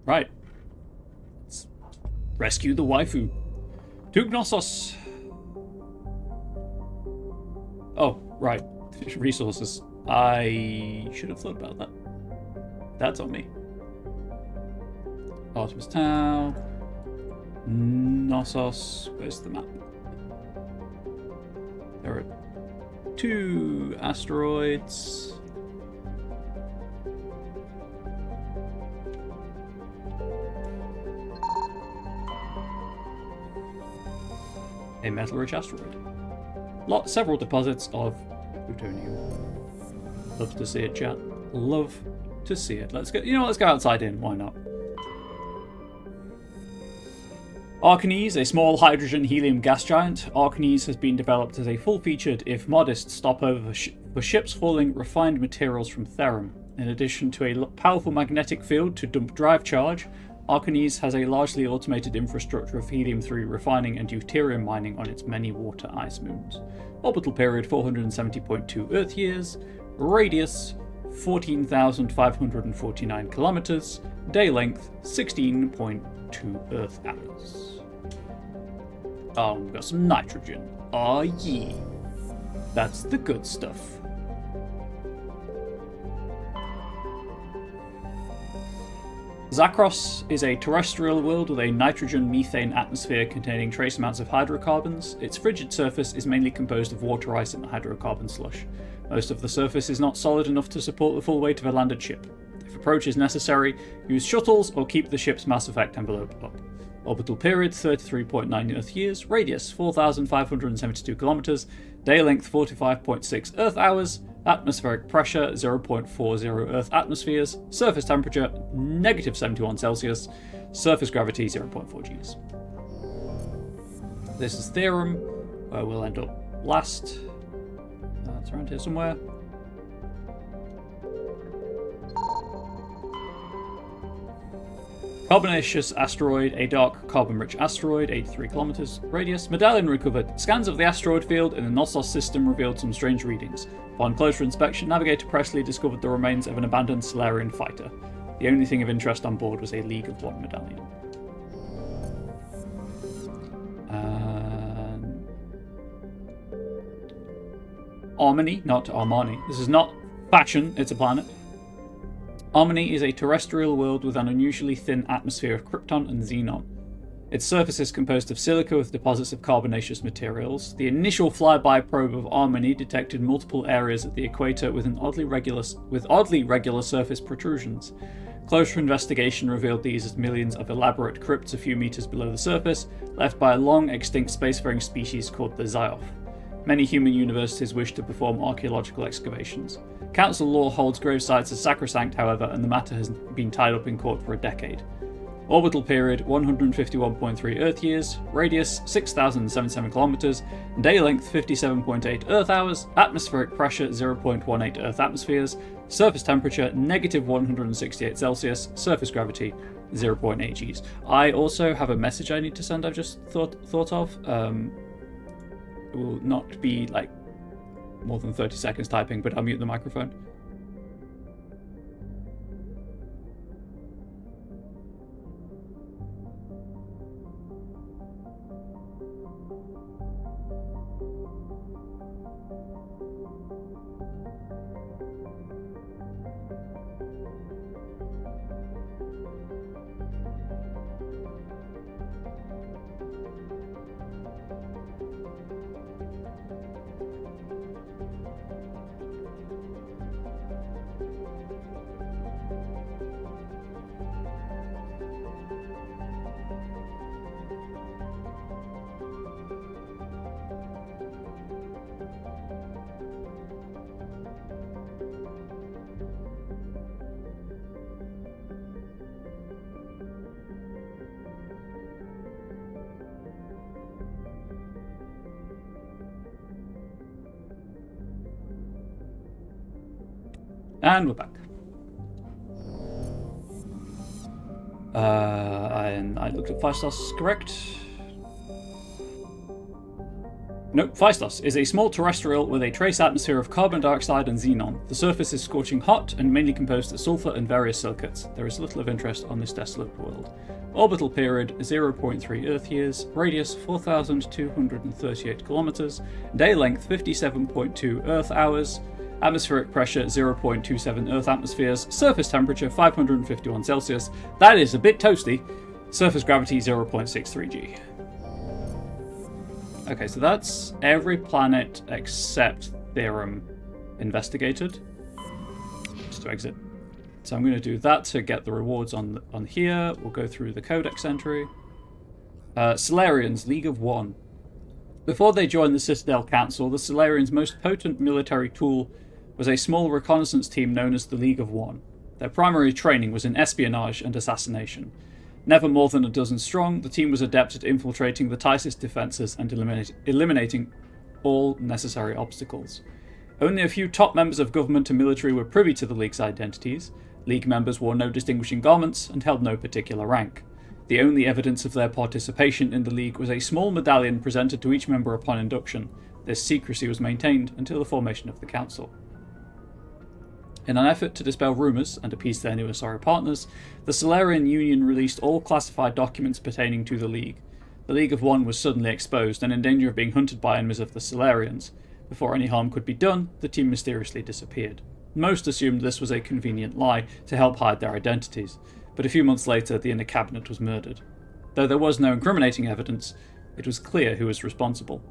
Right. Let's rescue the waifu. Tugnosos. Oh, right. Resources. I should have thought about that. That's on me. Artemis Tau. Knossos. Where's the map? There are 2 asteroids. A metal-rich asteroid. Several deposits of plutonium. Love to see it, chat. Love to see it. Let's go. Let's go outside in. Why not? Archimedes, a small hydrogen-helium gas giant. Archimedes has been developed as a full-featured, if modest, stopover for ships hauling refined materials from Therum. In addition to a powerful magnetic field to dump drive charge, Archimedes has a largely automated infrastructure of helium-3 refining and deuterium mining on its many water ice moons. Orbital period 470.2 Earth years. Radius 14,549 kilometers. Day length 16.2 Earth hours. Oh, we've got some nitrogen. Oh yeah. That's the good stuff. Zakros is a terrestrial world with a nitrogen-methane atmosphere containing trace amounts of hydrocarbons. Its frigid surface is mainly composed of water ice and hydrocarbon slush. Most of the surface is not solid enough to support the full weight of a landed ship. If approach is necessary, use shuttles or keep the ship's mass effect envelope up. Orbital period 33.9 Earth years. Radius 4,572 kilometers. Day length 45.6 Earth hours. Atmospheric pressure 0.40 Earth atmospheres. Surface temperature negative 71 Celsius. Surface gravity 0.4 Gs. This is Therum, where we'll end up last. It's around here somewhere. Carbonaceous asteroid, a dark carbon-rich asteroid, 83 kilometers radius. Medallion recovered. Scans of the asteroid field in the Knossos system revealed some strange readings. Upon closer inspection, Navigator Presley discovered the remains of an abandoned Solarian fighter. The only thing of interest on board was a League of One medallion. Armony, not Armani. This is not fashion, it's a planet. Armony is a terrestrial world with an unusually thin atmosphere of krypton and xenon. Its surface is composed of silica with deposits of carbonaceous materials. The initial flyby probe of Armony detected multiple areas at the equator with oddly regular surface protrusions. Closer investigation revealed these as millions of elaborate crypts a few meters below the surface, left by a long extinct spacefaring species called the Zioth. Many human universities wish to perform archaeological excavations. Council law holds grave sites as sacrosanct, however, and the matter has been tied up in court for a decade. Orbital period 151.3 Earth years, radius 6,077 kilometers, day length 57.8 Earth hours, atmospheric pressure 0.18 Earth atmospheres, surface temperature negative 168 Celsius, surface gravity 0.8 Gs. I also have a message I need to send. I've just thought of. It will not be like more than 30 seconds typing, but I'll mute the microphone. And we're back. And I looked at 5 stars correct. Nope, Phaistos is a small terrestrial with a trace atmosphere of carbon dioxide and xenon. The surface is scorching hot and mainly composed of sulfur and various silicates. There is little of interest on this desolate world. Orbital period 0.3 Earth years, radius 4,238 kilometers, day length 57.2 Earth hours, atmospheric pressure 0.27 Earth atmospheres, surface temperature 551 Celsius. That is a bit toasty. Surface gravity 0.63 G. Okay, so that's every planet except Therum investigated. Just to exit. So I'm going to do that to get the rewards on here. We'll go through the codex entry. Solarians, League of One. Before they joined the Citadel Council, the Solarians' most potent military tool was a small reconnaissance team known as the League of One. Their primary training was in espionage and assassination. Never more than a dozen strong, the team was adept at infiltrating the Tysis defences and eliminating all necessary obstacles. Only a few top members of government and military were privy to the League's identities. League members wore no distinguishing garments and held no particular rank. The only evidence of their participation in the League was a small medallion presented to each member upon induction. This secrecy was maintained until the formation of the Council. In an effort to dispel rumours and appease their new Asari partners, the Solarian Union released all classified documents pertaining to the League. The League of One was suddenly exposed and in danger of being hunted by enemies of the Solarians. Before any harm could be done, the team mysteriously disappeared. Most assumed this was a convenient lie to help hide their identities, but a few months later the inner cabinet was murdered. Though there was no incriminating evidence, it was clear who was responsible.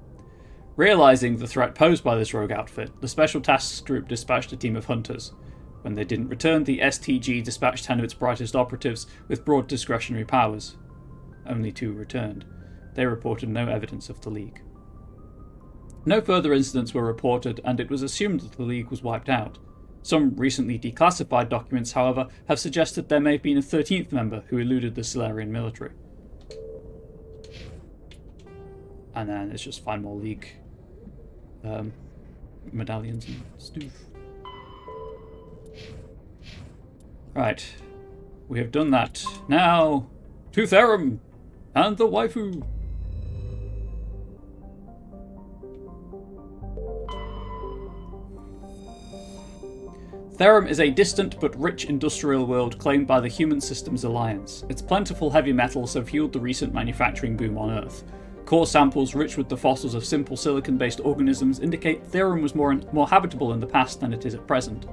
Realising the threat posed by this rogue outfit, the Special Tasks Group dispatched a team of hunters. When they didn't return, the STG dispatched 10 of its brightest operatives with broad discretionary powers. Only 2 returned. They reported no evidence of the League. No further incidents were reported, and it was assumed that the League was wiped out. Some recently declassified documents, however, have suggested there may have been a 13th member who eluded the Solarian military. And then it's just find more League medallions and stuff. Right, we have done that. Now, to Therum and the waifu. Therum is a distant but rich industrial world claimed by the Human Systems Alliance. Its plentiful heavy metals have fueled the recent manufacturing boom on Earth. Core samples rich with the fossils of simple silicon-based organisms indicate Therum was more habitable in the past than it is at present.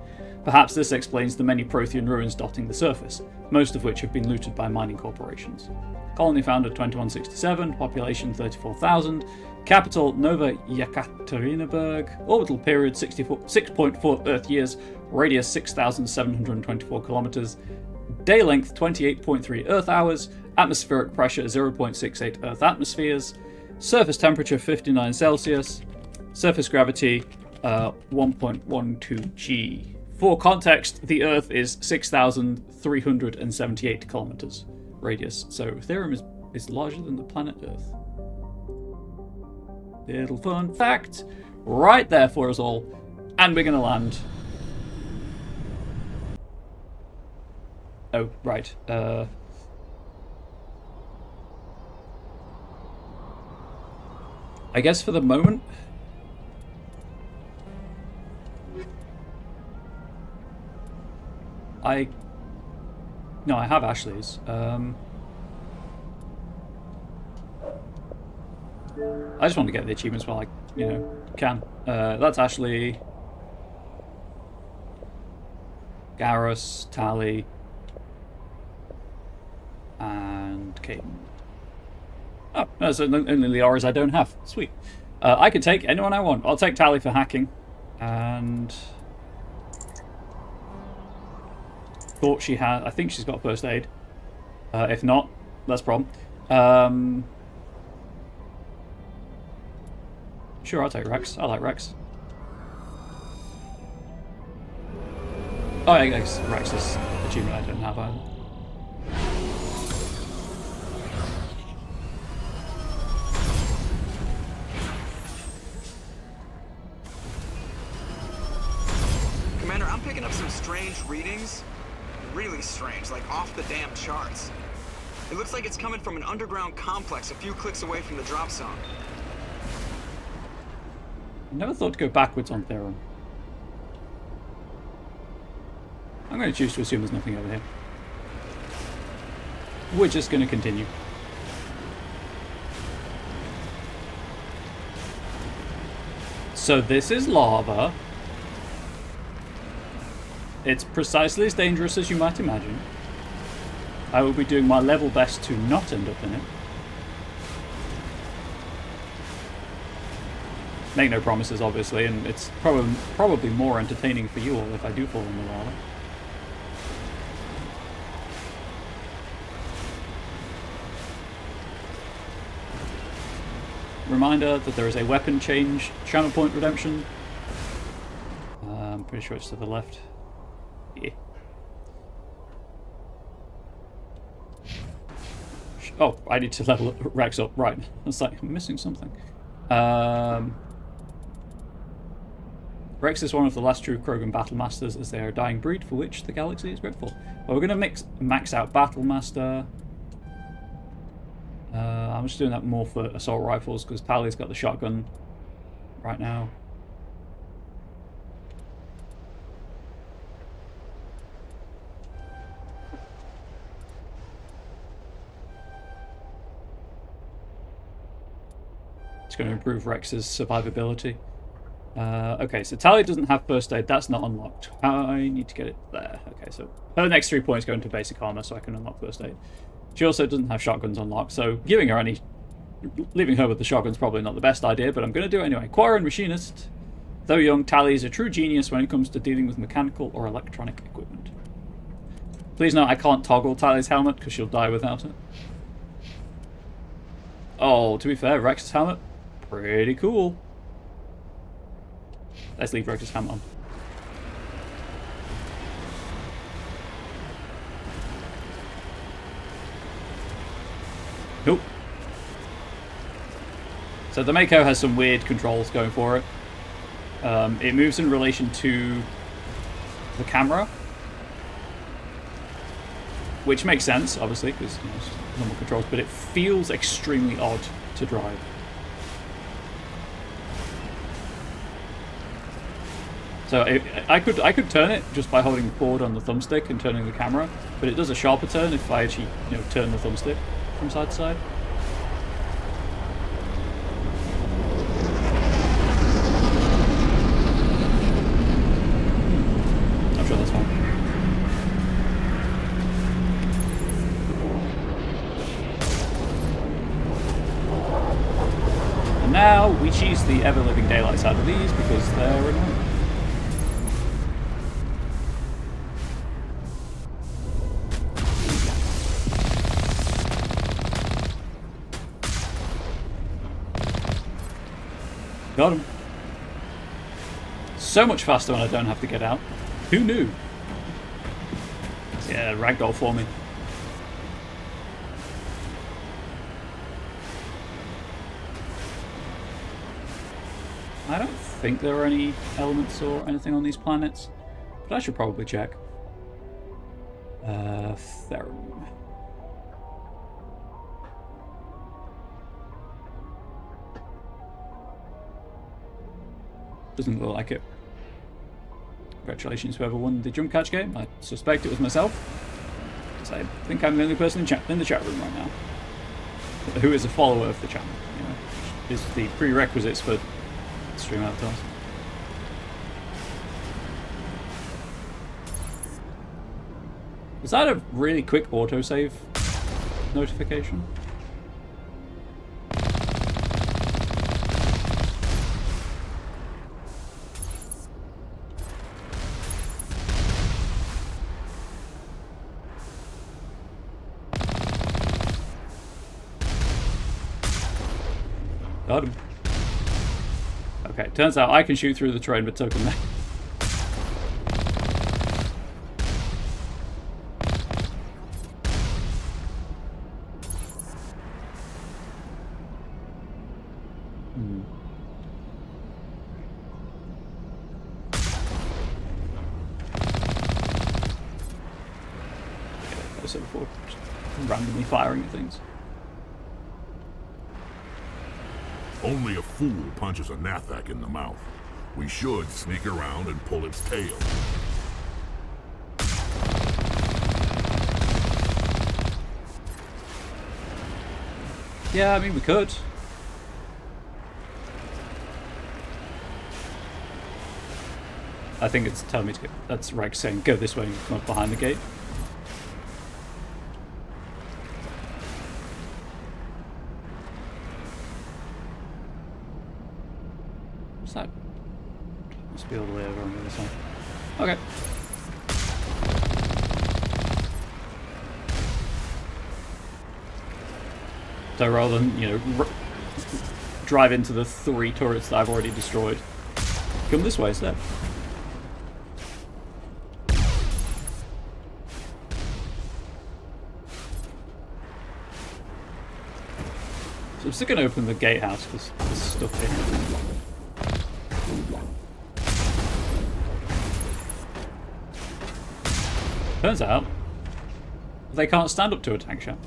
Perhaps this explains the many Prothean ruins dotting the surface, most of which have been looted by mining corporations. Colony founded 2167, population 34,000, capital Nova Yekaterinburg, orbital period 6.4 Earth years, radius 6,724 kilometers, day length 28.3 Earth hours, atmospheric pressure 0.68 Earth atmospheres, surface temperature 59 Celsius, surface gravity 1.12 G. For context, the Earth is 6,378 kilometers radius, so Therum is larger than the planet Earth. Little fun fact right there for us all, and we're gonna land. Oh, right. I guess for the moment, I have Ashley's. I just want to get the achievements while I, can. That's Ashley, Garrus, Tally, and Caden. Oh, no, so only Leoras I don't have. Sweet. I can take anyone I want. I'll take Tally for hacking, and thought she had. I think she's got first aid. If not, that's a problem. Sure, I'll take Rex. I like Rex. Oh, I guess Rex is achievement I don't have either. Commander, I'm picking up some strange readings. Really strange, like off the damn charts. It looks like it's coming from an underground complex a few clicks away from the drop zone. Never thought to go backwards on Theron. I'm going to choose to assume there's nothing over here. We're just going to continue. So this is lava. It's precisely as dangerous as you might imagine. I will be doing my level best to not end up in it. Make no promises, obviously, and it's probably more entertaining for you all if I do fall in the lava. Reminder that there is a weapon change channel point redemption. I'm pretty sure it's to the left. Yeah. Oh, I need to level Rex up. Right. It's like I'm missing something. Rex is one of the last true Krogan battle masters, as they are a dying breed for which the galaxy is grateful. Well, we're going to max out Battle Master. I'm just doing that more for assault rifles because Tally's got the shotgun right now. It's going to improve Rex's survivability. Okay, so Tally doesn't have first aid. That's not unlocked. I need to get it there. Okay, so her next 3 points go into basic armor, so I can unlock first aid. She also doesn't have shotguns unlocked, so leaving her with the shotgun's probably not the best idea, but I'm going to do it anyway. Quarren Machinist. Though young, Tally is a true genius when it comes to dealing with mechanical or electronic equipment. Please note I can't toggle Tally's helmet because she'll die without it. Oh, to be fair, Rex's helmet, pretty cool. Let's leave Rex's helmet on. Nope. So the Mako has some weird controls going for it. It moves in relation to the camera, which makes sense, obviously, because it's normal controls, but it feels extremely odd to drive. So I could turn it just by holding forward on the thumbstick and turning the camera, but it does a sharper turn if I actually turn the thumbstick from side to side. I'm sure that's fine. And now we cheese the ever-living daylights out of these because they're annoying. Got him. So much faster when I don't have to get out. Who knew? Yeah, ragdoll for me. I don't think there are any elements or anything on these planets, but I should probably check. Therum. Doesn't look like it. Congratulations whoever won the jump catch game. I suspect it was myself, because I think I'm the only person in the chat room right now who is a follower of the channel. Is the prerequisites for stream avatars. Is that a really quick autosave notification? Got him. Okay, turns out I can shoot through the terrain, but so can they. Closer before randomly firing at things. Only a fool punches a Nathak in the mouth. We should sneak around and pull its tail. Yeah, I mean, we could. I think it's telling me to go. That's right, saying go this way and come up behind the gate. What's that? Must be all the way over on the other side. Okay. So rather than, you know, drive into the 3 turrets that I've already destroyed, come this way instead. So I'm still going to open the gatehouse because there's stuff in it. Turns out, they can't stand up to a tank shot.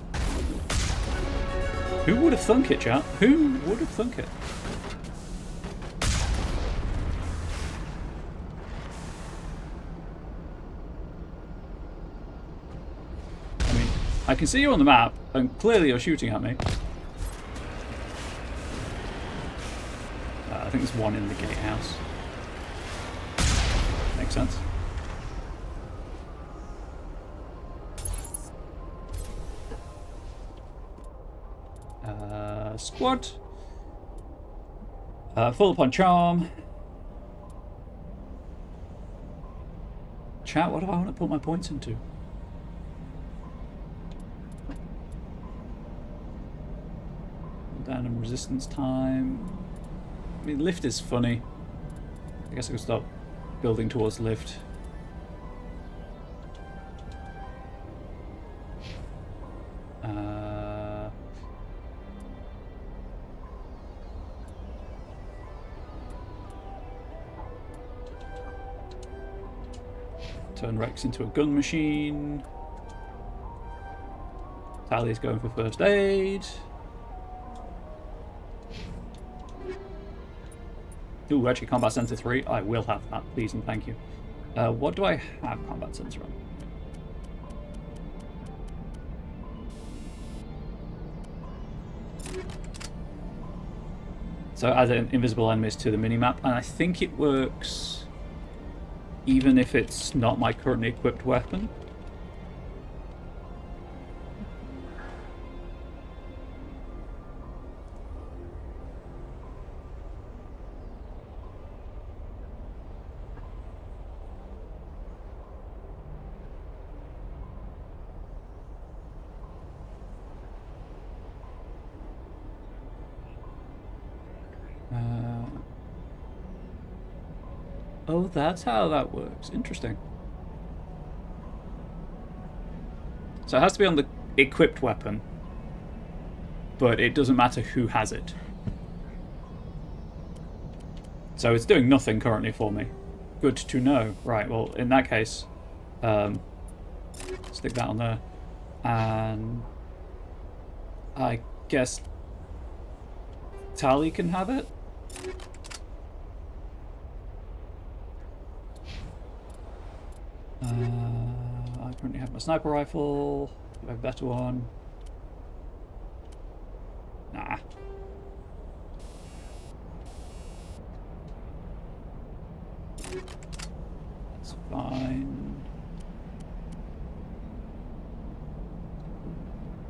Who would have thunk it, chat? Who would have thunk it? I mean, I can see you on the map, and clearly you're shooting at me. I think there's one in the gatehouse. Makes sense. Squad. Full upon charm. Chat, what do I want to put my points into? Down in resistance time. I mean, lift is funny. I guess I could start building towards lift. Turn Rex into a gun machine. Tally's going for first aid. Ooh, actually, Combat Center 3. I will have that, please and thank you. What do I have Combat Center on? So add an invisible enemies to the minimap, and I think it works even if it's not my currently equipped weapon. Oh, that's how that works. Interesting. So it has to be on the equipped weapon, but it doesn't matter who has it. So it's doing nothing currently for me. Good to know. Right, well, in that case, stick that on there. And I guess Tally can have it? I currently have my sniper rifle. Do I have a better one? Nah. That's fine.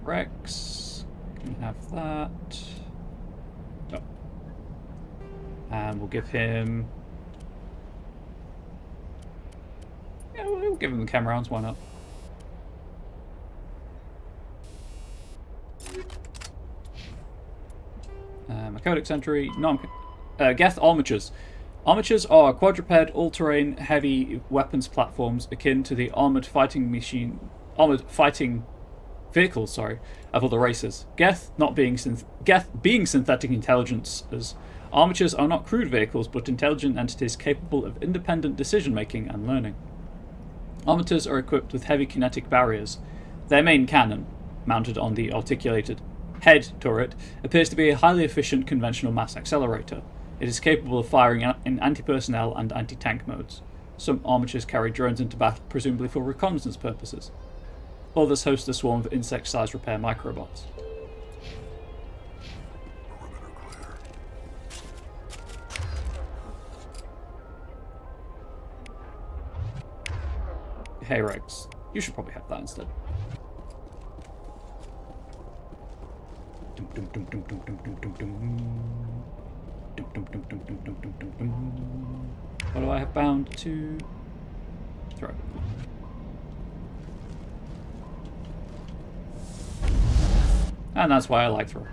Rex can have that. Oh. And we'll give him... Yeah, we'll give him the chem rounds, why not? My codex entry, Geth armatures. Armatures are quadruped, all-terrain, heavy weapons platforms akin to the armored fighting vehicles, of other races. Geth being synthetic intelligences. Armatures are not crude vehicles, but intelligent entities capable of independent decision-making and learning. Armatures are equipped with heavy kinetic barriers. Their main cannon, mounted on the articulated head turret appears to be a highly efficient conventional mass accelerator. It is capable of firing in anti-personnel and anti-tank modes. Some armatures carry drones into battle, presumably for reconnaissance purposes. Others host a swarm of insect-sized repair microbots. Hey Rex, you should probably have that instead. What do I have bound to throw? And that's why I like throw.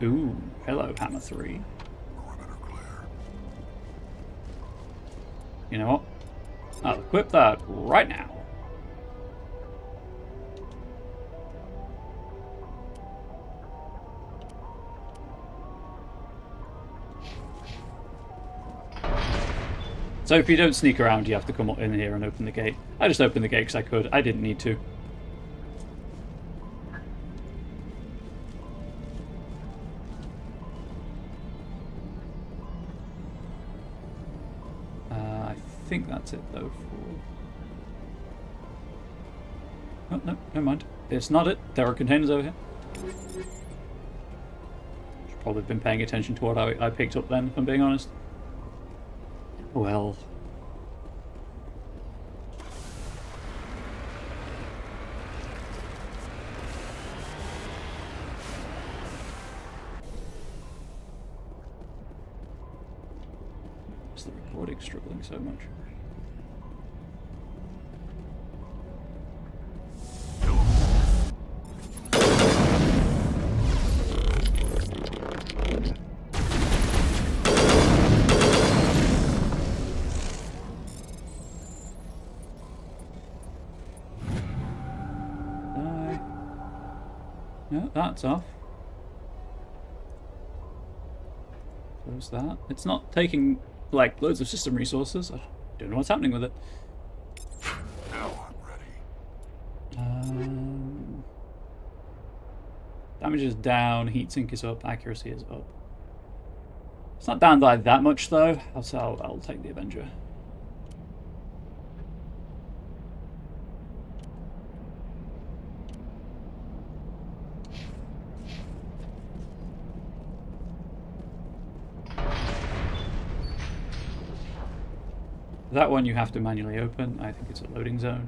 Ooh, hello, Hammer 3. You know what? I'll equip that right now. So if you don't sneak around, you have to come in here and open the gate. I just opened the gate because I could. I didn't need to. I think that's it, though. Oh, no, never mind. It's not it. There are containers over here. Should probably have been paying attention to what I picked up then, if I'm being honest. Well. Is the recording struggling so much? No, that's off. Close that. It's not taking, like, loads of system resources. I don't know what's happening with it. Now I'm ready. Damage is down, heatsink is up, accuracy is up. It's not down by that much, though. I'll take the Avenger. That one you have to manually open. I think it's a loading zone.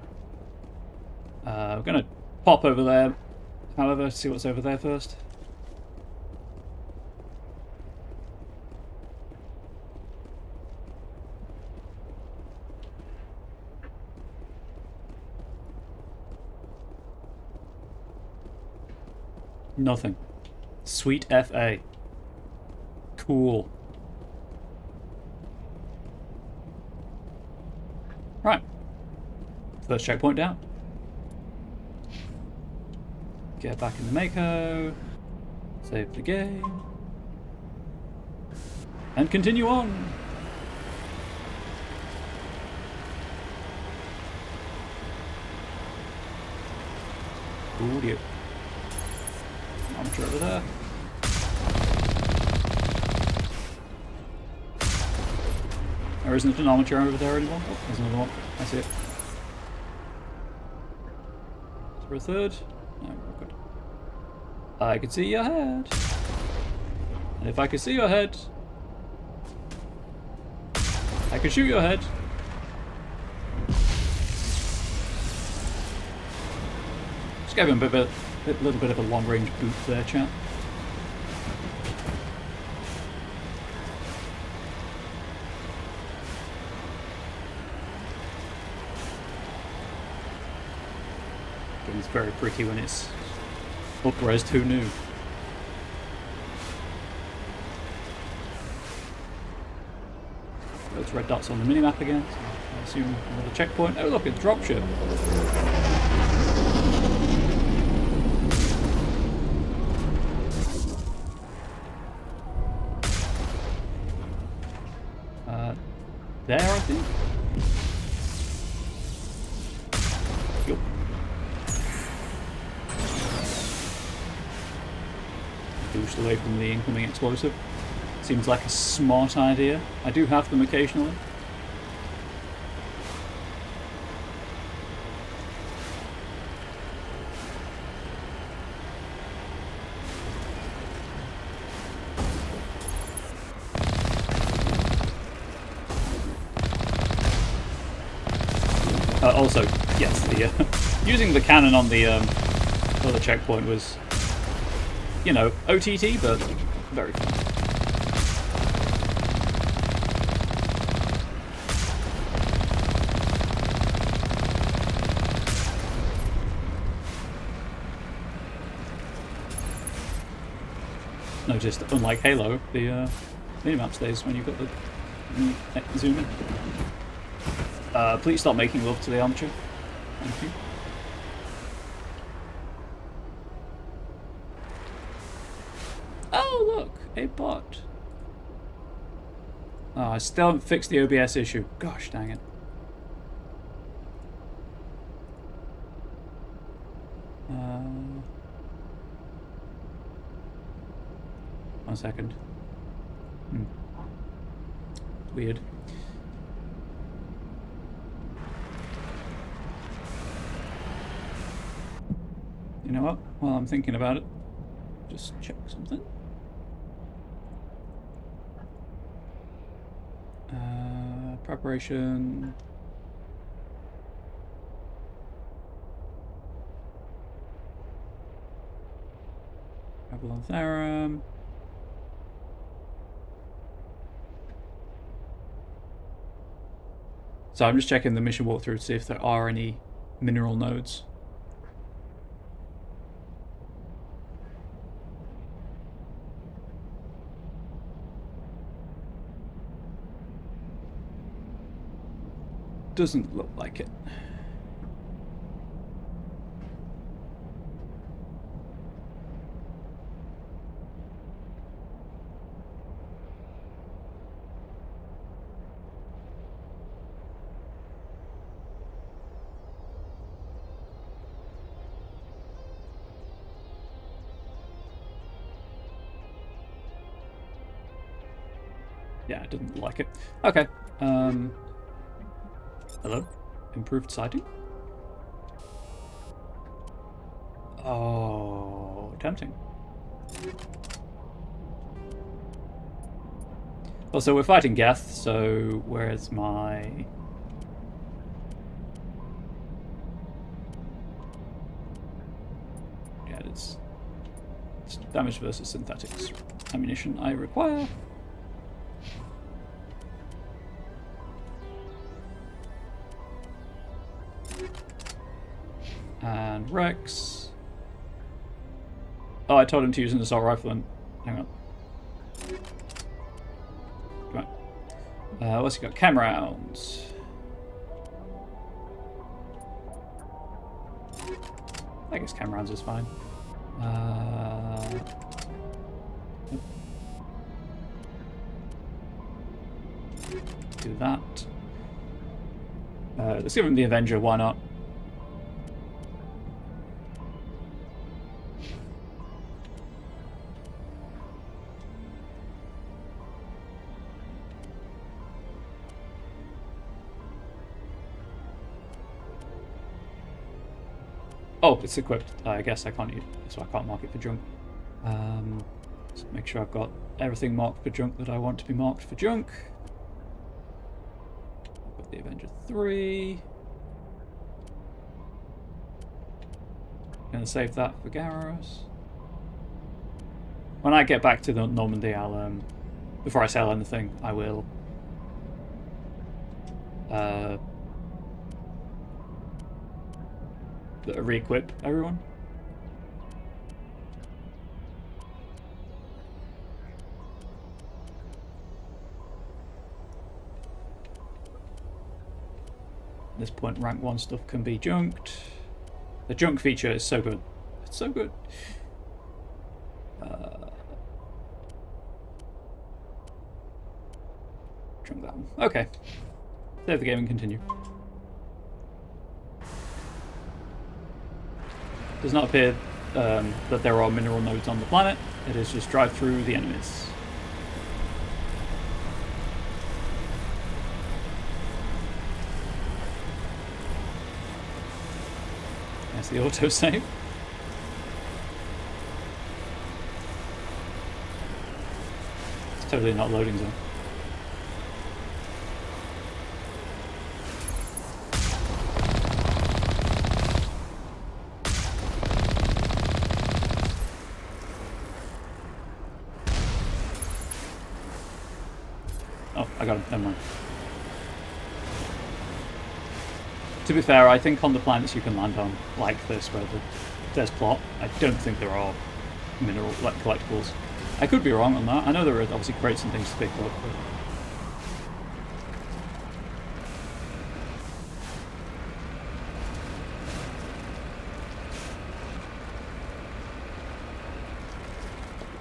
We're going to pop over there, however, see what's over there first. Nothing. Sweet FA. Cool. Right. First checkpoint down. Get back in the Mako. Save the game. And continue on. Audio. Armature over there. Or isn't it an armature over there anymore? Oh, there's another one. I see it. Is there a third? No, we're good. I can see your head. And if I could see your head, I could shoot your head. Just gave him a little bit of a long-range boot there, chat. It's very pretty when it's up-resed, who knew? Those red dots on the minimap again, so I assume another checkpoint. Oh look, it's dropship. there, I think. Yup. Boost away from the incoming explosive. Seems like a smart idea. I do have them occasionally. Also, yes, the using the cannon on the other checkpoint was, you know, OTT, but very fun. Noticed that unlike Halo, the minimap stays when you've got the zoom in. Please stop making love to the armature. Thank you. Oh, look! A bot. Oh, I still haven't fixed the OBS issue. Gosh dang it. One second. Weird. You know what? While I'm thinking about it, just check something. Preparation. Avalon Theorem. So I'm just checking the mission walkthrough to see if there are any mineral nodes. Doesn't look like it. Yeah, it doesn't look like it. Okay. Hello? Improved sighting? Oh, tempting. Also, we're fighting Geth, so where's my... Yeah, it's damage versus synthetics. Ammunition I require. And Rex. Oh, I told him to use an assault rifle and... Hang on. Right. What's he got? Chem rounds. I guess chem rounds is fine. Do that. Let's give him the Avenger, why not? Oh, it's equipped. I guess I can't use it, so I can't mark it for junk. Let's make sure I've got everything marked for junk that I want to be marked for junk. I've got the Avenger 3. Gonna save that for Garros. When I get back to the Normandy, I'll before I sell anything, I will re-equip everyone. At this point, rank 1 stuff can be junked. The junk feature is so good. It's so good. Junk that one. Okay. Save the game and continue. Does not appear that there are mineral nodes on the planet. It is just drive through the enemies. There's the autosave. It's totally not loading zone. Oh, I got him. Never mind. To be fair, I think on the planets you can land on, like this, where there's plot, I don't think there are mineral like collectibles. I could be wrong on that. I know there are obviously crates and things to pick up,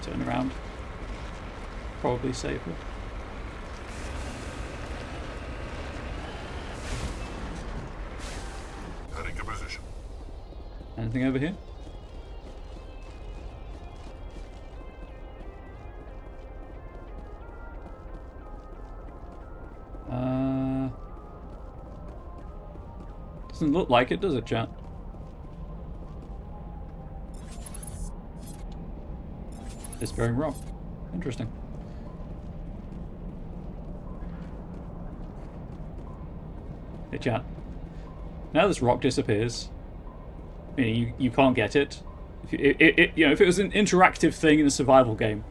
but... Turn around. Probably safer. Heading to position. Anything over here? Doesn't look like it, does it, chat? This bearing rock. Interesting. Hey, chat. Now this rock disappears. You can't get it. If it was an interactive thing in a survival game,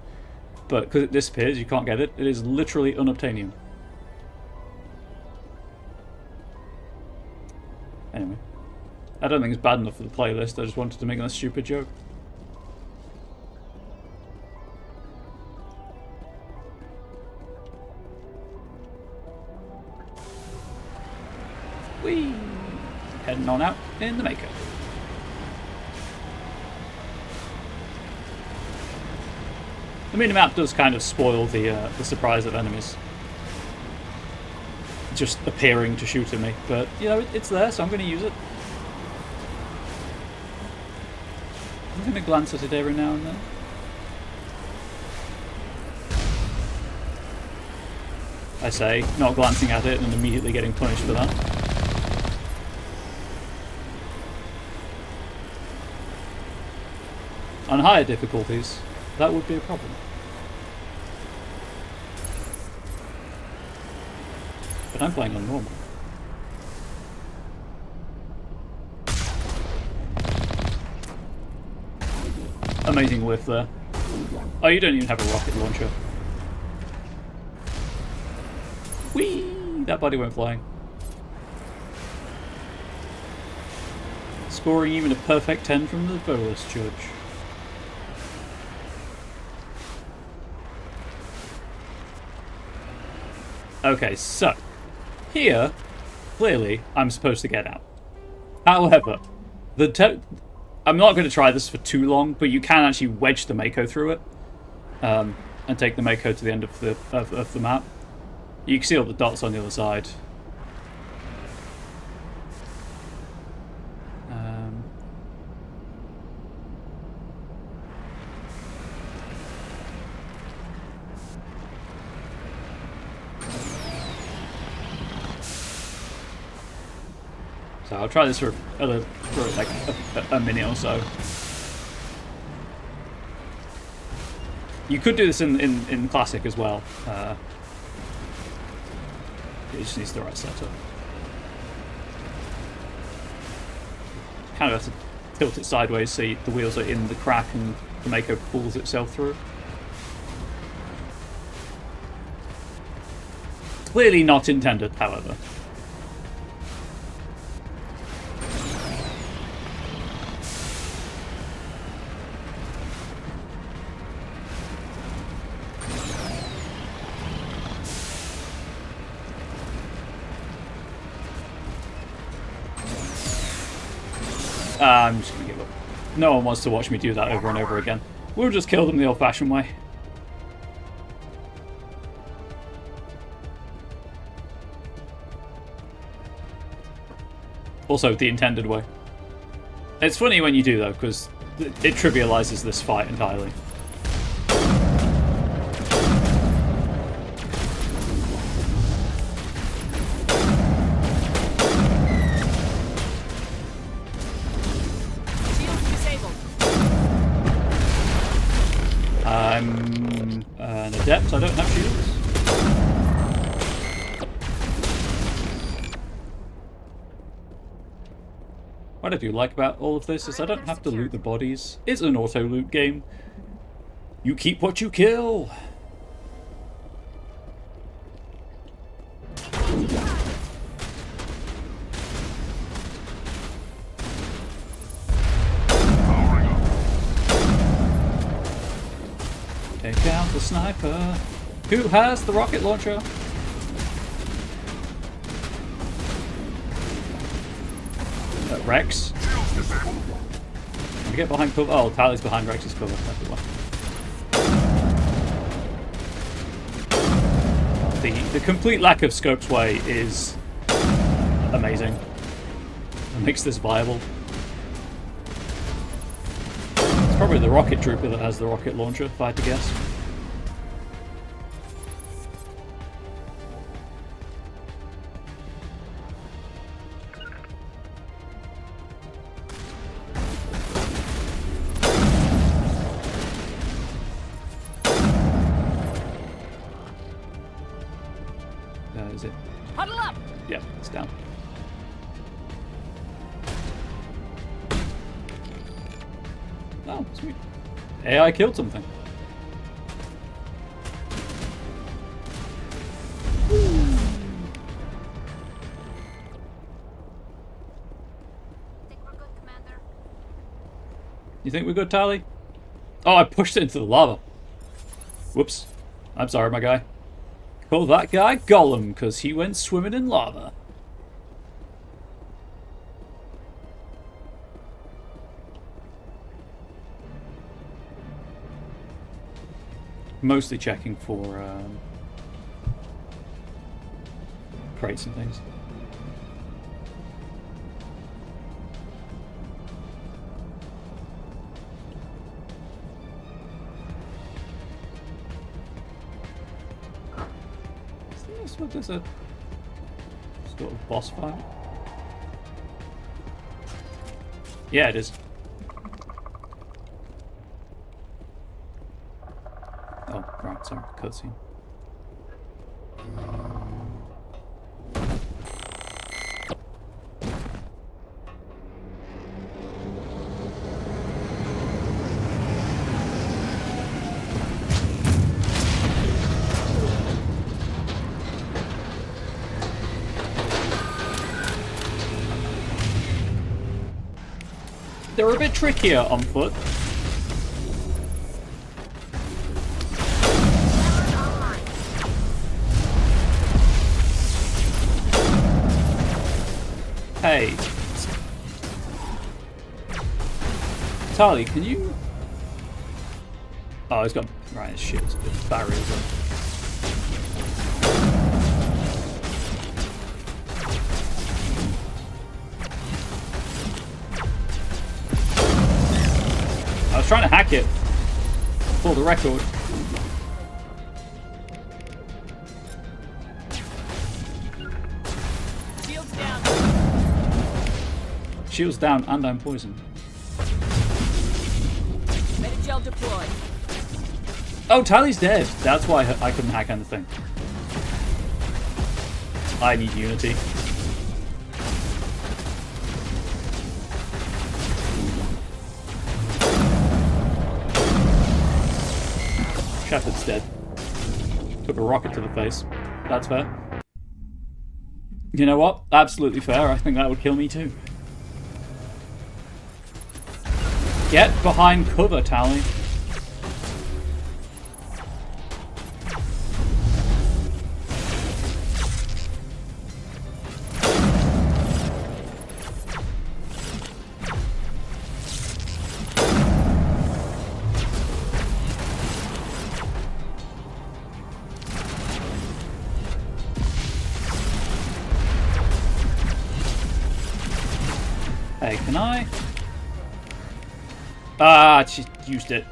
but because it disappears, you can't get it. It is literally unobtainium. Anyway, I don't think it's bad enough for the playlist. I just wanted to make that stupid joke. Whee! Heading on out in the Mako. The minimap does kind of spoil the surprise of enemies just appearing to shoot at me, but you know it's there, so I'm going to use it. I'm going to glance at it every now and then. I say, not glancing at it and immediately getting punished for that. On higher difficulties, that would be a problem. But I'm playing on normal. Amazing whiff there. Oh, you don't even have a rocket launcher. Whee! That buddy went flying. Scoring even a perfect 10 from the bonus judge. Okay, so here, clearly, I'm supposed to get out. However, I'm not going to try this for too long, but you can actually wedge the Mako through it, and take the Mako to the end of the map. You can see all the dots on the other side. So I'll try this for like a minute or so. You could do this in Classic as well. It just needs the right setup. Kind of have to tilt it sideways so the wheels are in the crack and the Mako pulls itself through. Clearly not intended, however. I'm just going to give up. No one wants to watch me do that over and over again. We'll just kill them the old-fashioned way. Also, the intended way. It's funny when you do, though, because it trivializes this fight entirely. Shields disabled. I'm an adept, I don't have shields. What I do like about all of this is I don't have to loot the bodies. It's an auto-loot game. You keep what you kill. Take out the sniper. Who has the rocket launcher? Rex. Can we get behind cover? Oh, Tally's behind Rex's cover. That's the one. The complete lack of scope sway is amazing. It makes this viable. It's probably the rocket trooper that has the rocket launcher, if I had to guess. Is it? Huddle up. Yeah, it's down. Oh, sweet. AI killed something. Think we're good, Commander. You think we're good, Tally? Oh, I pushed it into the lava. Whoops. I'm sorry, my guy. Call that guy Gollum, because he went swimming in lava. Mostly checking for crates and things. What is a sort of boss fight? Yeah, it is. Oh, right, sorry, cutscene. They're a bit trickier on foot. Hey. Tali, can you... Oh, he's got... Right, shit. It's barriers up. I was trying to hack it for the record. Shields down. Shield's down and I'm poisoned. Metagel deployed. Oh, Tally's dead. That's why I couldn't hack anything. I need Unity. Shepard's dead. Took a rocket to the face. That's fair. You know what? Absolutely fair. I think that would kill me too. Get behind cover, Tally. Can I? Ah, she used it.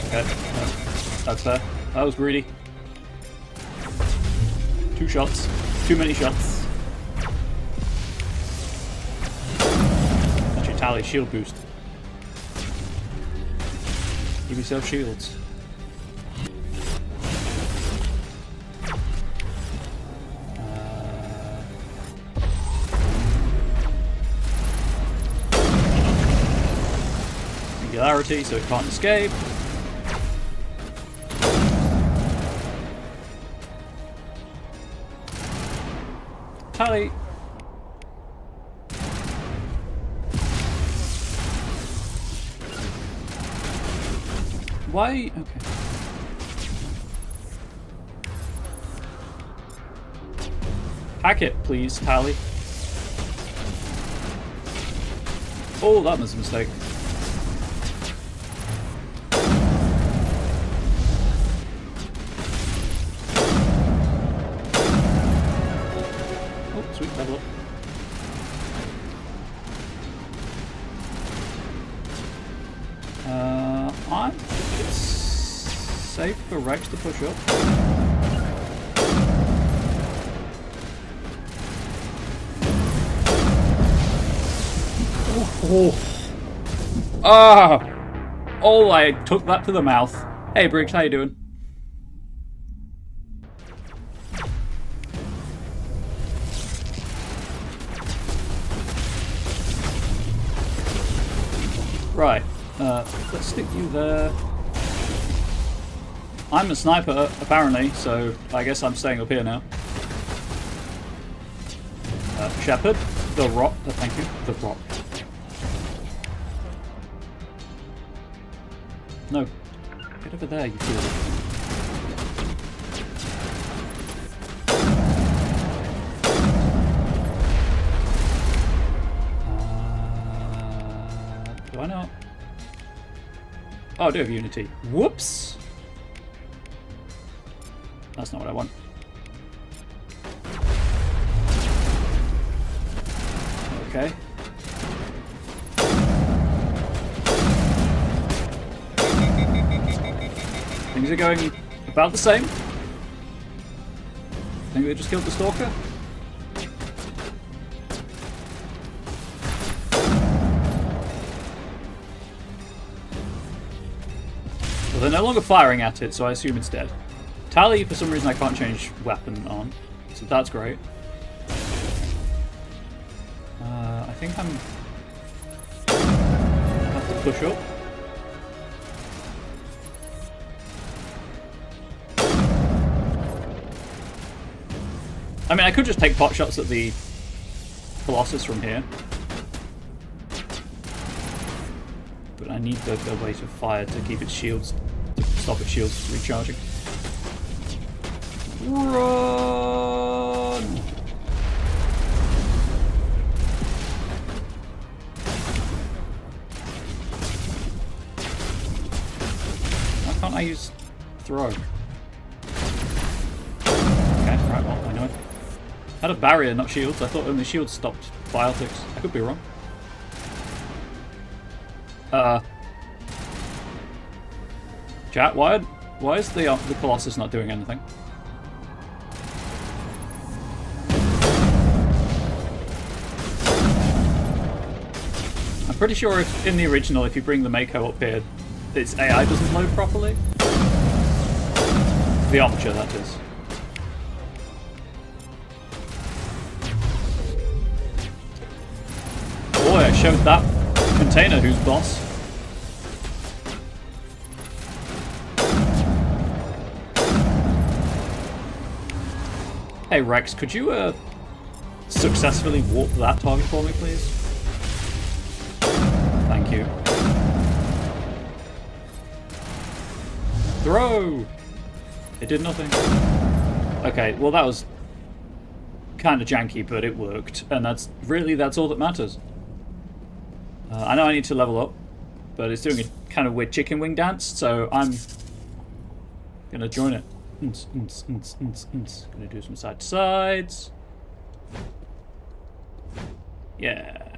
Okay, that's fair. That was greedy. 2 shots. Too many shots. Actually, Tally, shield boost. Give yourself shields. Singularity, so it can't escape. Tally. Why? Okay. Hack it, please, Tally. Oh, that was a mistake. Oh, sweet, level up. I think it's safe for Rex to push up. Oh. Ah! Oh, I took that to the mouth. Hey, Briggs, how you doing? Right. Let's stick you there. I'm a sniper, apparently, so I guess I'm staying up here now. Shepherd, the rock. Thank you, the rock. No, get over there, you fool. Do I not? Oh, I do have Unity. Whoops! That's not what I want. Okay. Things are going about the same. Think they just killed the stalker? Well, they're no longer firing at it, so I assume it's dead. Tally, for some reason, I can't change weapon on, so that's great. I think I have to push up. I mean, I could just take pot shots at the Colossus from here. But I need the way to fire to keep its shields, to stop its shields recharging. Run! Why can't I use throw? Okay, right, well, I know. Had a barrier, not shields. I thought only shields stopped biotics. I could be wrong. Chat, why is the Colossus not doing anything? I'm pretty sure if in the original, if you bring the Mako up here, its AI doesn't load properly. The Armature, that is. Boy, I showed that container who's boss. Hey Rex, could you successfully warp that target for me, please? Thank you. Throw! It did nothing. Okay, well that was kind of janky, but it worked, and that's all that matters. I know I need to level up, but it's doing a kind of weird chicken wing dance, so I'm gonna join it. Gonna do some side to sides. Yeah,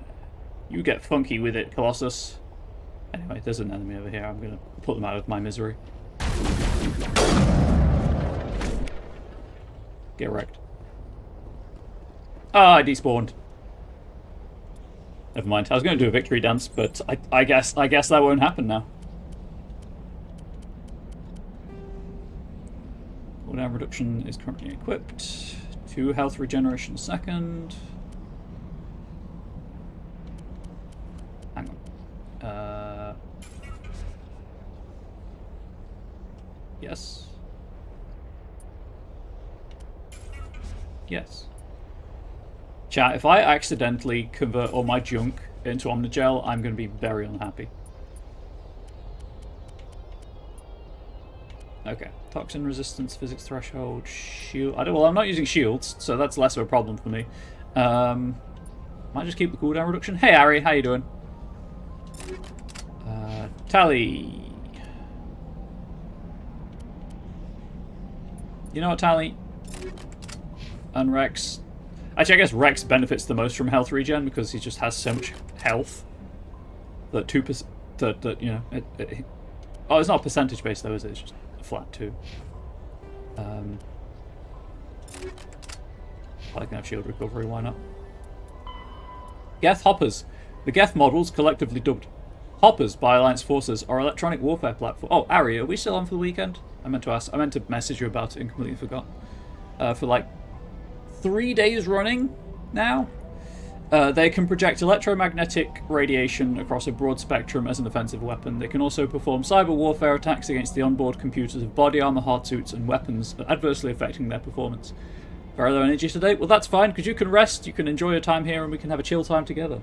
you get funky with it, Colossus. Anyway, there's an enemy over here. I'm gonna put them out of my misery. Get wrecked. Ah, I despawned. Never mind. I was going to do a victory dance, but I guess that won't happen now. Cooldown reduction is currently equipped. 2 health regeneration a second. Hang on. Yes. Yes. Chat, if I accidentally convert all my junk into Omnigel, I'm going to be very unhappy. Okay. Toxin resistance, physics threshold, shield. Well, I'm not using shields, so that's less of a problem for me. Might just keep the cooldown reduction. Hey, Ari, how you doing? Tally. You know what, Tally? And Rex. Actually, I guess Rex benefits the most from health regen because he just has so much health that 2%. That you know. Oh, it's not percentage based though, is it? It's just a flat 2. I can have shield recovery. Why not? Geth hoppers. The Geth models, collectively dubbed hoppers by Alliance forces, are electronic warfare platform. Oh, Ari, are we still on for the weekend? I meant to message you about it and completely forgot. For like 3 days running now. They can project electromagnetic radiation across a broad spectrum as an offensive weapon. They can also perform cyber warfare attacks against the onboard computers of body armor, hard suits, and weapons, adversely affecting their performance. Very low energy today? Well, that's fine, because you can rest, you can enjoy your time here, and we can have a chill time together.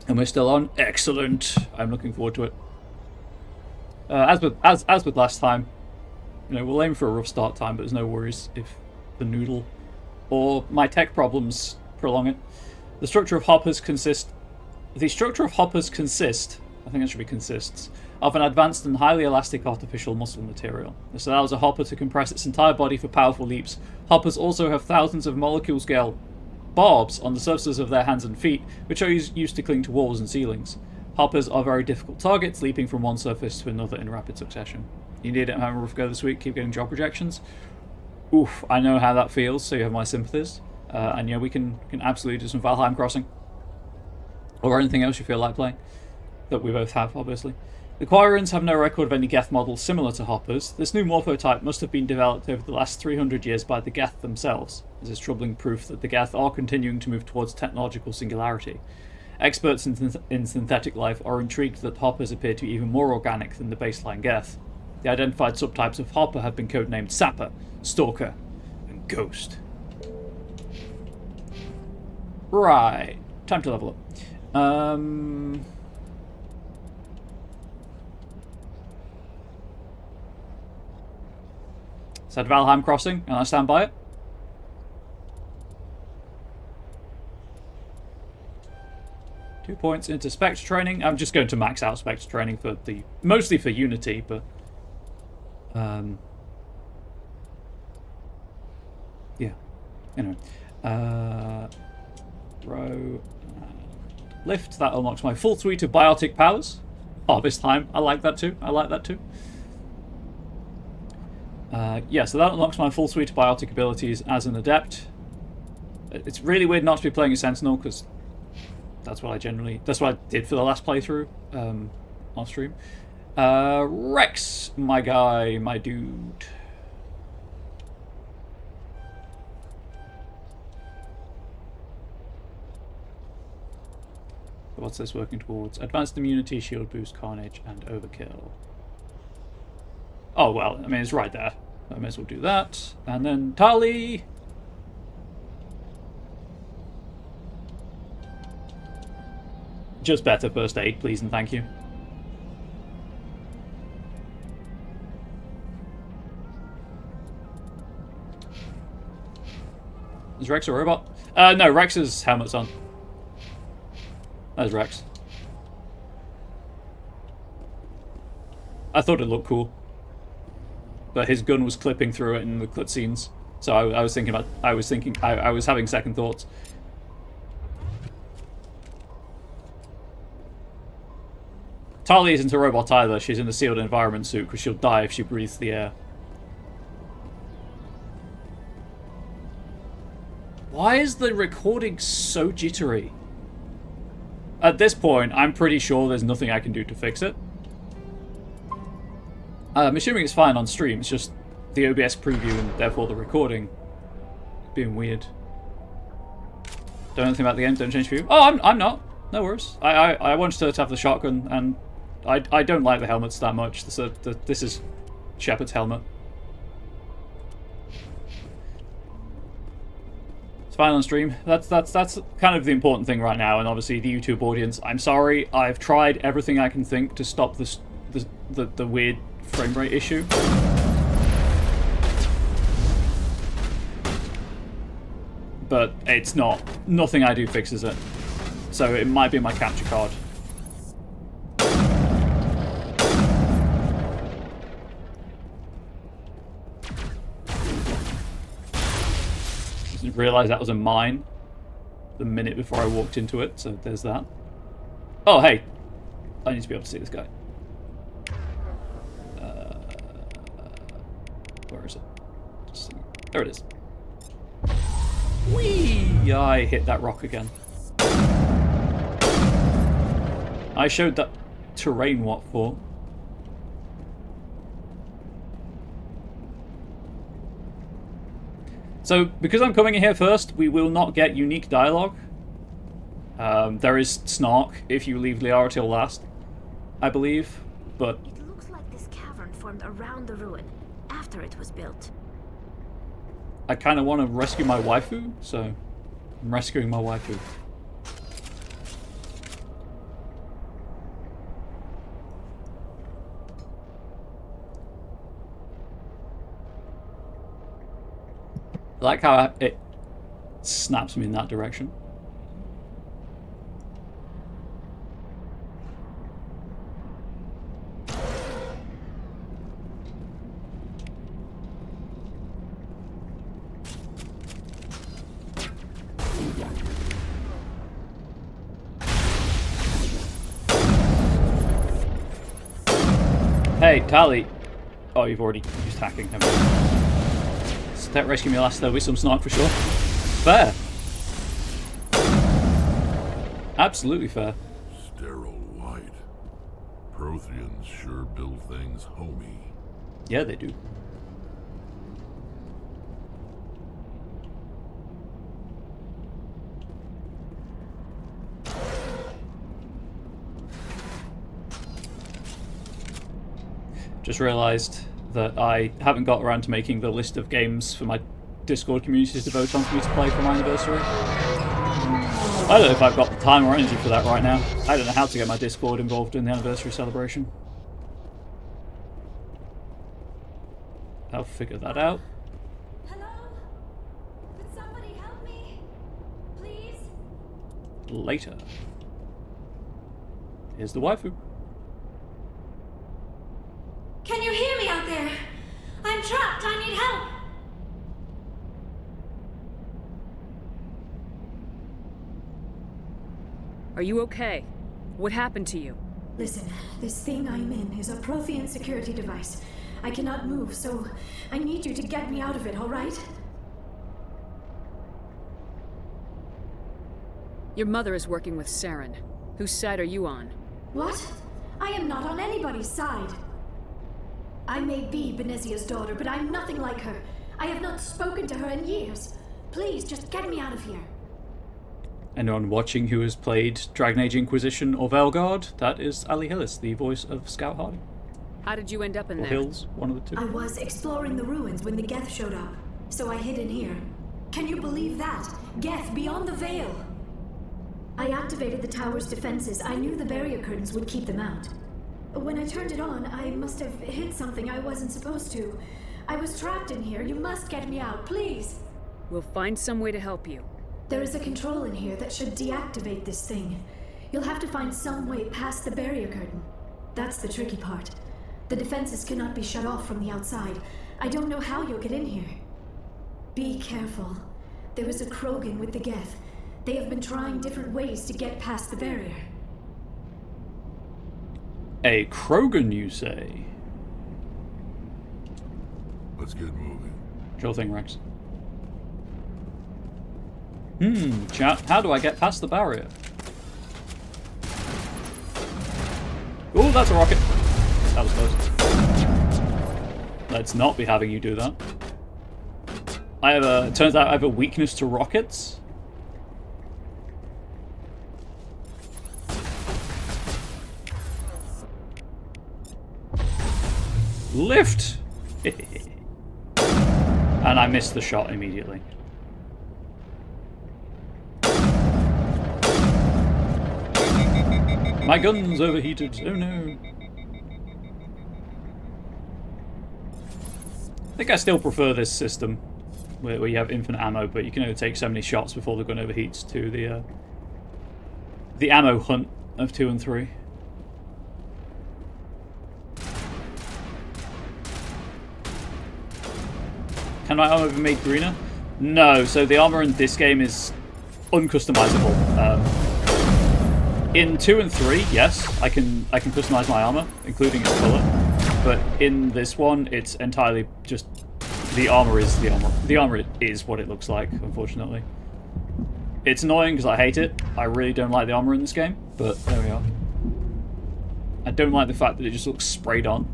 And we're still on. Excellent. I'm looking forward to it. As with last time, you know, we'll aim for a rough start time, but there's no worries if the noodle or my tech problems prolong it. The structure of hoppers consists, I think it should be consists, of an advanced and highly elastic artificial muscle material. This allows a hopper to compress its entire body for powerful leaps. Hoppers also have thousands of molecule-scale barbs on the surfaces of their hands and feet, which are used to cling to walls and ceilings. Hoppers are very difficult targets, leaping from one surface to another in rapid succession. You need it, having a rough go this week, keep getting job rejections. Oof, I know how that feels, so you have my sympathies. And yeah, we can absolutely do some Valheim Crossing. Or anything else you feel like playing. That we both have, obviously. The Quarians have no record of any Geth models similar to Hoppers. This new morphotype must have been developed over the last 300 years by the Geth themselves. This is troubling proof that the Geth are continuing to move towards technological singularity. Experts in synthetic life are intrigued that Hoppers appear to be even more organic than the baseline Geth. The identified subtypes of Hopper have been codenamed Sapper, Stalker, and Ghost. Right. Time to level up. Said Valheim Crossing, and I stand by it. Two points into Spectre training. I'm just going to max out Spectre training for mostly for Unity, but yeah. Anyway, row, lift. That unlocks my full suite of biotic powers. Harvest time. I like that too. Yeah, so that unlocks my full suite of biotic abilities as an adept. It's really weird not to be playing a Sentinel because that's what I did for the last playthrough off stream. Rex, my guy, my dude. What's this working towards? Advanced immunity, shield boost, carnage, and overkill. Oh, well, I mean, it's right there. I may as well do that. And then Tali. Just better first aid, please and thank you. Is Rex a robot? No, Rex's helmet's on. There's Rex. I thought it looked cool. But his gun was clipping through it in the cutscenes. So I was thinking about... I was having second thoughts. Tali isn't a robot either. She's in the sealed environment suit because she'll die if she breathes the air. Why is the recording so jittery? At this point, I'm pretty sure there's nothing I can do to fix it. I'm assuming it's fine on stream. It's just the OBS preview and therefore the recording being weird. Don't know anything about the game. Don't change view. Oh, I'm not. No worries. I wanted to have the shotgun, and I don't like the helmets that much. This is Shepard's helmet. It's fine on stream. That's kind of the important thing right now, and obviously the YouTube audience. I'm sorry. I've tried everything I can think to stop the weird frame rate issue. But it's not. Nothing I do fixes it. So it might be my capture card. Didn't realise that was a mine the minute before I walked into it, so there's that. Oh, hey. I need to be able to see this guy. Where is it? There it is. Whee! I hit that rock again. I showed that terrain what for. So, because I'm coming in here first, we will not get unique dialogue. There is snark if you leave Liara till last, I believe, but... It looks like this cavern formed around the ruin, after it was built. I kind of want to rescue my waifu, so I'm rescuing my waifu. I like how it snaps me in that direction. Hey, Tali. Oh, you've already used hacking, haven't you? Step rescue me last, there'll be some snark for sure. Fair. Absolutely fair. Sterile white. Protheans sure build things homey. Yeah, they do. Just realised that I haven't got around to making the list of games for my Discord communities to vote on for me to play for my anniversary. I don't know if I've got the time or energy for that right now. I don't know how to get my Discord involved in the anniversary celebration. I'll figure that out. Hello? Could somebody help me? Please? Later. Here's the waifu. Can you hear me out there? I'm trapped. I need help. Are you okay? What happened to you? Listen, this thing I'm in is a Prothean security device. I cannot move, so I need you to get me out of it, all right? Your mother is working with Saren. Whose side are you on? What? I am not on anybody's side. I may be Benezia's daughter, but I'm nothing like her. I have not spoken to her in years. Please, just get me out of here. Anyone watching who has played Dragon Age Inquisition or Velguard, that is Ali Hillis, the voice of Scout Hardy. How did you end up in Or there? Hills, one of the two. I was exploring the ruins when the Geth showed up, so I hid in here. Can you believe that? Geth beyond the veil! I activated the tower's defenses. I knew the barrier curtains would keep them out. When I turned it on, I must have hit something I wasn't supposed to. I was trapped in here. You must get me out, please. We'll find some way to help you. There is a control in here that should deactivate this thing. You'll have to find some way past the barrier curtain. That's the tricky part. The defenses cannot be shut off from the outside. I don't know how you'll get in here. Be careful. There is a Krogan with the Geth. They have been trying different ways to get past the barrier. A Krogan, you say? Let's get moving. Sure thing, Rex. Chat, how do I get past the barrier? Oh, that's a rocket. That was close. Let's not be having you do that. It turns out I have a weakness to rockets. Lift! And I missed the shot immediately. My gun's overheated. Oh no. I think I still prefer this system where you have infinite ammo, but you can only take so many shots before the gun overheats to the ammo hunt of 2 and 3. Can my armor be made greener? No, so the armor in this game is uncustomizable. In 2 and 3, yes, I can customize my armor, including its color. But in this one, it's entirely just the armor is the armor. The armor is what it looks like, unfortunately. It's annoying because I hate it. I really don't like the armor in this game, but there we are. I don't like the fact that it just looks sprayed on.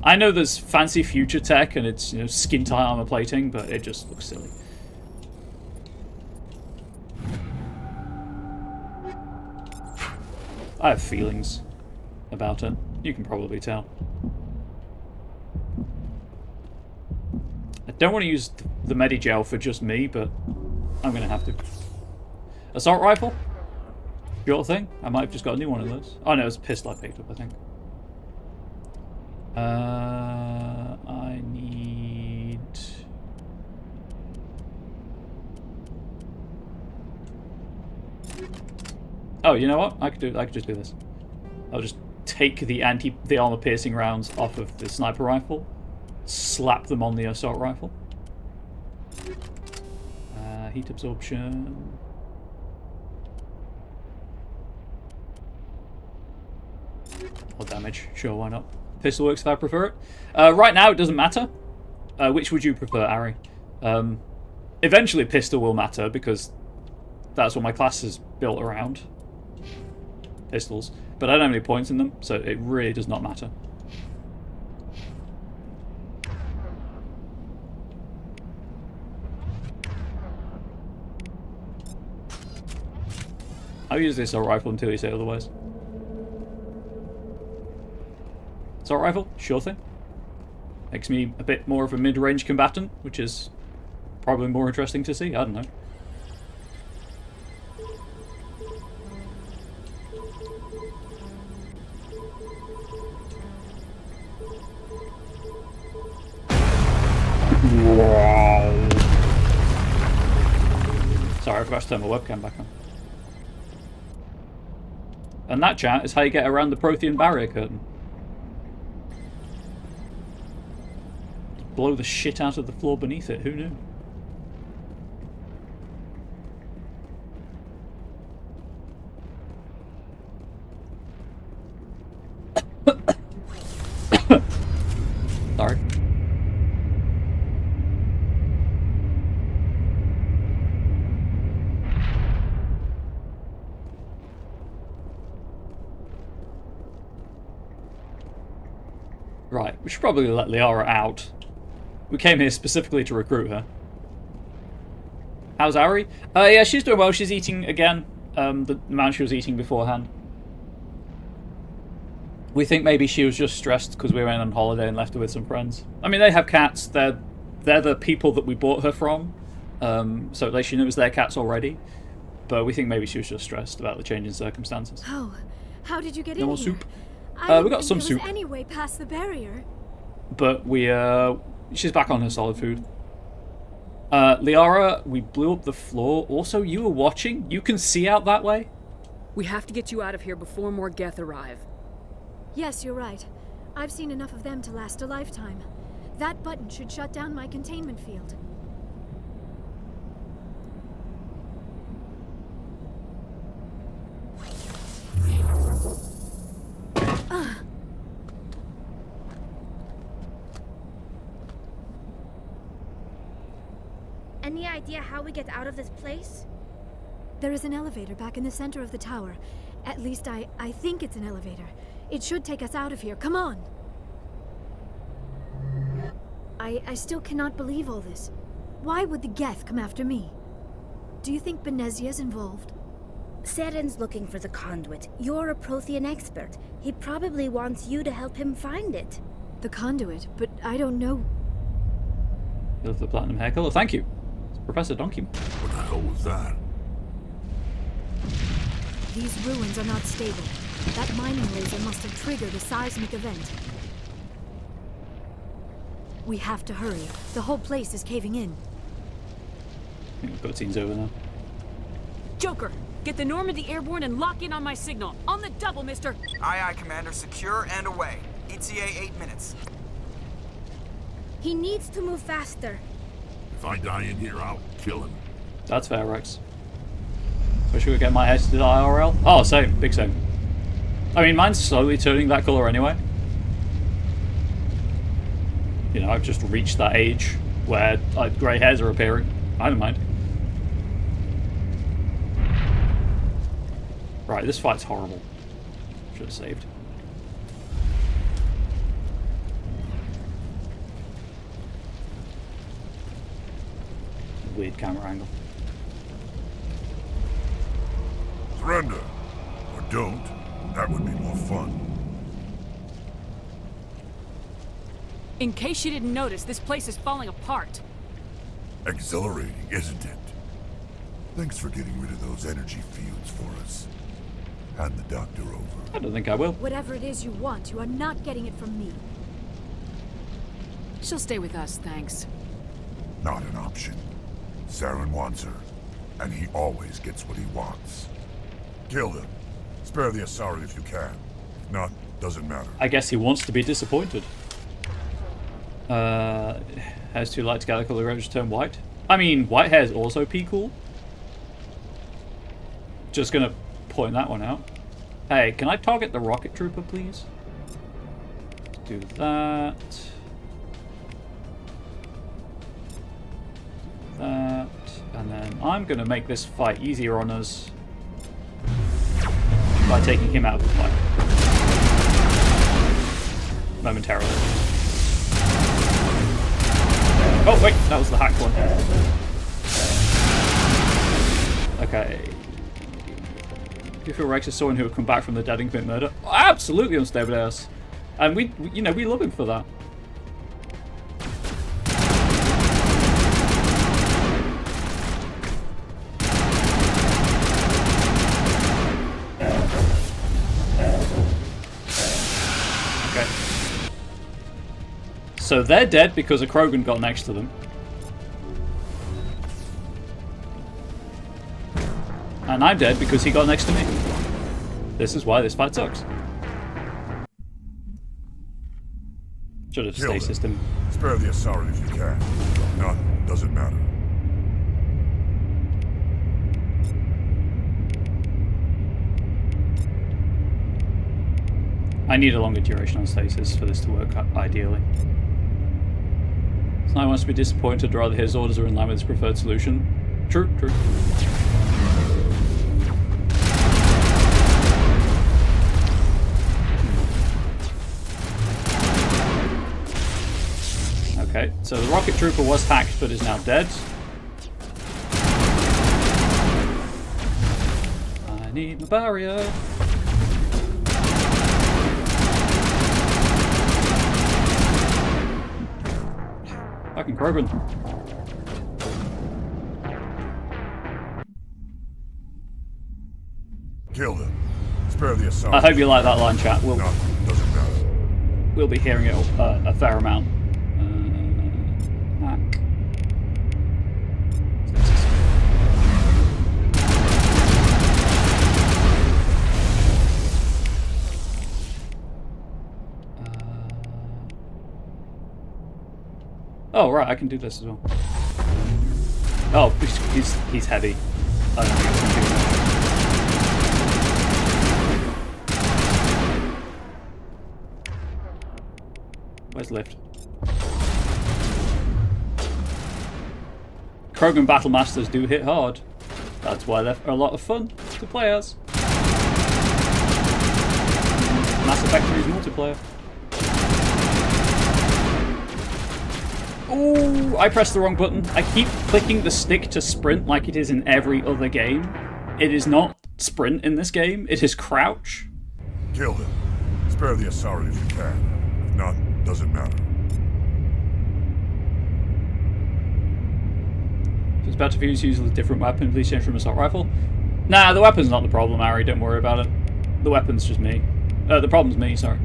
I know there's fancy future tech and it's, you know, skin tight armor plating, but it just looks silly. I have feelings about it. You can probably tell. I don't want to use the Medigel for just me, but I'm going to have to. Assault rifle? Sure thing. I might have just got a new one of those. Oh no, it's a pistol I picked up, I think. I need... Oh, you know what? I could just do this. I'll just take the armor piercing rounds off of the sniper rifle, slap them on the assault rifle. Heat absorption. Or damage. Sure, why not? Pistol works if I prefer it. Right now, it doesn't matter. Which would you prefer, Ari? Eventually, pistol will matter because that's what my class is built around. Pistols. But I don't have any points in them, so it really does not matter. I'll use this assault rifle until you say otherwise. Assault rifle? Sure thing. Makes me a bit more of a mid-range combatant, which is probably more interesting to see. I don't know. Wow. Sorry, I forgot to turn my webcam back on. And that, chat, is how you get around the Prothean barrier curtain. Blow the shit out of the floor beneath it. Who knew? Sorry. Right, we should probably let Liara out. We came here specifically to recruit her. How's Ari? Yeah, she's doing well. She's eating again. The amount she was eating beforehand. We think maybe she was just stressed because we went on holiday and left her with some friends. I mean, they have cats. They're the people that we bought her from. So at least she knows their cats already. But we think maybe she was just stressed about the change in circumstances. Oh, how did you get No in more here? soup. I We got some there was soup. any way past the barrier. But she's back on her solid food. Liara, we blew up the floor. Also, you were watching? You can see out that way? We have to get you out of here before more Geth arrive. Yes, you're right. I've seen enough of them to last a lifetime. That button should shut down my containment field. Any idea how we get out of this place? There is an elevator back in the center of the tower. At least I think it's an elevator. It should take us out of here. Come on! I still cannot believe all this. Why would the Geth come after me? Do you think Benezia's involved? Seren's looking for the conduit. You're a Prothean expert. He probably wants you to help him find it. The conduit, but I don't know. Love the platinum hair color. Thank you. It's Professor Donkey. What the hell was that? These ruins are not stable. That mining laser must have triggered a seismic event. We have to hurry. The whole place is caving in. I think the cutscene's over now. Joker, get the Normandy airborne and lock in on my signal. On the double, mister. Aye, aye, Commander. Secure and away. ETA 8 minutes. He needs to move faster. If I die in here, I'll kill him. That's fair, Rex. So should we get my head to the IRL? Oh, same. Big same. I mean, mine's slowly turning that color anyway. You know, I've just reached that age where grey hairs are appearing. I don't mind. Right, this fight's horrible. Should have saved. Weird camera angle. Surrender. Or don't. That would be more fun. In case you didn't notice, this place is falling apart. Exhilarating, isn't it? Thanks for getting rid of those energy fields for us. Hand the doctor over. I don't think I will. Whatever it is you want, you are not getting it from me. She'll stay with us, thanks. Not an option. Saren wants her, and he always gets what he wants. Kill him. Spare the Asari if you can. If not, doesn't matter. I guess he wants to be disappointed. Hair's too light to gather color range to turn white. I mean, white hair's also cool. Just gonna point that one out. Hey, can I target the rocket trooper, please? Do that. That. And then I'm gonna make this fight easier on us by taking him out of the fight. Momentarily. Oh, wait, that was the hacked one. Okay. Do you feel Rex is someone who would come back from the dead and commit murder? Absolutely unstable ass. And we love him for that. So they're dead because a Krogan got next to them. And I'm dead because he got next to me. This is why this fight sucks. Should have stay system. Spare the Asari if you can. None. Doesn't matter. I need a longer duration on stasis for this to work, ideally. Snipe wants to be disappointed, rather his orders are in line with his preferred solution. True, true. Okay, so the rocket trooper was hacked but is now dead. I need my barrier. Fucking Krogan. Kill them. Spare the Asari. I hope you like that line, chat. None. Doesn't matter. We'll be hearing it a fair amount. Hack. Oh, right, I can do this as well. Oh, he's heavy. I don't think it's going to do much. Where's lift? Krogan Battle Masters do hit hard. That's why they're a lot of fun to play as. Mass Effect 3's multiplayer. Oh, I pressed the wrong button. I keep clicking the stick to sprint like it is in every other game. It is not sprint in this game, it is crouch. Kill him. Spare the Asari if you can. If not, doesn't matter. If it's better for you to use a different weapon, please change from assault rifle. Nah, the weapon's not the problem, Ari, don't worry about it. The weapon's just me. The problem's me, sorry.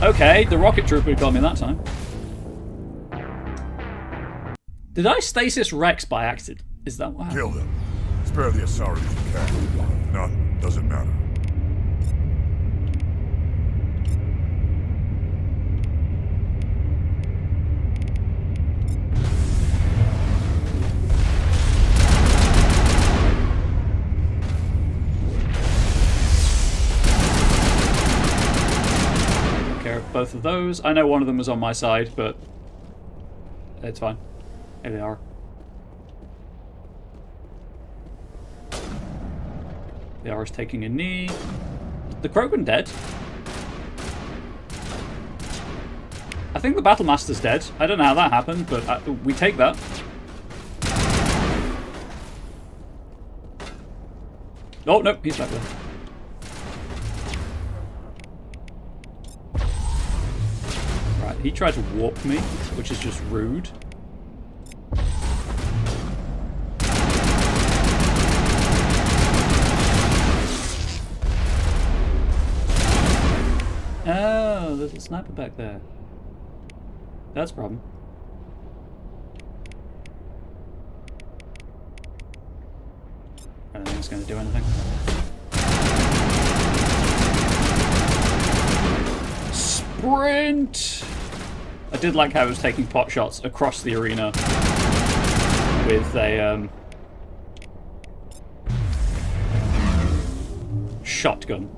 Okay, the rocket trooper got me that time. Did I stasis Rex by accident? Is that what happened? Kill him. Spare the Asari if you can. If not, doesn't matter. Both of those. I know one of them was on my side, but it's fine. Here they are. The R is taking a knee. The Krogan dead? I think the Battle Master's dead. I don't know how that happened, but we take that. Oh, no, he's back there. He tried to warp me, which is just rude. Oh, there's a sniper back there. That's a problem. I don't think it's going to do anything. Sprint! I did like how it was taking pot shots across the arena with a shotgun.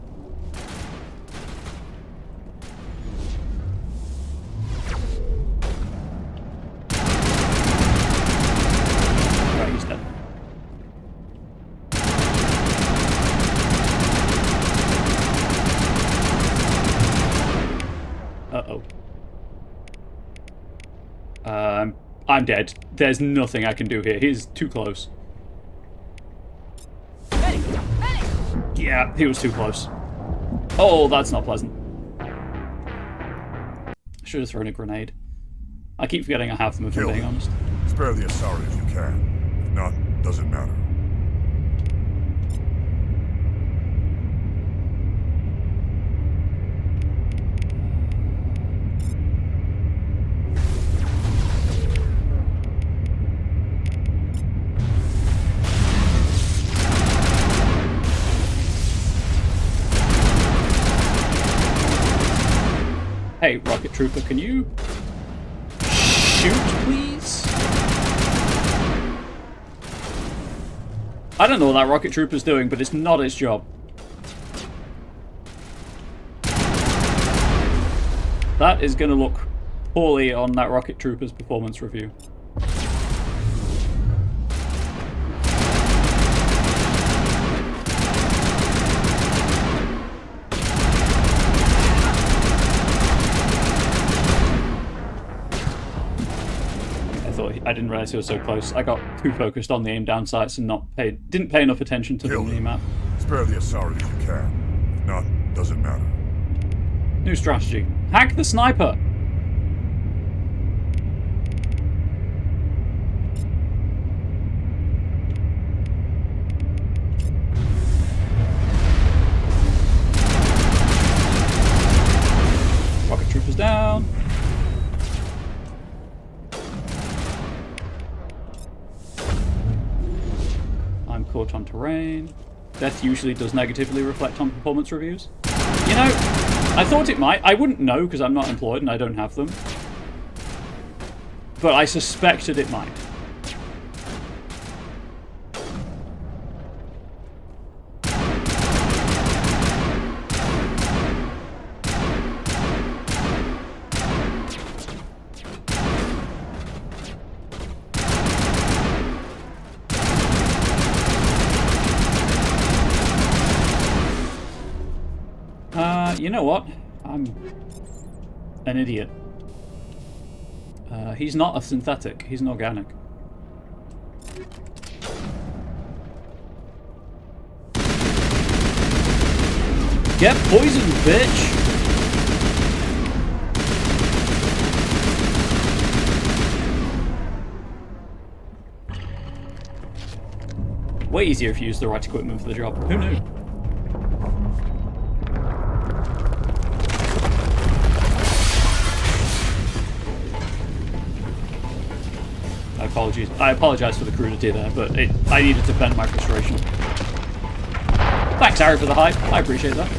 Right, he's dead. Uh-oh. I'm dead. There's nothing I can do here. He's too close. Yeah, he was too close. Oh, that's not pleasant. I should have thrown a grenade. I keep forgetting I have them, if I'm being honest. Spare the Asari if you can. If not, doesn't matter. Hey, rocket trooper, can you shoot, please? I don't know what that rocket trooper's doing, but it's not its job. That is going to look poorly on that rocket trooper's performance review. I didn't realize he was so close. I got too focused on the aim down sights and didn't pay enough attention to the mini-map. Spare the Asari if you can. If not, doesn't matter. New strategy. Hack the sniper! Rocket troopers down. I'm caught on terrain. Death usually does negatively reflect on performance reviews. You know, I thought it might. I wouldn't know because I'm not employed and I don't have them. But I suspected it might. You know what? I'm an idiot. He's not a synthetic. He's an organic. Get poisoned, bitch! Way easier if you use the right equipment for the job. Who knew? I apologize for the crudity there, but I needed to vent my frustration. Thanks, Harry, for the hype. I appreciate that.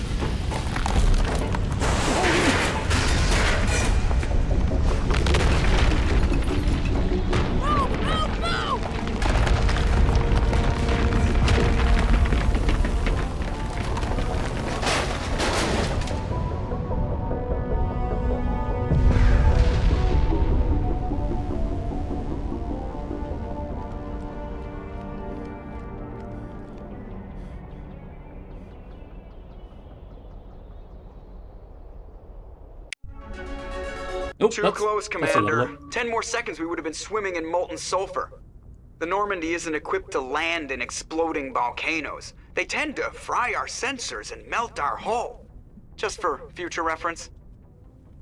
Oh, Too close, Commander. 10 more seconds we would have been swimming in molten sulfur. The Normandy isn't equipped to land in exploding volcanoes. They tend to fry our sensors and melt our hull. Just for future reference.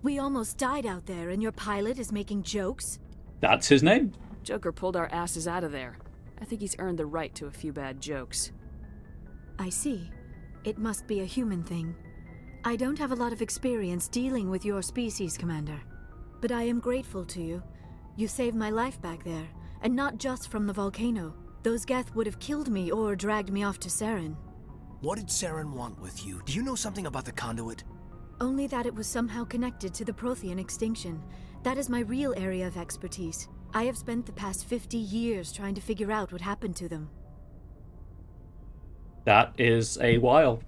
We almost died out there, and your pilot is making jokes? That's his name. Joker pulled our asses out of there. I think he's earned the right to a few bad jokes. I see. It must be a human thing. I don't have a lot of experience dealing with your species, Commander. But I am grateful to you. You saved my life back there, and not just from the volcano. Those Geth would have killed me or dragged me off to Saren. What did Saren want with you? Do you know something about the conduit? Only that it was somehow connected to the Prothean extinction. That is my real area of expertise. I have spent the past 50 years trying to figure out what happened to them. That is a while.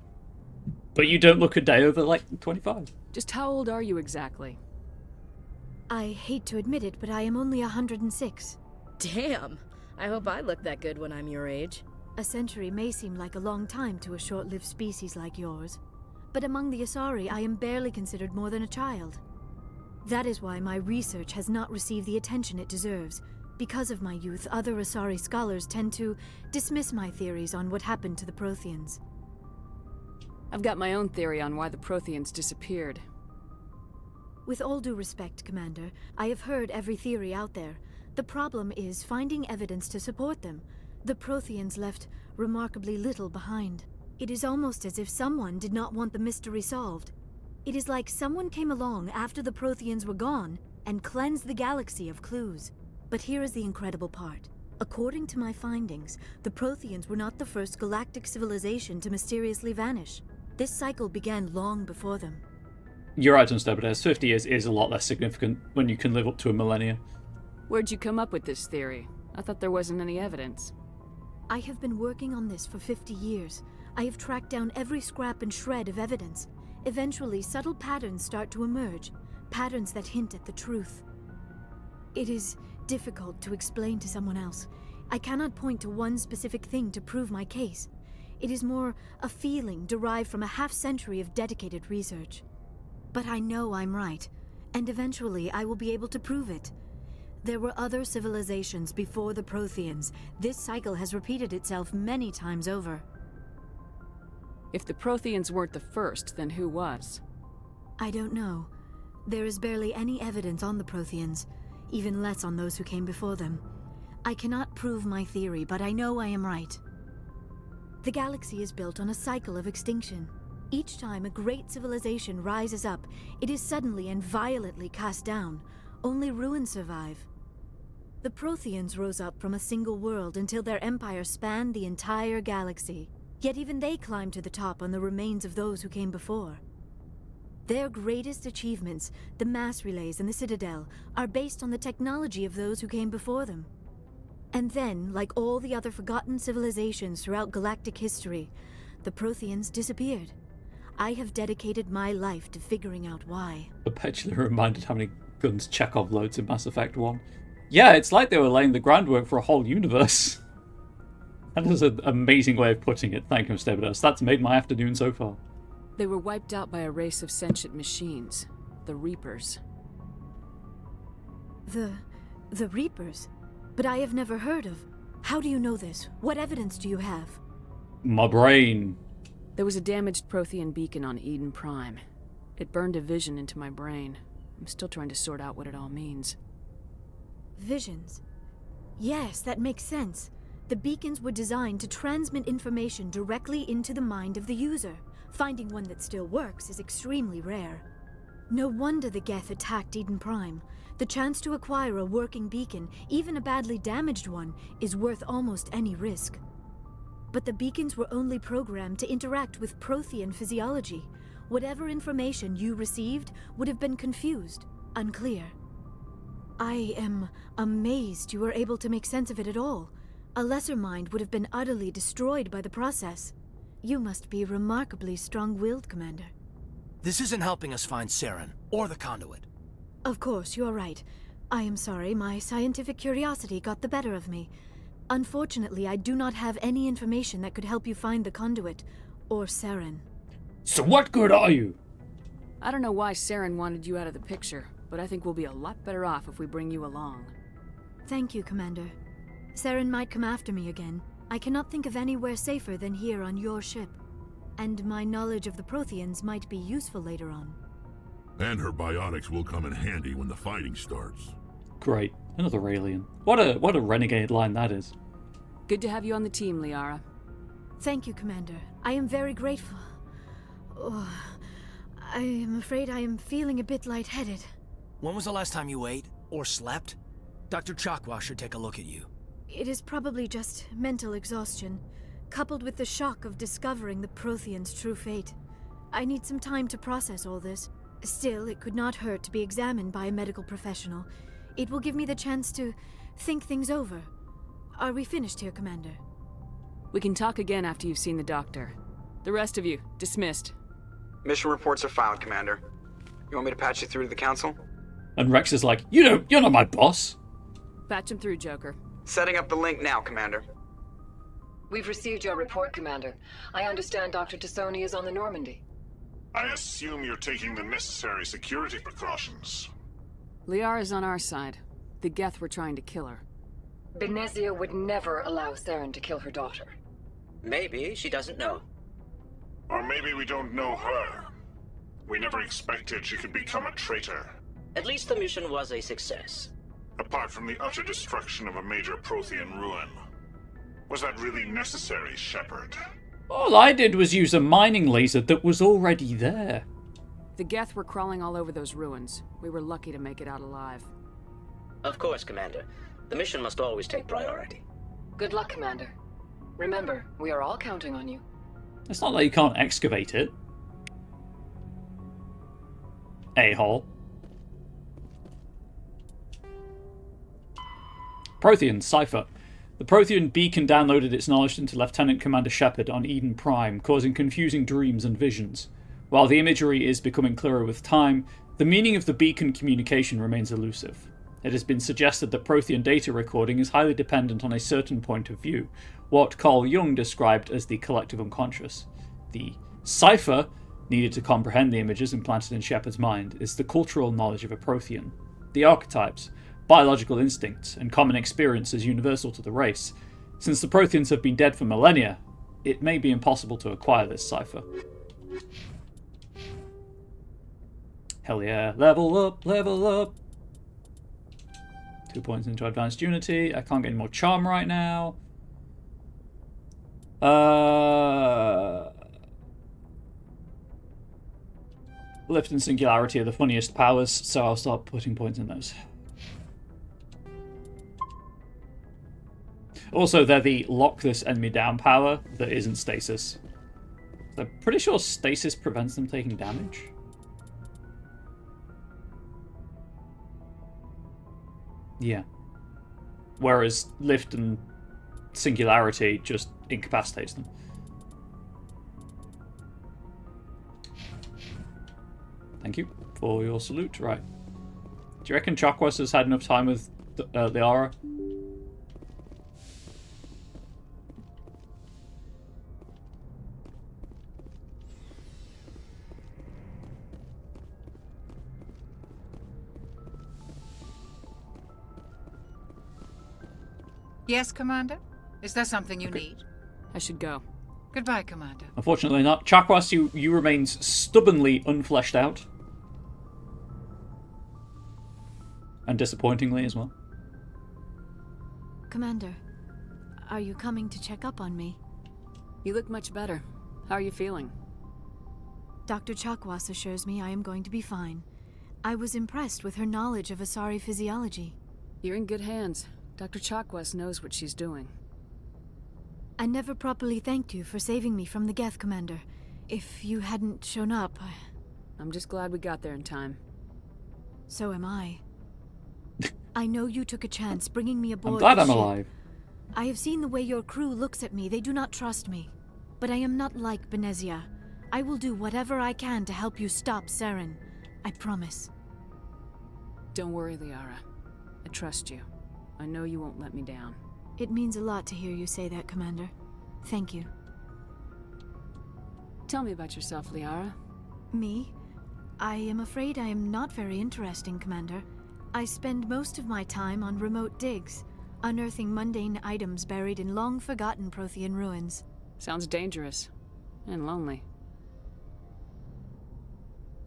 But you don't look a day over, like, 25. Just how old are you exactly? I hate to admit it, but I am only 106. Damn! I hope I look that good when I'm your age. A century may seem like a long time to a short-lived species like yours. But among the Asari, I am barely considered more than a child. That is why my research has not received the attention it deserves. Because of my youth, other Asari scholars tend to dismiss my theories on what happened to the Protheans. I've got my own theory on why the Protheans disappeared. With all due respect, Commander, I have heard every theory out there. The problem is finding evidence to support them. The Protheans left remarkably little behind. It is almost as if someone did not want the mystery solved. It is like someone came along after the Protheans were gone and cleansed the galaxy of clues. But here is the incredible part. According to my findings, the Protheans were not the first galactic civilization to mysteriously vanish. This cycle began long before them. You're right, Unstable. 50 years is a lot less significant when you can live up to a millennia. Where'd you come up with this theory? I thought there wasn't any evidence. I have been working on this for 50 years. I have tracked down every scrap and shred of evidence. Eventually, subtle patterns start to emerge, patterns that hint at the truth. It is difficult to explain to someone else. I cannot point to one specific thing to prove my case. It is more a feeling derived from a half-century of dedicated research. But I know I'm right, and eventually I will be able to prove it. There were other civilizations before the Protheans. This cycle has repeated itself many times over. If the Protheans weren't the first, then who was? I don't know. There is barely any evidence on the Protheans, even less on those who came before them. I cannot prove my theory, but I know I am right. The galaxy is built on a cycle of extinction. Each time a great civilization rises up, it is suddenly and violently cast down. Only ruins survive. The Protheans rose up from a single world until their empire spanned the entire galaxy. Yet even they climbed to the top on the remains of those who came before. Their greatest achievements, the mass relays and the Citadel, are based on the technology of those who came before them. And then, like all the other forgotten civilizations throughout galactic history, the Protheans disappeared. I have dedicated my life to figuring out why. Perpetually reminded how many guns Chekhov loads in Mass Effect 1. Yeah, it's like they were laying the groundwork for a whole universe. That is an amazing way of putting it. Thank you, Mr. Stebados. That's made my afternoon so far. They were wiped out by a race of sentient machines. The Reapers. The Reapers? But I have never heard of. How do you know this? What evidence do you have? My brain. There was a damaged Prothean beacon on Eden Prime. It burned a vision into my brain. I'm still trying to sort out what it all means. Visions. Yes, that makes sense. The beacons were designed to transmit information directly into the mind of the user. Finding one that still works is extremely rare. No wonder the Geth attacked Eden Prime. The chance to acquire a working beacon, even a badly damaged one, is worth almost any risk. But the beacons were only programmed to interact with Prothean physiology. Whatever information you received would have been confused, unclear. I am amazed you were able to make sense of it at all. A lesser mind would have been utterly destroyed by the process. You must be remarkably strong-willed, Commander. This isn't helping us find Saren, or the conduit. Of course, you're right. I am sorry, my scientific curiosity got the better of me. Unfortunately, I do not have any information that could help you find the conduit, or Saren. So what good are you? I don't know why Saren wanted you out of the picture, but I think we'll be a lot better off if we bring you along. Thank you, Commander. Saren might come after me again. I cannot think of anywhere safer than here on your ship. And my knowledge of the Protheans might be useful later on. And her biotics will come in handy when the fighting starts. Great. Another alien. What a renegade line that is. Good to have you on the team, Liara. Thank you, Commander. I am very grateful. Oh, I am afraid I am feeling a bit lightheaded. When was the last time you ate, or slept? Dr. Chakwa should take a look at you. It is probably just mental exhaustion, coupled with the shock of discovering the Protheans' true fate. I need some time to process all this. Still, it could not hurt to be examined by a medical professional. It will give me the chance to think things over. Are we finished here, Commander? We can talk again after you've seen the doctor. The rest of you, dismissed. Mission reports are filed, Commander. You want me to patch you through to the Council? And Rex is like, you're not my boss. Patch him through, Joker. Setting up the link now, Commander. We've received your report, Commander. I understand Dr. Tassoni is on the Normandy. I assume you're taking the necessary security precautions. Liara's on our side. The Geth were trying to kill her. Benezia would never allow Saren to kill her daughter. Maybe she doesn't know. Or maybe we don't know her. We never expected she could become a traitor. At least the mission was a success. Apart from the utter destruction of a major Prothean ruin. Was that really necessary, Shepard? All I did was use a mining laser that was already there. The Geth were crawling all over those ruins. We were lucky to make it out alive. Of course, Commander. The mission must always take priority. Good luck, Commander. Remember, we are all counting on you. It's not like you can't excavate it. A-hole. Prothean, Cypher. The Prothean beacon downloaded its knowledge into Lieutenant Commander Shepard on Eden Prime, causing confusing dreams and visions. While the imagery is becoming clearer with time, the meaning of the beacon communication remains elusive. It has been suggested that Prothean data recording is highly dependent on a certain point of view, what Carl Jung described as the collective unconscious. The cipher needed to comprehend the images implanted in Shepard's mind is the cultural knowledge of a Prothean. The archetypes, biological instincts, and common experiences universal to the race. Since the Protheans have been dead for millennia, it may be impossible to acquire this cipher. Hell yeah. Level up, level up. 2 points into Advanced Unity. I can't get any more charm right now. Lift and Singularity are the funniest powers, so I'll start putting points in those. Also, they're the lock this enemy down power that isn't stasis. I'm pretty sure stasis prevents them taking damage. Yeah. Whereas lift and singularity just incapacitates them. Thank you for your salute. Right. Do you reckon Chakwas has had enough time with Liara? Yes, Commander? Is there something you need? I should go. Goodbye, Commander. Unfortunately not. Chakwas, you remains stubbornly unfleshed out. And disappointingly as well. Commander, are you coming to check up on me? You look much better. How are you feeling? Dr. Chakwas assures me I am going to be fine. I was impressed with her knowledge of Asari physiology. You're in good hands. Dr. Chakwas knows what she's doing. I never properly thanked you for saving me from the Geth, Commander. If you hadn't shown up, I'm just glad we got there in time. So am I. I know you took a chance bringing me aboard. I'm glad I'm ship. alive. I have seen the way your crew looks at me. They do not trust me. But I am not like Benezia. I will do whatever I can to help you stop Saren. I promise. Don't worry, Liara. I trust you. I know you won't let me down. It means a lot to hear you say that, Commander. Thank you. Tell me about yourself, Liara. Me? I am afraid I am not very interesting, Commander. I spend most of my time on remote digs, unearthing mundane items buried in long-forgotten Prothean ruins. Sounds dangerous. And lonely.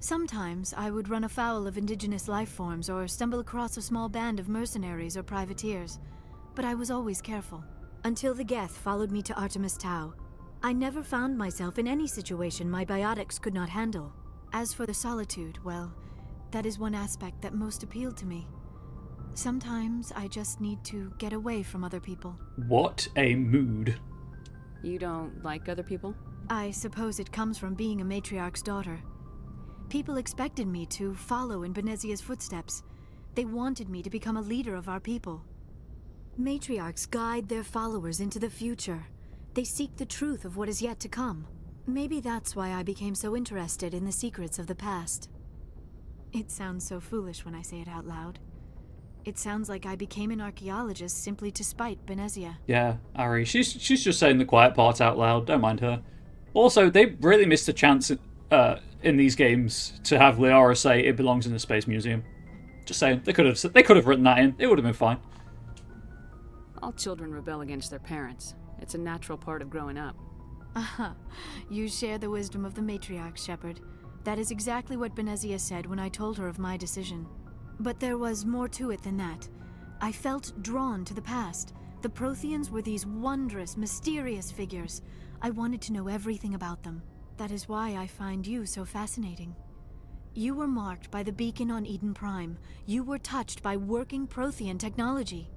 Sometimes I would run afoul of indigenous life forms or stumble across a small band of mercenaries or privateers, but I was always careful. Until the Geth followed me to Artemis Tau, I never found myself in any situation my biotics could not handle. As for the solitude, well, that is one aspect that most appealed to me. Sometimes I just need to get away from other people. What a mood. You don't like other people? I suppose it comes from being a matriarch's daughter. People expected me to follow in Benezia's footsteps. They wanted me to become a leader of our people. Matriarchs guide their followers into the future. They seek the truth of what is yet to come. Maybe that's why I became so interested in the secrets of the past. It sounds so foolish when I say it out loud. It sounds like I became an archaeologist simply to spite Benezia. Yeah, Ari, she's just saying the quiet part out loud. Don't mind her. Also, they really missed a chance in these games to have Liara say it belongs in the Space Museum. Just saying, they could have written that in. It would have been fine. All children rebel against their parents. It's a natural part of growing up. Aha, you share the wisdom of the matriarch, Shepard. That is exactly what Benezia said when I told her of my decision. But there was more to it than that. I felt drawn to the past. The Protheans were these wondrous, mysterious figures. I wanted to know everything about them. That is why I find you so fascinating. You were marked by the beacon on Eden Prime. You were touched by working Prothean technology.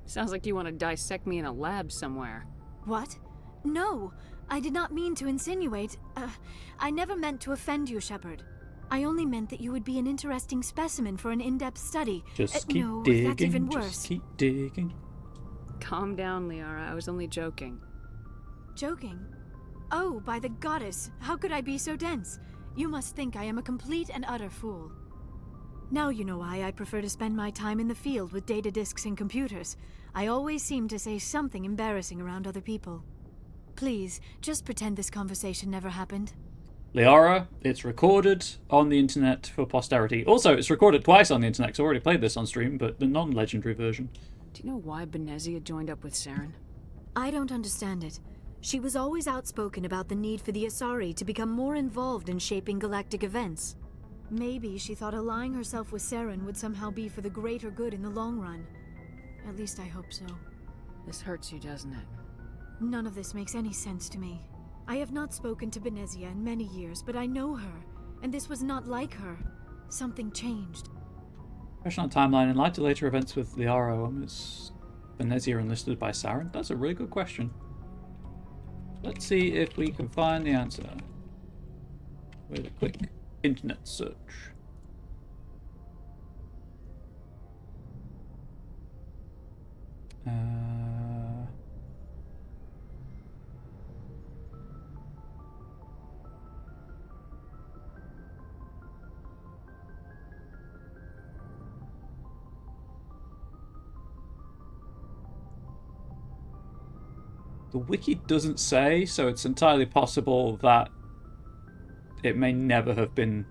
Sounds like you want to dissect me in a lab somewhere. What? No! I did not mean to insinuate. I never meant to offend you, Shepard. I only meant that you would be an interesting specimen for an in-depth study. Just keep no, digging. that's even worse. Just keep digging. Calm down, Liara. I was only joking. Joking? Oh, by the goddess, how could I be so dense? You must think I am a complete and utter fool. Now you know why I prefer to spend my time in the field with data disks and computers. I always seem to say something embarrassing around other people. Please, just pretend this conversation never happened. Liara, it's recorded on the internet for posterity. Also, it's recorded twice on the internet, because I already played this on stream, but the non-legendary version. Do you know why Benezia joined up with Saren? I don't understand it. She was always outspoken about the need for the Asari to become more involved in shaping galactic events. Maybe she thought allying herself with Saren would somehow be for the greater good in the long run. At least I hope so. This hurts you, doesn't it? None of this makes any sense to me. I have not spoken to Benezia in many years, but I know her, and this was not like her. Something changed. Professional timeline in light of later events with Liara, it's Benezia enlisted by Saren? That's a really good question. Let's see if we can find the answer with a quick internet search. The wiki doesn't say, so it's entirely possible that it may never have been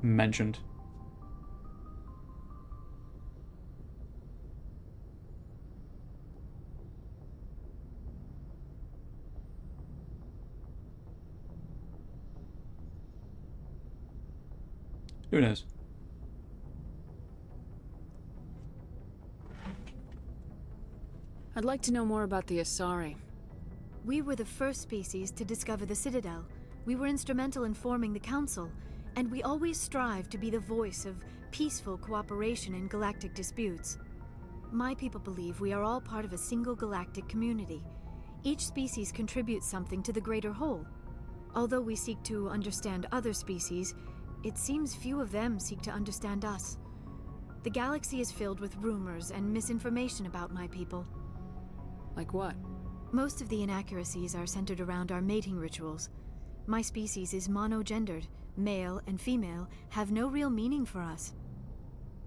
mentioned. Who knows? I'd like to know more about the Asari. We were the first species to discover the Citadel. We were instrumental in forming the Council, and we always strive to be the voice of peaceful cooperation in galactic disputes. My people believe we are all part of a single galactic community. Each species contributes something to the greater whole. Although we seek to understand other species, it seems few of them seek to understand us. The galaxy is filled with rumors and misinformation about my people. Like what? Most of the inaccuracies are centered around our mating rituals. My species is monogendered. Male and female have no real meaning for us.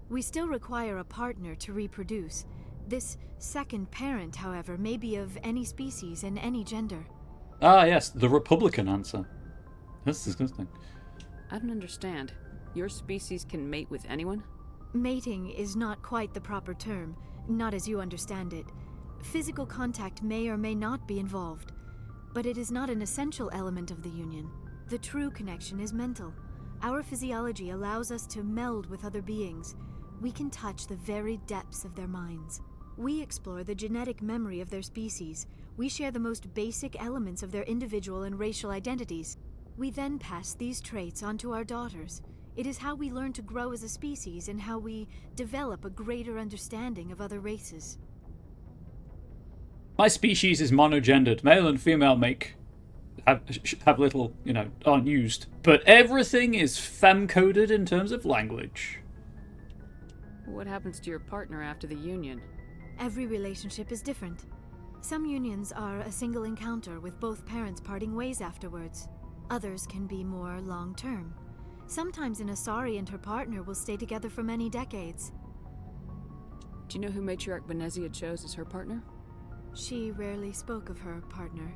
We still require a partner to reproduce. This second parent, however, may be of any species and any gender. Ah, yes, the Republican answer. That's disgusting. I don't understand. Your species can mate with anyone? Mating is not quite the proper term, not as you understand it. Physical contact may or may not be involved, but it is not an essential element of the union. The true connection is mental. Our physiology allows us to meld with other beings. We can touch the very depths of their minds. We explore the genetic memory of their species. We share the most basic elements of their individual and racial identities. We then pass these traits on to our daughters. It is how we learn to grow as a species and how we develop a greater understanding of other races. My species is monogendered. Male and female have little, aren't used. But everything is femme-coded in terms of language. What happens to your partner after the union? Every relationship is different. Some unions are a single encounter with both parents parting ways afterwards. Others can be more long-term. Sometimes an Asari and her partner will stay together for many decades. Do you know who Matriarch Benezia chose as her partner? She rarely spoke of her partner,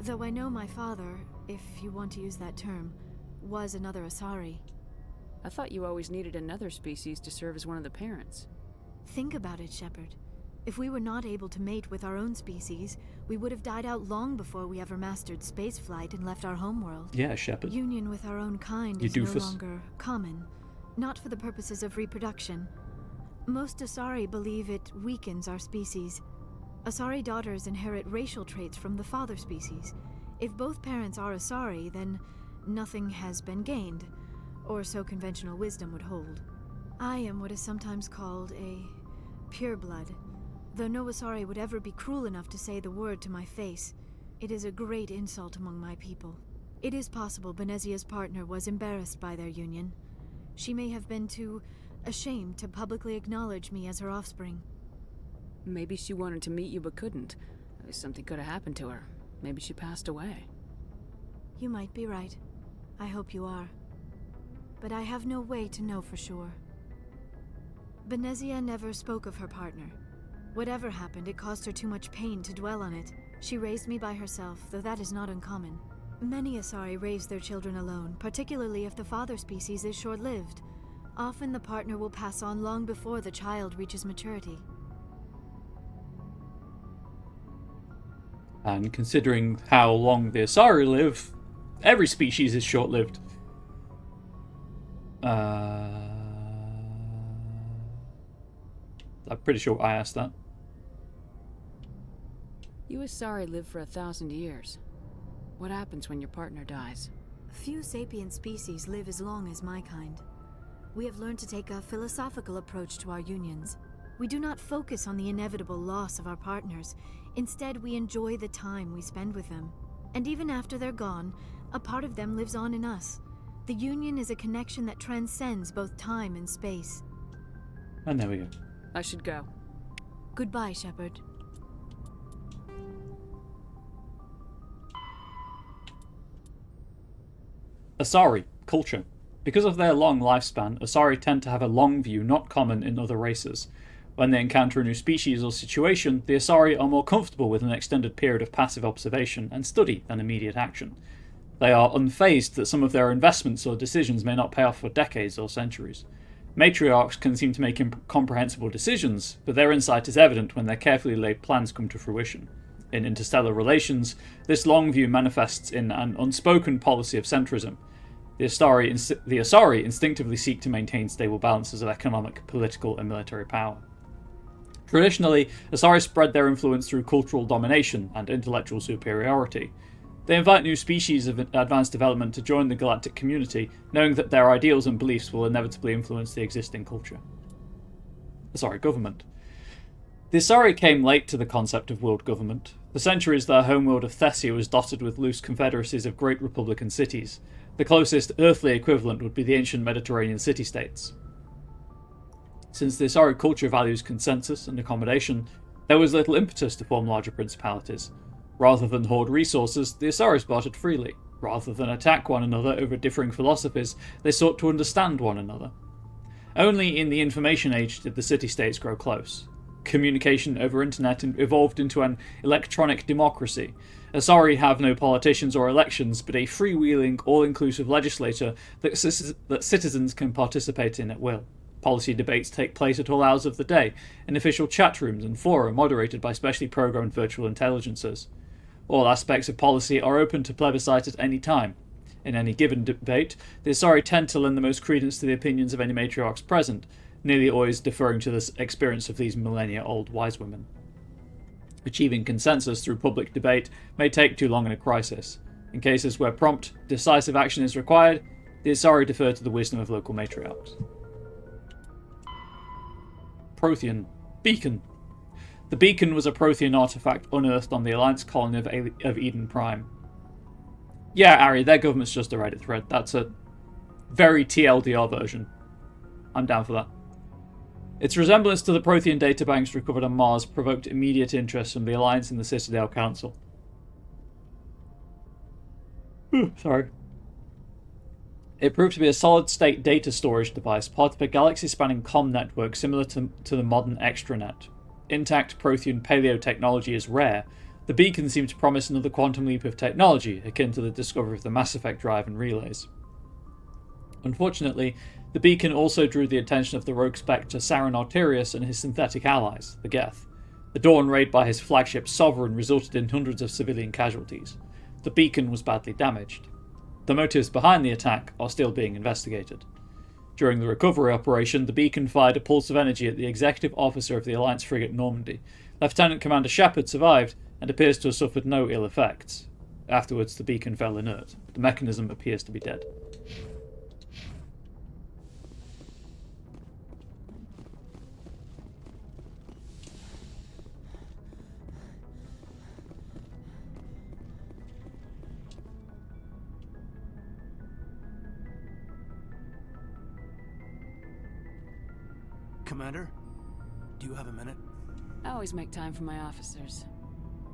though I know my father, if you want to use that term, was another Asari. I thought you always needed another species to serve as one of the parents. Think about it, Shepard. If we were not able to mate with our own species, we would have died out long before we ever mastered spaceflight and left our homeworld. Yeah, Shepard. Union with our own kind is no longer common, not for the purposes of reproduction. Most Asari believe it weakens our species. Asari daughters inherit racial traits from the father species. If both parents are Asari, then nothing has been gained, or so conventional wisdom would hold. I am what is sometimes called a pureblood, though no Asari would ever be cruel enough to say the word to my face. It is a great insult among my people. It is possible Benezia's partner was embarrassed by their union. She may have been too ashamed to publicly acknowledge me as her offspring. Maybe she wanted to meet you but couldn't. Something could have happened to her. Maybe she passed away. You might be right. I hope you are. But I have no way to know for sure. Benezia never spoke of her partner. Whatever happened, it caused her too much pain to dwell on it. She raised me by herself, though that is not uncommon. Many Asari raise their children alone, particularly if the father species is short-lived. Often the partner will pass on long before the child reaches maturity. And considering how long the Asari live, every species is short-lived. I'm pretty sure I asked that. You Asari live for 1,000 years. What happens when your partner dies? Few sapient species live as long as my kind. We have learned to take a philosophical approach to our unions. We do not focus on the inevitable loss of our partners. Instead, we enjoy the time we spend with them. And even after they're gone, a part of them lives on in us. The union is a connection that transcends both time and space. And there we go. I should go. Goodbye, Shepard. Asari, culture. Because of their long lifespan, Asari tend to have a long view not common in other races. When they encounter a new species or situation, the Asari are more comfortable with an extended period of passive observation and study than immediate action. They are unfazed that some of their investments or decisions may not pay off for decades or centuries. Matriarchs can seem to make incomprehensible decisions, but their insight is evident when their carefully laid plans come to fruition. In interstellar relations, this long view manifests in an unspoken policy of centrism. The Asari instinctively seek to maintain stable balances of economic, political, and military power. Traditionally, Asari spread their influence through cultural domination and intellectual superiority. They invite new species of advanced development to join the galactic community, knowing that their ideals and beliefs will inevitably influence the existing culture. Asari government. The Asari came late to the concept of world government. For centuries, their homeworld of Thessia was dotted with loose confederacies of great republican cities. The closest earthly equivalent would be the ancient Mediterranean city-states. Since the Asari culture values consensus and accommodation, there was little impetus to form larger principalities. Rather than hoard resources, the Asaris bartered freely. Rather than attack one another over differing philosophies, they sought to understand one another. Only in the information age did the city-states grow close. Communication over internet evolved into an electronic democracy. Asari have no politicians or elections, but a freewheeling, all-inclusive legislature that citizens can participate in at will. Policy debates take place at all hours of the day, in official chat rooms and fora moderated by specially programmed virtual intelligences. All aspects of policy are open to plebiscite at any time. In any given debate, the Asari tend to lend the most credence to the opinions of any matriarchs present, nearly always deferring to the experience of these millennia-old wise women. Achieving consensus through public debate may take too long in a crisis. In cases where prompt, decisive action is required, the Asari defer to the wisdom of local matriarchs. Prothean. Beacon. The Beacon was a Prothean artifact unearthed on the Alliance colony of Eden Prime. Yeah, Ari, their government's just a Reddit thread. That's a very TLDR version. I'm down for that. Its resemblance to the Prothean databanks recovered on Mars provoked immediate interest from the Alliance and the Citadel Council. Sorry. It proved to be a solid-state data storage device, part of a galaxy-spanning comm network similar to the modern extranet. Intact Prothean paleotechnology is rare. The Beacon seemed to promise another quantum leap of technology, akin to the discovery of the Mass Effect drive and relays. Unfortunately, the Beacon also drew the attention of the rogue Spectre Saren Arterius and his synthetic allies, the Geth. The Dawn raid by his flagship Sovereign resulted in hundreds of civilian casualties. The Beacon was badly damaged. The motives behind the attack are still being investigated. During the recovery operation, the Beacon fired a pulse of energy at the executive officer of the Alliance frigate Normandy. Lieutenant Commander Shepard survived and appears to have suffered no ill effects. Afterwards, the Beacon fell inert. The mechanism appears to be dead. Commander, do you have a minute? I always make time for my officers.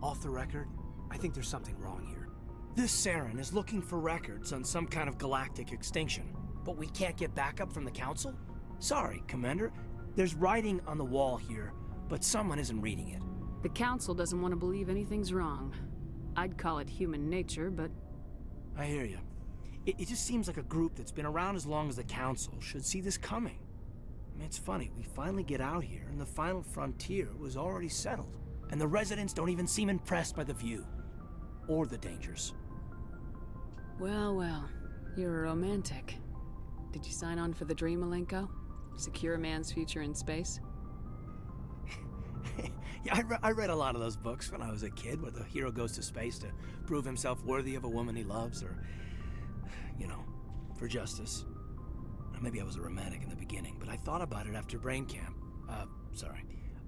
Off the record, I think there's something wrong here. This Saren is looking for records on some kind of galactic extinction, but we can't get backup from the Council? Sorry, Commander. There's writing on the wall here, but someone isn't reading it. The Council doesn't want to believe anything's wrong. I'd call it human nature, but... I hear you. It just seems like a group that's been around as long as the Council should see this coming. I mean, it's funny, we finally get out here, and the final frontier was already settled. And the residents don't even seem impressed by the view. Or the dangers. Well, well. You're a romantic. Did you sign on for the dream, Malenko? Secure a man's future in space? Yeah, I read a lot of those books when I was a kid, where the hero goes to space to prove himself worthy of a woman he loves, or, you know, for justice. Maybe I was a romantic in the beginning, but I thought about it after brain camp.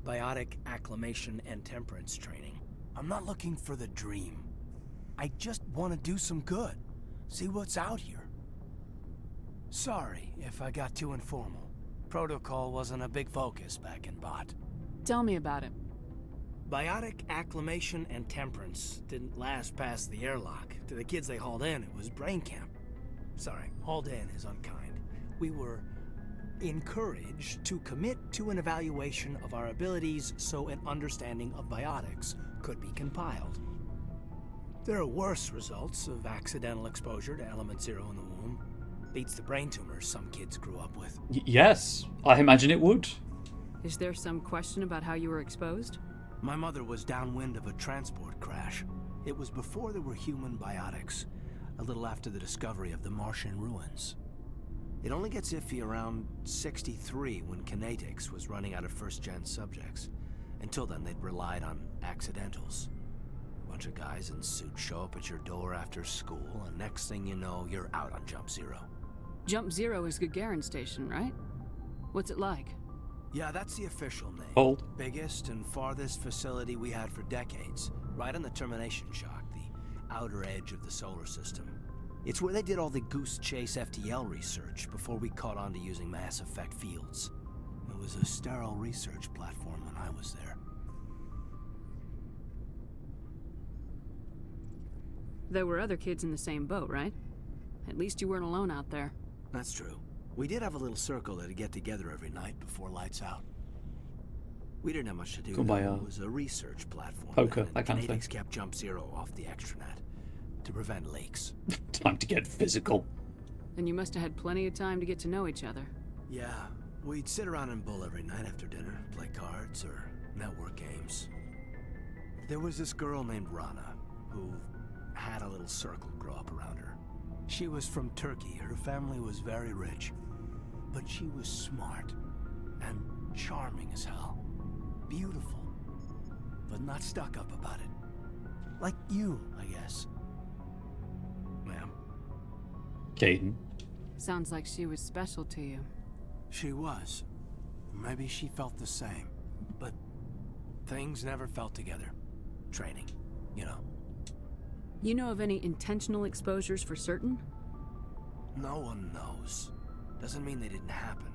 Biotic acclimation and temperance training. I'm not looking for the dream. I just want to do some good. See what's out here. Sorry if I got too informal. Protocol wasn't a big focus back in Bot. Tell me about it. Biotic acclimation and temperance didn't last past the airlock. To the kids they hauled in, it was brain camp. Sorry, hauled in is unkind. We were encouraged to commit to an evaluation of our abilities so an understanding of biotics could be compiled. There are worse results of accidental exposure to element 0 in the womb. Beats the brain tumors some kids grew up with. Yes, I imagine it would. Is there some question about how you were exposed? My mother was downwind of a transport crash. It was before there were human biotics, a little after the discovery of the Martian ruins. It only gets iffy around 63 when Kinetics was running out of first-gen subjects. Until then, they'd relied on accidentals. A bunch of guys in suits show up at your door after school, and next thing you know, you're out on Jump Zero. Jump Zero is Gagarin Station, right? What's it like? Yeah, that's the official name. Old. Biggest and farthest facility we had for decades. Right on the termination shock, the outer edge of the solar system. It's where they did all the Goose Chase FTL research before we caught on to using mass effect fields. It was a sterile research platform when I was there. There were other kids in the same boat, right? At least you weren't alone out there. That's true. We did have a little circle that'd get together every night before lights out. We didn't have much to do. Kumbaya. It was a research platform. Poker, that kind of thing. Kinetics kept Jump Zero off the extranet to prevent leaks. Time to get physical. Then you must have had plenty of time to get to know each other. Yeah, we'd sit around and bull every night after dinner, play cards or network games. There was this girl named Rana, who had a little circle grow up around her. She was from Turkey. Her family was very rich. But she was smart and charming as hell. Beautiful, but not stuck up about it. Like you, I guess. Ma'am. Caden. Sounds like she was special to you. She was. Maybe she felt the same. But things never felt together. Training, you know. You know of any intentional exposures for certain? No one knows. Doesn't mean they didn't happen.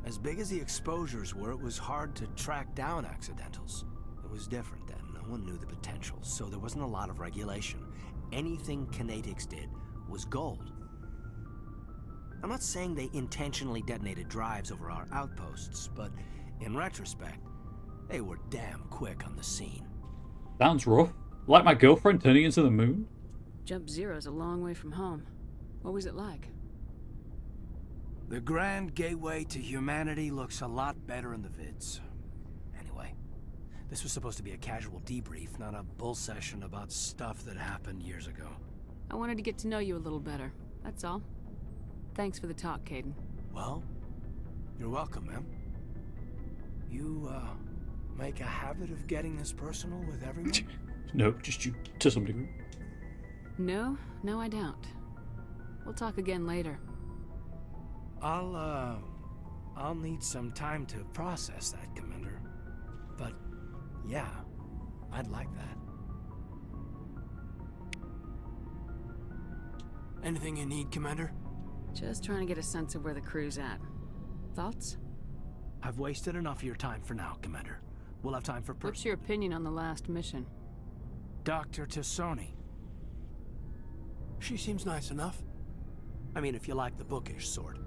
As big as the exposures were, it was hard to track down accidentals. It was different then. No one knew the potential, so there wasn't a lot of regulation. Anything Kinetics did was gold. I'm not saying they intentionally detonated drives over our outposts, but in retrospect, they were damn quick on the scene. Sounds rough. Like my girlfriend turning into the moon? Jump Zero's a long way from home. What was it like? The grand gateway to humanity looks a lot better in the vids. Anyway, this was supposed to be a casual debrief, not a bull session about stuff that happened years ago. I wanted to get to know you a little better, that's all. Thanks for the talk, Caden. Well, you're welcome, ma'am. You, make a habit of getting this personal with everyone? No, just you, to some degree. No, I don't. We'll talk again later. I'll need some time to process that, Commander. But, yeah, I'd like that. Anything you need, Commander? Just trying to get a sense of where the crew's at. Thoughts? I've wasted enough of your time for now, Commander. We'll have time for What's your opinion on the last mission? Dr. Tassoni. She seems nice enough. I mean, if you like the bookish sort.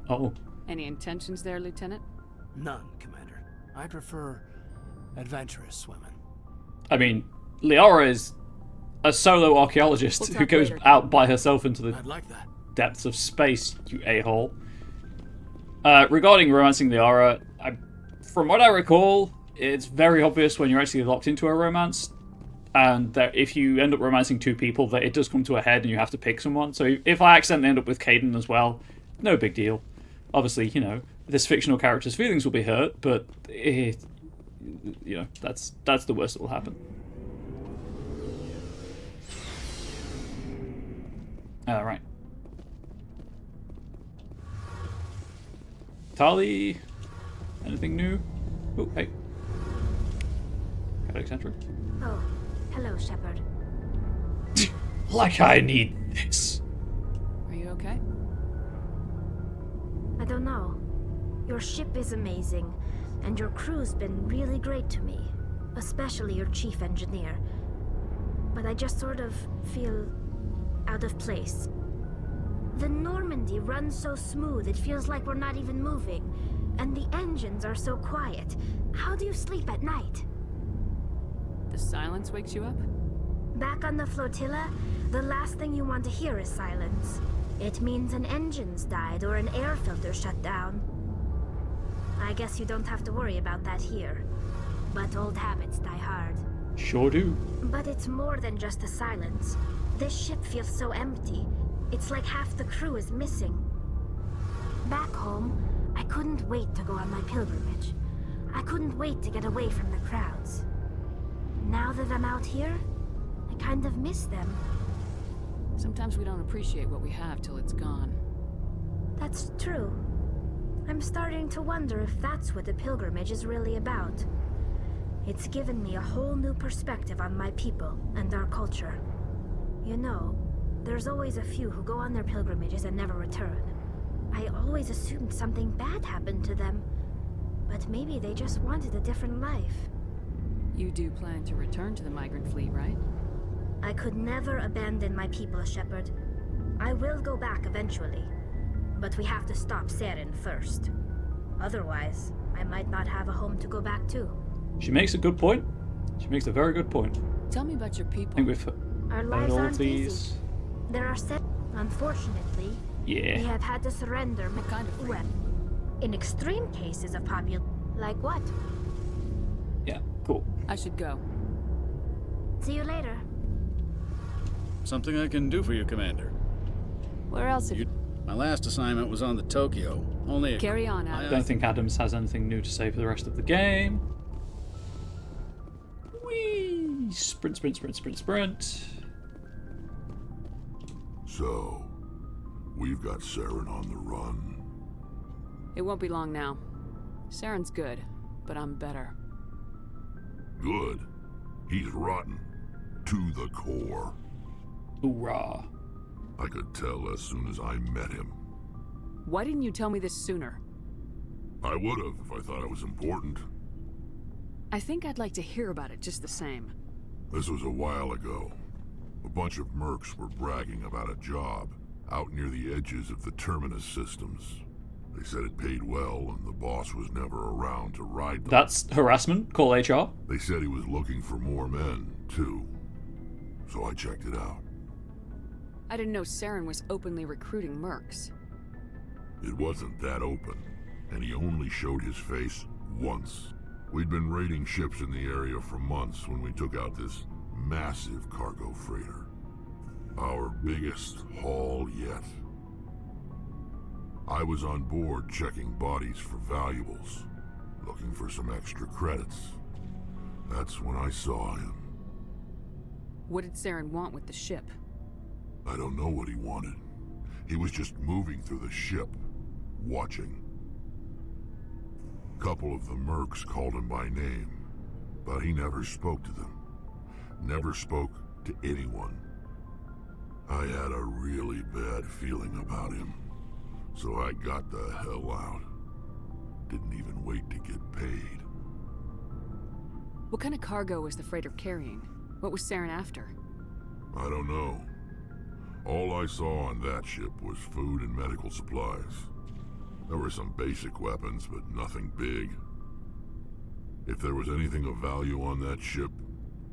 Oh. Any intentions there, Lieutenant? None, Commander. I prefer adventurous women. I mean, Liara is a solo archaeologist who goes out by herself into the depths of space, you a-hole. Regarding romancing Liara, from what I recall, it's very obvious when you're actually locked into a romance, and that if you end up romancing two people, that it does come to a head and you have to pick someone. So if I accidentally end up with Caden as well, no big deal. Obviously, you know, this fictional character's feelings will be hurt, but you know, that's the worst that will happen. All right. Tali, anything new? Oh, hey. Codex entry. Oh, hello, Shepard. Like I need this. Are you okay? I don't know. Your ship is amazing, and your crew's been really great to me, especially your chief engineer. But I just sort of feel out of place. The Normandy runs so smooth it feels like we're not even moving, and the engines are so quiet. How do you sleep at night? The silence wakes you up? Back on the flotilla, the last thing you want to hear is silence. It means an engine's died or an air filter shut down. I guess you don't have to worry about that here. But old habits die hard. Sure do. But it's more than just the silence. This ship feels so empty. It's like half the crew is missing. Back home, I couldn't wait to go on my pilgrimage. I couldn't wait to get away from the crowds. Now that I'm out here, I kind of miss them. Sometimes we don't appreciate what we have till it's gone. That's true. I'm starting to wonder if that's what the pilgrimage is really about. It's given me a whole new perspective on my people and our culture. You know, there's always a few who go on their pilgrimages and never return. I always assumed something bad happened to them, but maybe they just wanted a different life. You do plan to return to the migrant fleet, right? I could never abandon my people, Shepard. I will go back eventually, but we have to stop Saren first. Otherwise, I might not have a home to go back to. She makes a good point. She makes a very good point. Tell me about your people. I think we've Our heard lives all aren't of these. easy. There are unfortunately, Yeah. we have had to surrender. What kind of Well, in extreme cases of like what? Yeah, cool. I should go. See you later. Something I can do for you, Commander. Where else? My last assignment was on the Tokyo. Only a... Carry on, I Adam. don't think Adams has anything new to say for the rest of the game. Whee! Sprint, sprint, sprint, sprint, sprint. So, we've got Saren on the run. It won't be long now. Saren's good, but I'm better. Good. He's rotten. To the core. Hoorah. I could tell as soon as I met him. Why didn't you tell me this sooner? I would have if I thought it was important. I think I'd like to hear about it just the same. This was a while ago. A bunch of mercs were bragging about a job out near the edges of the Terminus systems. They said it paid well and the boss was never around to ride them. That's harassment. Call HR. They said he was looking for more men, too. So I checked it out. I didn't know Saren was openly recruiting mercs. It wasn't that open, and he only showed his face once. We'd been raiding ships in the area for months when we took out this massive cargo freighter. Our biggest haul yet. I was on board checking bodies for valuables, looking for some extra credits. That's when I saw him. What did Saren want with the ship? I don't know what he wanted. He was just moving through the ship, watching. Couple of the mercs called him by name, but he never spoke to them. Never spoke to anyone. I had a really bad feeling about him, so I got the hell out. Didn't even wait to get paid. What kind of cargo was the freighter carrying? What was Saren after? I don't know. All I saw on that ship was food and medical supplies. There were some basic weapons, but nothing big. If there was anything of value on that ship,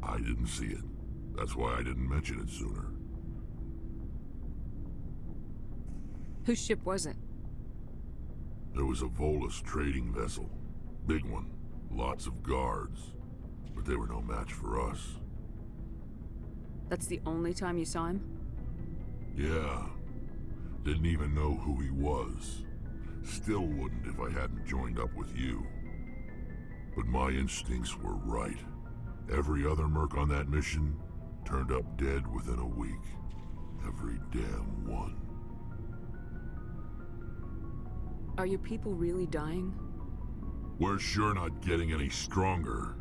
I didn't see it. That's why I didn't mention it sooner. Whose ship was it? There was a Volus trading vessel. Big one. Lots of guards. But they were no match for us. That's the only time you saw him? Yeah. Didn't even know who he was. Still wouldn't if I hadn't joined up with you. But my instincts were right. Every other merc on that mission turned up dead within a week. Every damn one. Are your people really dying? We're sure not getting any stronger.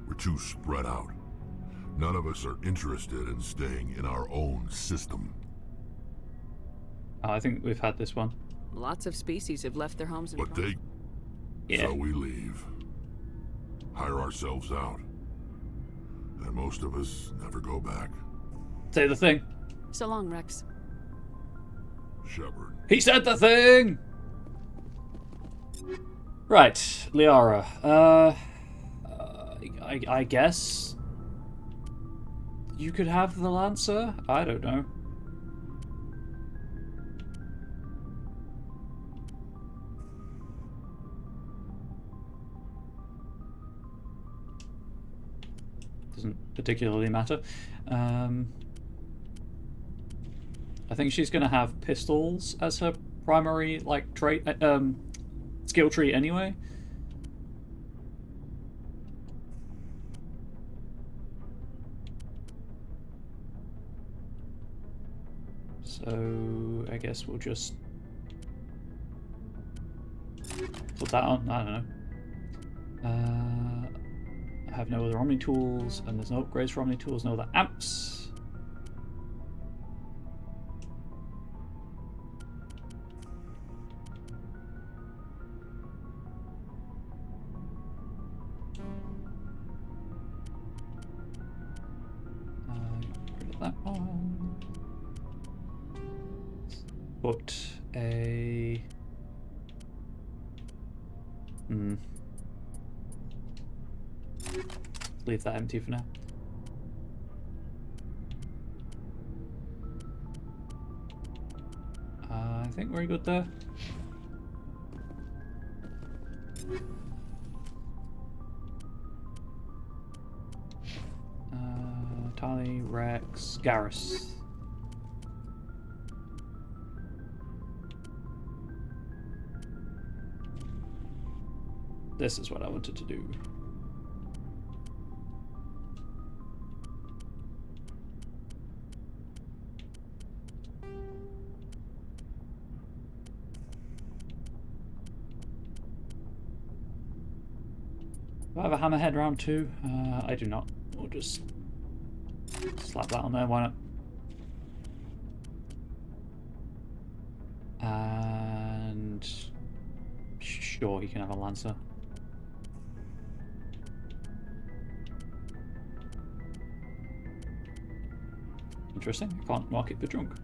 We're too spread out. None of us are interested in staying in our own system. I think we've had this one. Lots of species have left their homes and But they... Yeah. So we leave. Hire ourselves out. And most of us never go back. Say the thing. So long, Rex. Shepard. He said the thing! Right, Liara. I guess you could have the Lancer? I don't know. Doesn't particularly matter. I think she's going to have pistols as her primary, like, trait, skill tree anyway. So I guess we'll just put that on. I don't know. I have no other Omni tools, and there's no upgrades for Omni tools, no other amps. That one. Put a... Leave that empty for now. I think we're good there. Tali, Rex, Garrus. This is what I wanted to do. Do I have a hammerhead round 2? I do not. We'll just slap that on there, why not? And sure, you can have a Lancer. Interesting, I can't mark it for drunk.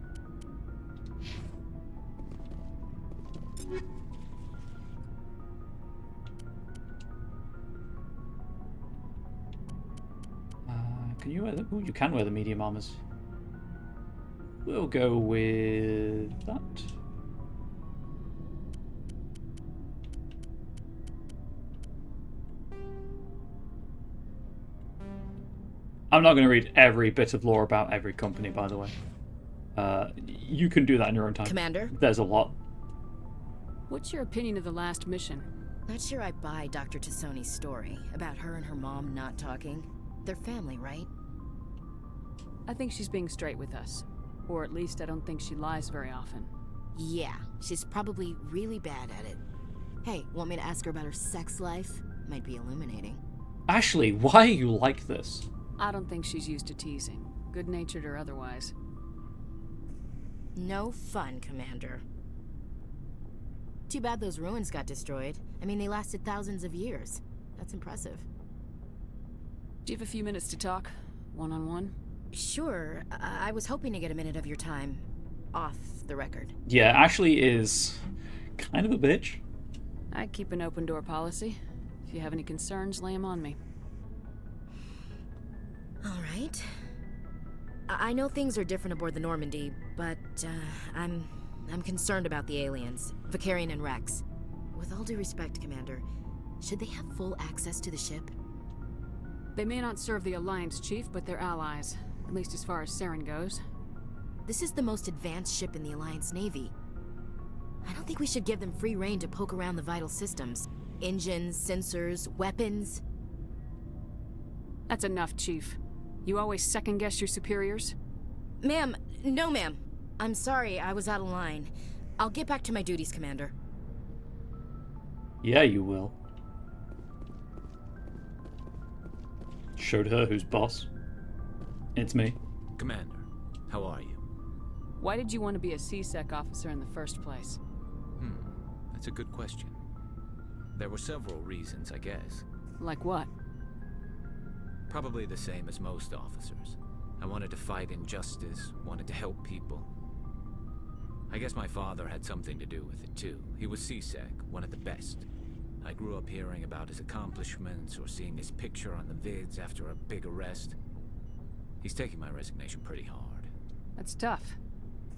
Can you wear the... Ooh, you can wear the medium armors. We'll go with that. I'm not going to read every bit of lore about every company, by the way. You can do that in your own time. Commander? There's a lot. What's your opinion of the last mission? Not sure I buy Dr. Tassoni's story about her and her mom not talking. They're family, right? I think she's being straight with us. Or at least I don't think she lies very often. Yeah, she's probably really bad at it. Hey, want me to ask her about her sex life? Might be illuminating. Ashley, why are you like this? I don't think she's used to teasing, good-natured or otherwise. No fun, Commander. Too bad those ruins got destroyed. I mean, they lasted thousands of years. That's impressive. Do you have a few minutes to talk? One-on-one? Sure. I was hoping to get a minute of your time. Off the record. Yeah, Ashley is kind of a bitch. I keep an open-door policy. If you have any concerns, lay them on me. All right. I know things are different aboard the Normandy, but I'm concerned about the aliens, Vicarian and Rex. With all due respect, Commander, should they have full access to the ship? They may not serve the Alliance, Chief, but they're allies. At least as far as Saren goes. This is the most advanced ship in the Alliance Navy. I don't think we should give them free rein to poke around the vital systems. Engines, sensors, weapons. That's enough, Chief. You always second-guess your superiors? Ma'am, no ma'am. I'm sorry, I was out of line. I'll get back to my duties, Commander. Yeah, you will. Showed her who's boss. It's me. Commander, how are you? Why did you want to be a C-Sec officer in the first place? That's a good question. There were several reasons, I guess. Like what? Probably the same as most officers. I wanted to fight injustice, wanted to help people. I guess my father had something to do with it too. He was C-Sec, one of the best. I grew up hearing about his accomplishments or seeing his picture on the vids after a big arrest. He's taking my resignation pretty hard. That's tough.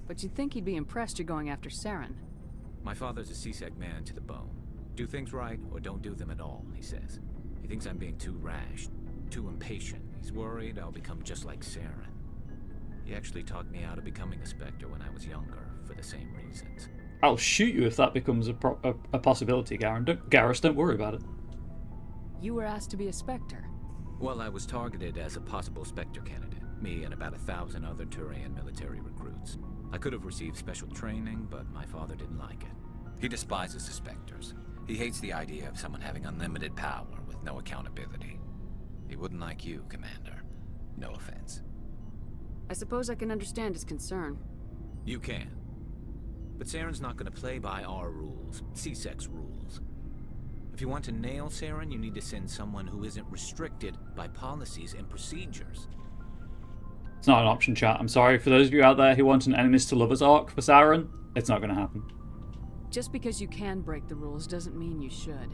But you'd think he'd be impressed you're going after Saren. My father's a C-Sec man to the bone. Do things right or don't do them at all, he says. He thinks I'm being too rash, too impatient. He's worried I'll become just like Saren. He actually talked me out of becoming a Spectre when I was younger, for the same reasons. I'll shoot you if that becomes a possibility, Garrus. Don't worry about it. You were asked to be a Spectre. Well, I was targeted as a possible Spectre candidate. Me and about 1,000 other Turian military recruits. I could have received special training, but my father didn't like it. He despises the Spectres. He hates the idea of someone having unlimited power with no accountability. He wouldn't like you, Commander. No offense. I suppose I can understand his concern. You can. But Saren's not going to play by our rules, C-Sec's rules. If you want to nail Saren, you need to send someone who isn't restricted by policies and procedures. It's not an option, chat. I'm sorry. For those of you out there who want an enemies to lovers arc for Saren, it's not going to happen. Just because you can break the rules doesn't mean you should.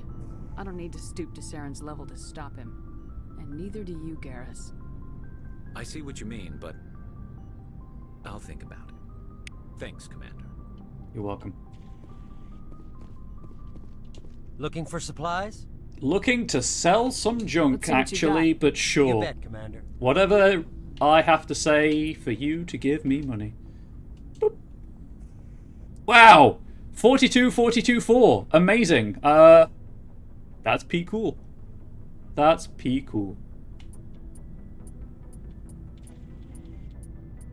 I don't need to stoop to Saren's level to stop him. And neither do you, Garrus. I see what you mean, but I'll think about it. Thanks, Commander. You're welcome. Looking for supplies? Looking to sell some junk, actually, but sure. You bet, Commander. Whatever I have to say for you to give me money. Boop. Wow! 42-42-4. Amazing. That's cool. That's cool.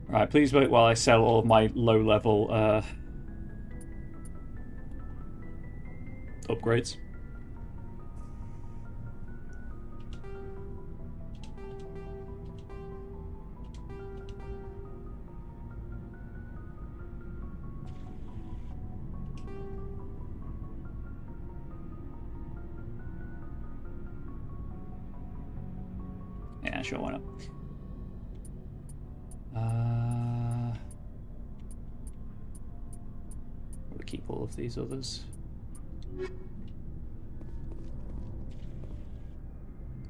Right, please wait while I sell all of my low-level upgrades. Yeah, sure, why not? We'll keep all of these others.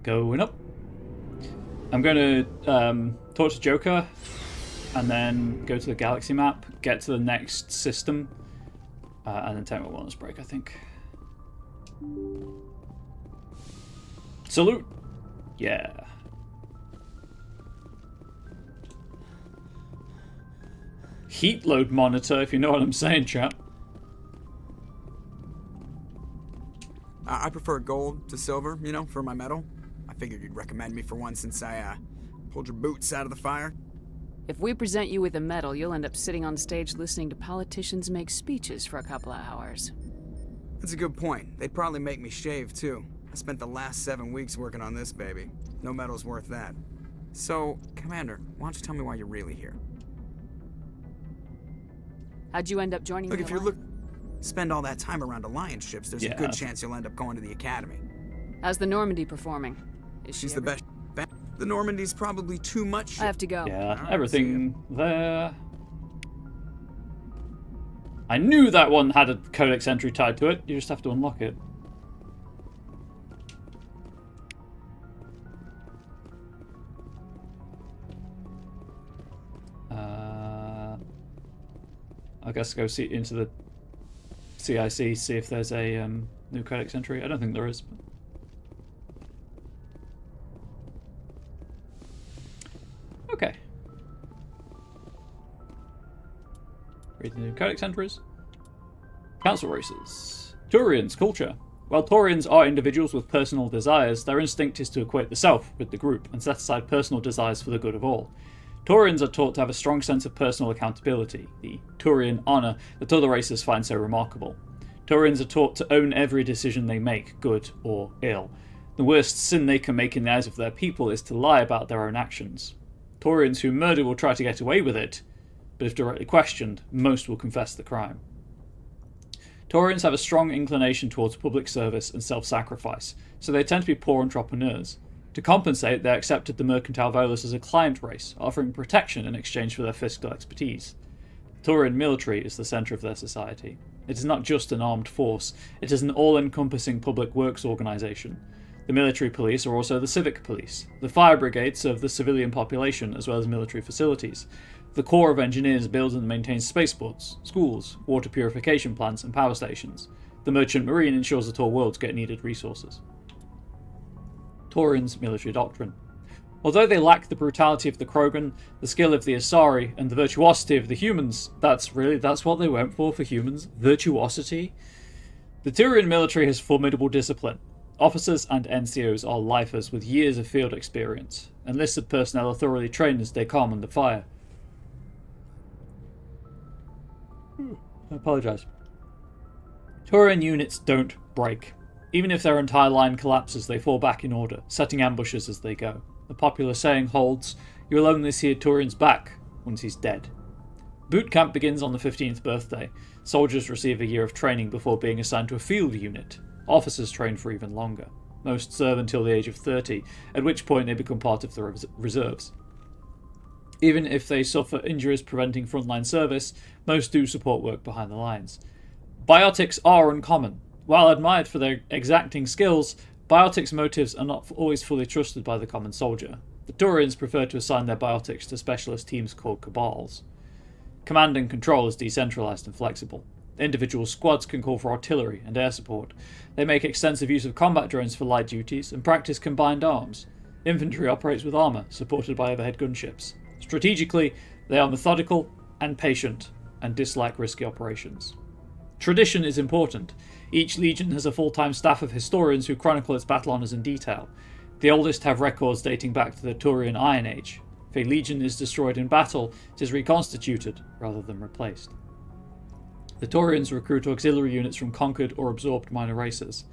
Going up. I'm going to talk to Joker and then go to the galaxy map, get to the next system, and then take my wellness break, I think. Salute! Yeah. Heat load monitor, if you know what I'm saying, chap. I prefer gold to silver, you know, for my medal. I figured you'd recommend me for one since I pulled your boots out of the fire. If we present you with a medal, you'll end up sitting on stage listening to politicians make speeches for a couple of hours. That's a good point. They'd probably make me shave, too. I spent the last 7 weeks working on this baby. No medal's worth that. So, Commander, why don't you tell me why you're really here? How'd you end up joining Look, the if you spend all that time around Alliance ships, there's a good chance you'll end up going to the Academy. How's the Normandy performing? Is She's the best. The Normandy's probably too much. I have to go. Yeah, everything there. I knew that one had a codex entry tied to it. You just have to unlock it. I guess go see into the CIC, see if there's a new codex entry. I don't think there is. But... Okay. Read the new codex entries. Council races. Turians, culture. While Taurians are individuals with personal desires, their instinct is to equate the self with the group and set aside personal desires for the good of all. Taurians are taught to have a strong sense of personal accountability, the Turian honour that other races find so remarkable. Taurians are taught to own every decision they make, good or ill. The worst sin they can make in the eyes of their people is to lie about their own actions. Taurians who murder will try to get away with it, but if directly questioned, most will confess the crime. Taurians have a strong inclination towards public service and self-sacrifice, so they tend to be poor entrepreneurs. To compensate, they accepted the mercantile Volus as a client race, offering protection in exchange for their fiscal expertise. The Taurian military is the centre of their society. It is not just an armed force, it is an all-encompassing public works organisation. The military police are also the civic police. The fire brigade serve the civilian population as well as military facilities. The Corps of Engineers builds and maintains spaceports, schools, water purification plants and power stations. The Merchant Marine ensures that all worlds get needed resources. Taurians' military doctrine. Although they lack the brutality of the Krogan, the skill of the Asari, and the virtuosity of the humans, that's what they went for humans? Virtuosity? The Taurian military has formidable discipline. Officers and NCOs are lifers with years of field experience. Enlisted personnel are thoroughly trained and stay calm under fire. I apologise. Taurian units don't break. Even if their entire line collapses, they fall back in order, setting ambushes as they go. The popular saying holds, "You will only see a Taurian's back once he's dead." Boot camp begins on the 15th birthday. Soldiers receive a year of training before being assigned to a field unit. Officers train for even longer. Most serve until the age of 30, at which point they become part of the reserves. Even if they suffer injuries preventing frontline service, most do support work behind the lines. Biotics are uncommon. While admired for their exacting skills, biotics' motives are not always fully trusted by the common soldier. The Taurians prefer to assign their biotics to specialist teams called cabals. Command and control is decentralized and flexible. Individual squads can call for artillery and air support. They make extensive use of combat drones for light duties and practice combined arms. Infantry operates with armour, supported by overhead gunships. Strategically, they are methodical and patient, and dislike risky operations. Tradition is important. Each legion has a full-time staff of historians who chronicle its battle honours in detail. The oldest have records dating back to the Taurian Iron Age. If a legion is destroyed in battle, it is reconstituted rather than replaced. The Taurians recruit auxiliary units from conquered or absorbed minor races.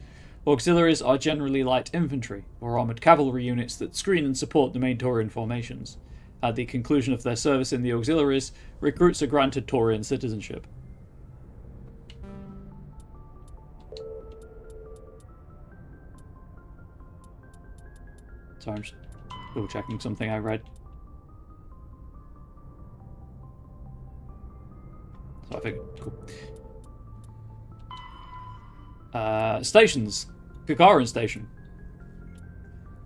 Auxiliaries are generally light infantry, or armoured cavalry units that screen and support the main Taurian formations. At the conclusion of their service in the auxiliaries, recruits are granted Taurian citizenship. Sorry, I'm just double checking something I read. So I think, cool. Stations. Gagarin Station.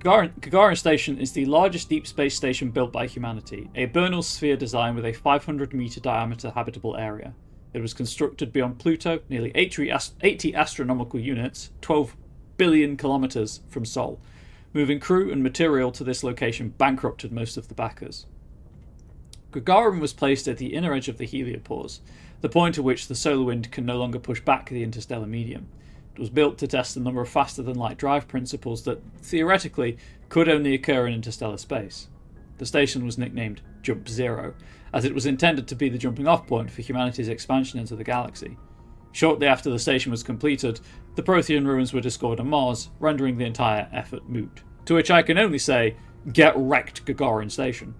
Gagarin Station is the largest deep space station built by humanity, a Bernal sphere design with a 500-metre diameter habitable area. It was constructed beyond Pluto, nearly 80 astronomical units, 12 billion kilometres from Sol. Moving crew and material to this location bankrupted most of the backers. Gagarin was placed at the inner edge of the heliopause, the point at which the solar wind can no longer push back the interstellar medium. It was built to test a number of faster-than-light drive principles that, theoretically, could only occur in interstellar space. The station was nicknamed Jump Zero, as it was intended to be the jumping-off point for humanity's expansion into the galaxy. Shortly after the station was completed, the Prothean ruins were discovered on Mars, rendering the entire effort moot. To which I can only say, get wrecked, Gagarin Station.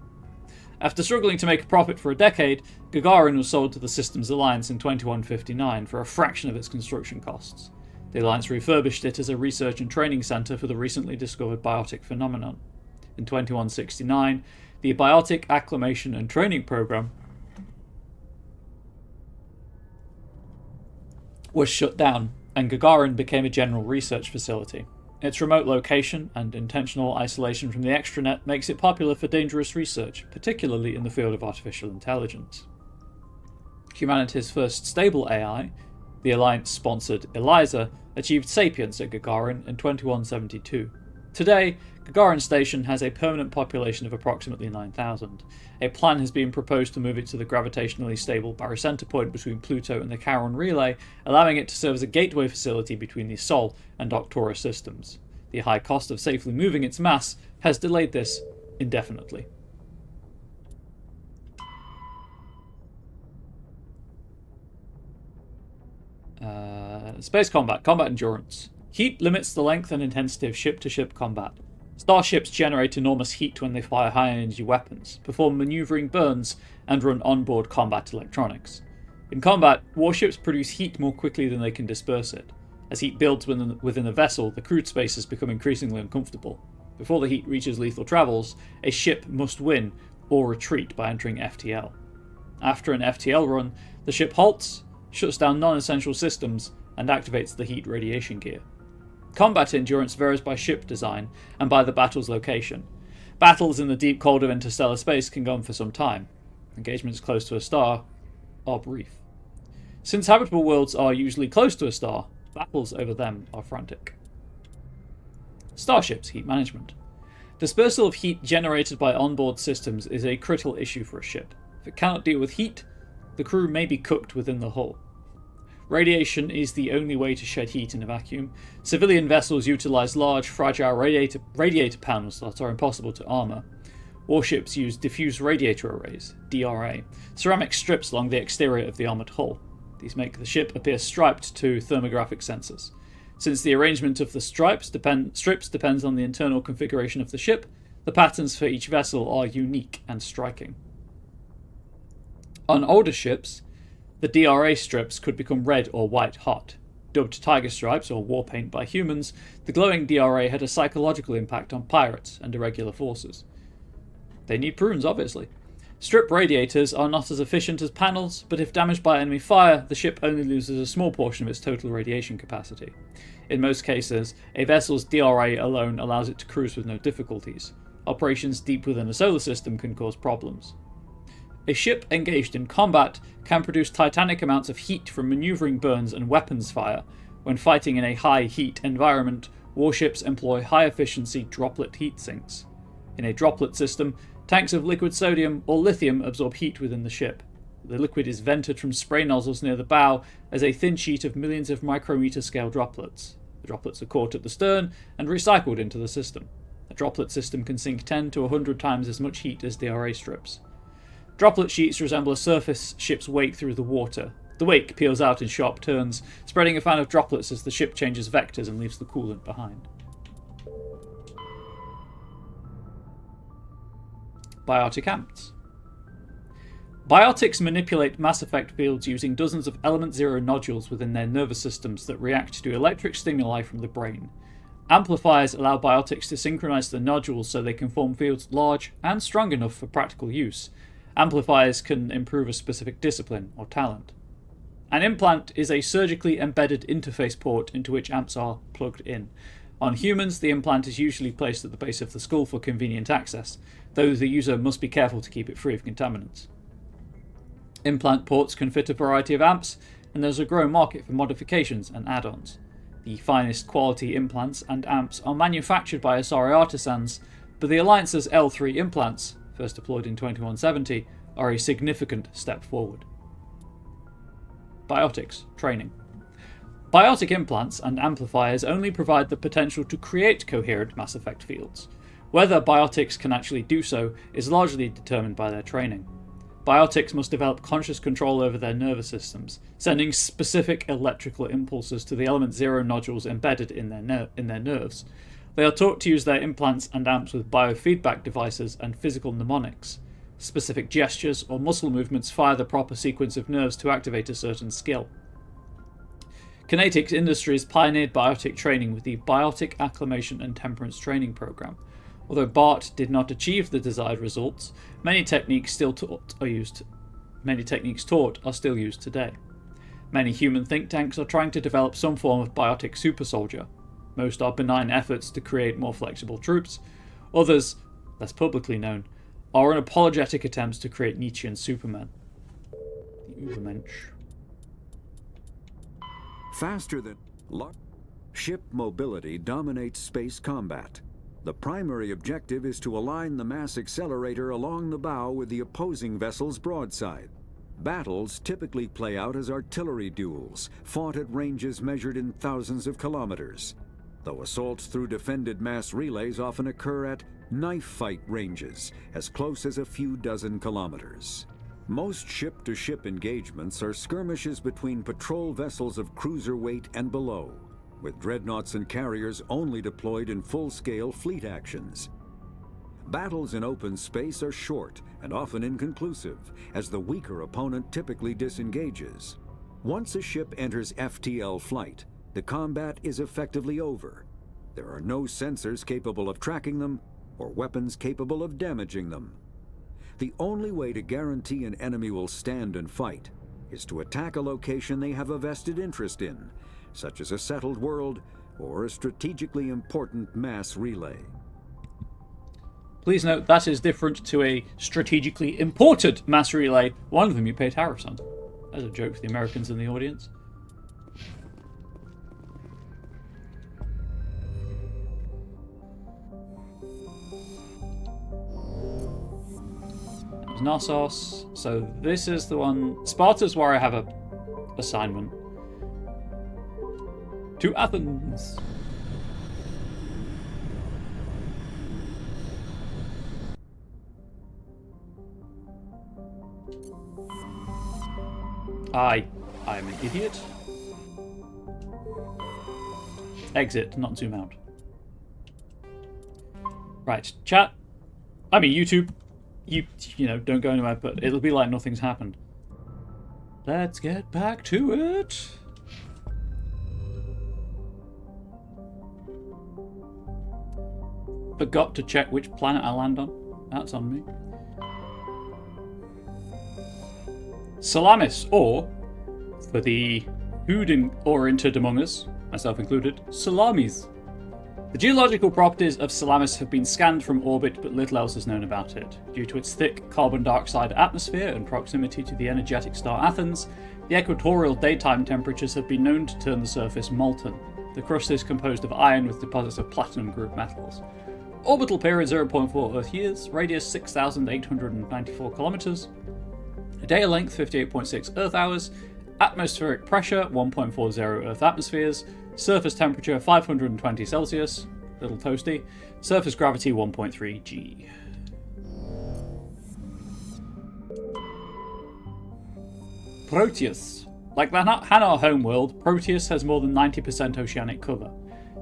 After struggling to make a profit for a decade, Gagarin was sold to the Systems Alliance in 2159 for a fraction of its construction costs. The Alliance refurbished it as a research and training centre for the recently discovered biotic phenomenon. In 2169, the Biotic Acclimation and Training Programme was shut down, and Gagarin became a general research facility. Its remote location and intentional isolation from the extranet makes it popular for dangerous research, particularly in the field of artificial intelligence. Humanity's first stable AI, the Alliance-sponsored ELIZA, achieved sapience at Gagarin in 2172. Today, Gagarin Station has a permanent population of approximately 9,000. A plan has been proposed to move it to the gravitationally stable barycenter point between Pluto and the Charon Relay, allowing it to serve as a gateway facility between the Sol and Arcturus systems. The high cost of safely moving its mass has delayed this indefinitely. Space combat. Combat endurance. Heat limits the length and intensity of ship-to-ship combat. Starships generate enormous heat when they fire high-energy weapons, perform maneuvering burns, and run onboard combat electronics. In combat, warships produce heat more quickly than they can disperse it. As heat builds within a vessel, the crewed spaces become increasingly uncomfortable. Before the heat reaches lethal travels, a ship must win or retreat by entering FTL. After an FTL run, the ship halts, shuts down non-essential systems, and activates the heat radiation gear. Combat endurance varies by ship design and by the battle's location. Battles in the deep cold of interstellar space can go on for some time. Engagements close to a star are brief. Since habitable worlds are usually close to a star, battles over them are frantic. Starships heat management. Dispersal of heat generated by onboard systems is a critical issue for a ship. If it cannot deal with heat, the crew may be cooked within the hull. Radiation is the only way to shed heat in a vacuum. Civilian vessels utilize large, fragile radiator panels that are impossible to armor. Warships use diffuse radiator arrays, DRA, ceramic strips along the exterior of the armored hull. These make the ship appear striped to thermographic sensors. Since the arrangement of the strips depends on the internal configuration of the ship, the patterns for each vessel are unique and striking. On older ships, the DRA strips could become red or white hot. Dubbed tiger stripes or war paint by humans, the glowing DRA had a psychological impact on pirates and irregular forces. They need prunes, obviously. Strip radiators are not as efficient as panels, but if damaged by enemy fire, the ship only loses a small portion of its total radiation capacity. In most cases, a vessel's DRA alone allows it to cruise with no difficulties. Operations deep within a solar system can cause problems. A ship engaged in combat can produce titanic amounts of heat from maneuvering burns and weapons fire. When fighting in a high heat environment, warships employ high-efficiency droplet heat sinks. In a droplet system, tanks of liquid sodium or lithium absorb heat within the ship. The liquid is vented from spray nozzles near the bow as a thin sheet of millions of micrometer scale droplets. The droplets are caught at the stern and recycled into the system. A droplet system can sink 10 to 100 times as much heat as DRA strips. Droplet sheets resemble a surface ship's wake through the water. The wake peels out in sharp turns, spreading a fan of droplets as the ship changes vectors and leaves the coolant behind. Biotic amps. Biotics manipulate mass effect fields using dozens of element zero nodules within their nervous systems that react to electric stimuli from the brain. Amplifiers allow biotics to synchronize the nodules so they can form fields large and strong enough for practical use. Amplifiers can improve a specific discipline or talent. An implant is a surgically embedded interface port into which amps are plugged in. On humans, the implant is usually placed at the base of the skull for convenient access, though the user must be careful to keep it free of contaminants. Implant ports can fit a variety of amps, and there's a growing market for modifications and add-ons. The finest quality implants and amps are manufactured by Asari artisans, but the Alliance's L3 implants, first deployed in 2170, are a significant step forward. Biotics training. Biotic implants and amplifiers only provide the potential to create coherent mass effect fields. Whether biotics can actually do so is largely determined by their training. Biotics must develop conscious control over their nervous systems, sending specific electrical impulses to the element zero nodules embedded in their nerves. They are taught to use their implants and amps with biofeedback devices and physical mnemonics. Specific gestures or muscle movements fire the proper sequence of nerves to activate a certain skill. Kinetics Industries pioneered biotic training with the Biotic Acclimation and Temperance Training Program. Although BART did not achieve the desired results, many techniques taught are still used today. Many human think tanks are trying to develop some form of biotic super soldier. Most are benign efforts to create more flexible troops. Others, less publicly known, are unapologetic attempts to create Nietzschean supermen. The Ubermensch. Faster than ship mobility dominates space combat. The primary objective is to align the mass accelerator along the bow with the opposing vessel's broadside. Battles typically play out as artillery duels, fought at ranges measured in thousands of kilometers, though assaults through defended mass relays often occur at knife fight ranges, as close as a few dozen kilometers. Most ship-to-ship engagements are skirmishes between patrol vessels of cruiser weight and below, with dreadnoughts and carriers only deployed in full-scale fleet actions. Battles in open space are short and often inconclusive, as the weaker opponent typically disengages. Once a ship enters FTL flight, the combat is effectively over. There are no sensors capable of tracking them, or weapons capable of damaging them. The only way to guarantee an enemy will stand and fight is to attack a location they have a vested interest in, such as a settled world or a strategically important mass relay. Please note that is different to a strategically important mass relay, one of them you pay tariffs on. As a joke for the Americans in the audience. That was Knossos. So this is the one. Sparta's where I have a assignment. To Athens. I'm an idiot. Exit, not zoom out. Right, chat. I mean, YouTube. You know, don't go anywhere, but it'll be like nothing's happened. Let's get back to it. Forgot to check which planet I land on. That's on me. Salamis, or, for the food-oriented among us, myself included, salamis. The geological properties of Salamis have been scanned from orbit, but little else is known about it. Due to its thick carbon dioxide atmosphere and proximity to the energetic star Athens, the equatorial daytime temperatures have been known to turn the surface molten. The crust is composed of iron with deposits of platinum group metals. Orbital period 0.4 Earth years, radius 6,894 kilometers. Day length 58.6 Earth hours, atmospheric pressure 1.40 Earth atmospheres, surface temperature 520 Celsius, little toasty, surface gravity 1.3 G. Proteus. Like the Hanar homeworld, Proteus has more than 90% oceanic cover.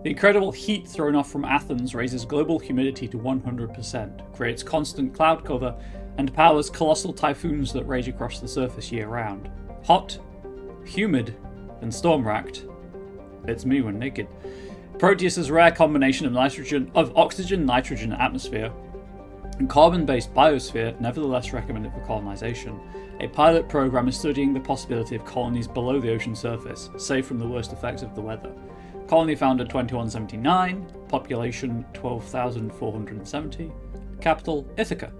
The incredible heat thrown off from Athens raises global humidity to 100%, creates constant cloud cover, and powers colossal typhoons that rage across the surface year-round. Hot, humid, and storm-racked. It's me when naked. Proteus's rare combination of oxygen, nitrogen, and atmosphere, and carbon-based biosphere nevertheless recommended for colonization. A pilot program is studying the possibility of colonies below the ocean surface, safe from the worst effects of the weather. Colony founded 2179, population 12,470, capital Ithaca.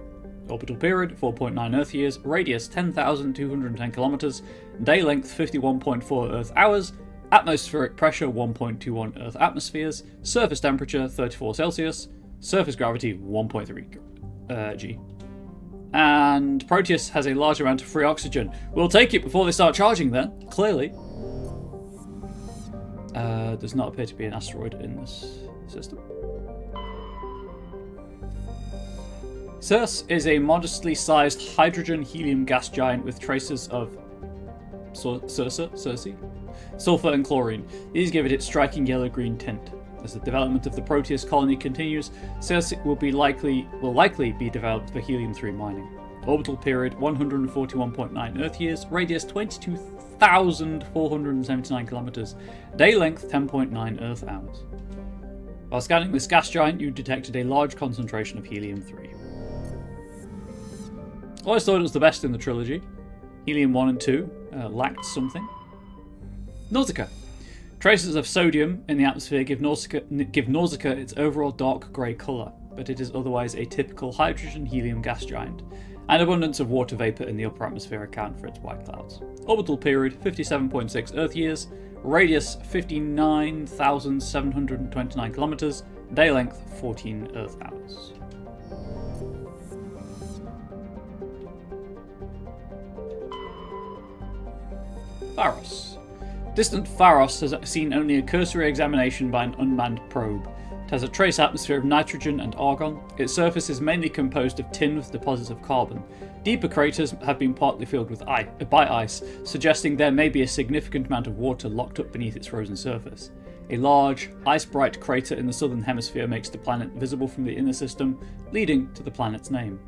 Orbital period 4.9 Earth years, radius 10,210 kilometers, day length 51.4 Earth hours, atmospheric pressure 1.21 Earth atmospheres, surface temperature 34 Celsius, surface gravity 1.3 G. And Proteus has a large amount of free oxygen. We'll take it before they start charging then, clearly. Does not appear to be an asteroid in this system. Circe is a modestly sized hydrogen-helium gas giant with traces of sulfur and chlorine. These give it its striking yellow-green tint. As the development of the Proteus colony continues, Circe will likely be developed for helium-3 mining. Orbital period 141.9 Earth years, radius 22,479 kilometers, day length 10.9 Earth hours. While scanning this gas giant, you detected a large concentration of helium-3. I always thought it was the best in the trilogy. Helium 1 and 2 lacked something. Nausicaa. Traces of sodium in the atmosphere give Nausicaa its overall dark grey colour, but it is otherwise a typical hydrogen-helium gas giant. An abundance of water vapour in the upper atmosphere account for its white clouds. Orbital period 57.6 Earth years, radius 59,729 kilometers, day length 14 Earth hours. Pharos. Distant Pharos has seen only a cursory examination by an unmanned probe. It has a trace atmosphere of nitrogen and argon. Its surface is mainly composed of tin with deposits of carbon. Deeper craters have been partly filled with by ice, suggesting there may be a significant amount of water locked up beneath its frozen surface. A large, ice-bright crater in the southern hemisphere makes the planet visible from the inner system, leading to the planet's name.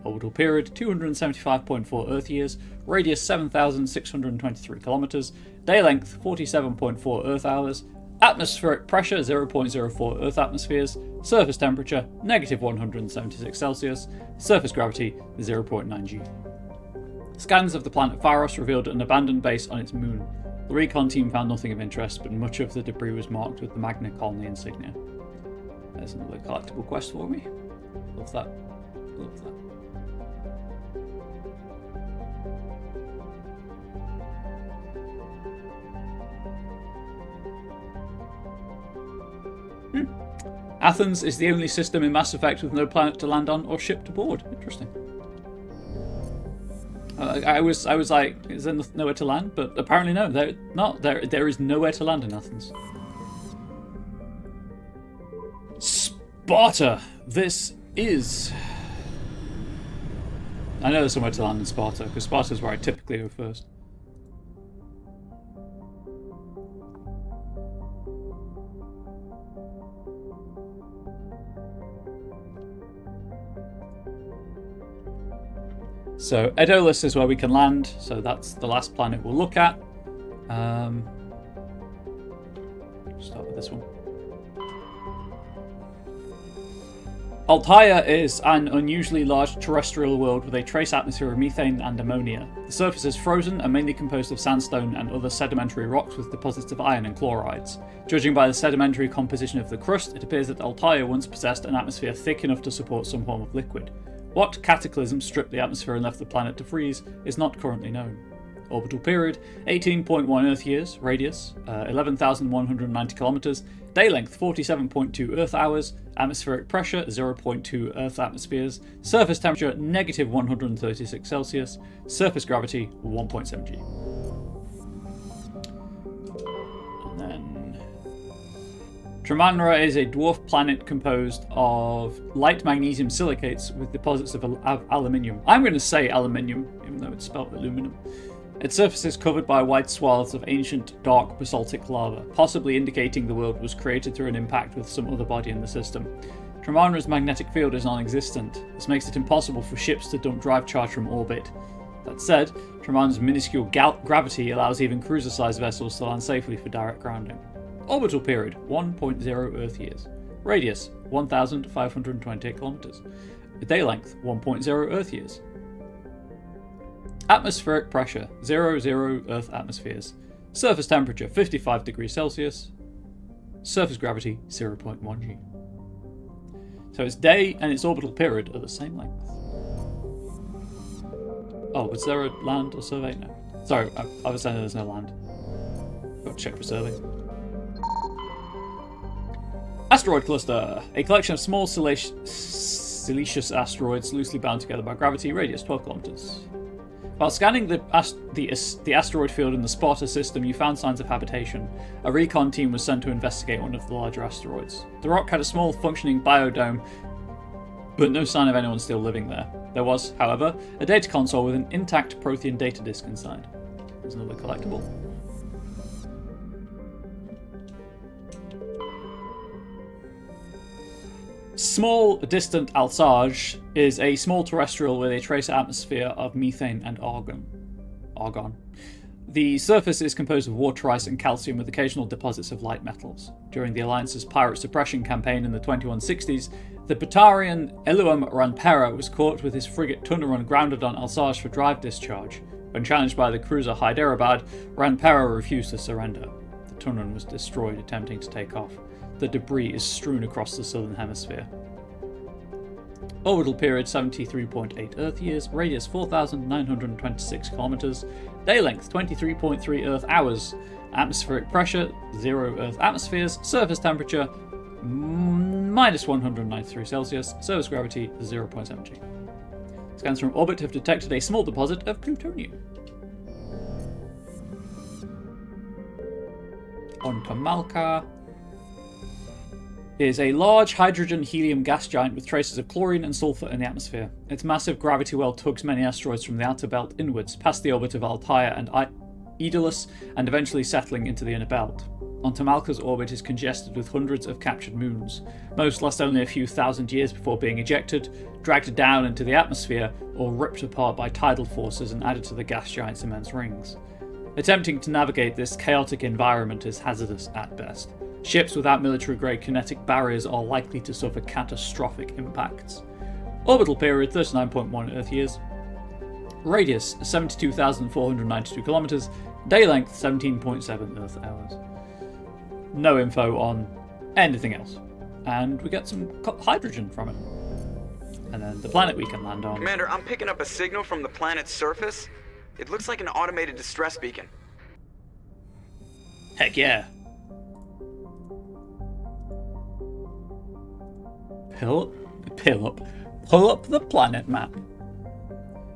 Orbital period 275.4 Earth years, radius 7,623 kilometers, day length 47.4 Earth hours, atmospheric pressure 0.04 Earth atmospheres, surface temperature -176 Celsius, surface gravity 0.9 G. Scans of the planet Pharos revealed an abandoned base on its moon. The recon team found nothing of interest, but much of the debris was marked with the Magna Colony insignia. There's another collectible quest for me. Love that. Love that. Athens is the only system in Mass Effect with no planet to land on or ship to board. Interesting. I was like, is there nowhere to land? But apparently no, there is nowhere to land in Athens. Sparta. This is. I know there's somewhere to land in Sparta because Sparta is where I typically go first. So Edolis is where we can land, so that's the last planet we'll look at. Start with this one. Altair is an unusually large terrestrial world with a trace atmosphere of methane and ammonia. The surface is frozen and mainly composed of sandstone and other sedimentary rocks with deposits of iron and chlorides. Judging by the sedimentary composition of the crust, it appears that Altair once possessed an atmosphere thick enough to support some form of liquid. What cataclysm stripped the atmosphere and left the planet to freeze is not currently known. Orbital period 18.1 Earth years, radius 11,190 kilometers, day length 47.2 Earth hours, atmospheric pressure 0.2 Earth atmospheres, surface temperature -136 Celsius, surface gravity 1.7 G. And then Tremanra is a dwarf planet composed of light magnesium silicates with deposits of aluminium. I'm going to say aluminium, even though it's spelled aluminum. Its surface is covered by wide swaths of ancient, dark basaltic lava, possibly indicating the world was created through an impact with some other body in the system. Tremanra's magnetic field is non-existent. This makes it impossible for ships to dump drive charge from orbit. That said, Tremanra's minuscule gravity allows even cruiser-sized vessels to land safely for direct grounding. Orbital period 1.0 Earth years. Radius 1,528 kilometers. Day length 1.0 Earth years. Atmospheric pressure 00 Earth atmospheres. Surface temperature 55 degrees Celsius. Surface gravity 0.1 G. So its day and its orbital period are the same length. Oh, was there a land or survey? No. Sorry, I was saying there's no land. Got to check for surveys. Asteroid cluster. A collection of small siliceous asteroids loosely bound together by gravity, radius 12 kilometers. While scanning the asteroid field in the Sparta system, you found signs of habitation. A recon team was sent to investigate one of the larger asteroids. The rock had a small functioning biodome, but no sign of anyone still living there. There was, however, a data console with an intact Prothean data disk inside. There's another collectible. Small distant Alsage is a small terrestrial with a trace atmosphere of methane and argon. The surface is composed of water ice and calcium with occasional deposits of light metals. During the Alliance's pirate suppression campaign in the 2160s, the Batarian Eluam Ranpera was caught with his frigate Tunarun grounded on Alsage for drive discharge. When challenged by the cruiser Hyderabad, Ranpera refused to surrender. The Tunarun was destroyed attempting to take off. The debris is strewn across the southern hemisphere. Orbital period 73.8 Earth years, radius 4,926 kilometers, day length 23.3 Earth hours, atmospheric pressure 0 Earth atmospheres, surface temperature -193 Celsius, surface gravity 0.7 G. Scans from orbit have detected a small deposit of plutonium. On to Malka. is a large hydrogen-helium gas giant with traces of chlorine and sulfur in the atmosphere. Its massive gravity well tugs many asteroids from the outer belt inwards, past the orbit of Altair and Aeolus, and eventually settling into the inner belt. Ontamalka's orbit is congested with hundreds of captured moons. Most last only a few thousand years before being ejected, dragged down into the atmosphere, or ripped apart by tidal forces and added to the gas giant's immense rings. Attempting to navigate this chaotic environment is hazardous at best. Ships without military-grade kinetic barriers are likely to suffer catastrophic impacts. Orbital period 39.1 Earth years. Radius 72,492 kilometers. Day length 17.7 Earth hours. No info on anything else. And we get some hydrogen from it. And then the planet we can land on. Commander, I'm picking up a signal from the planet's surface. It looks like an automated distress beacon. Heck yeah. Pull up the planet map.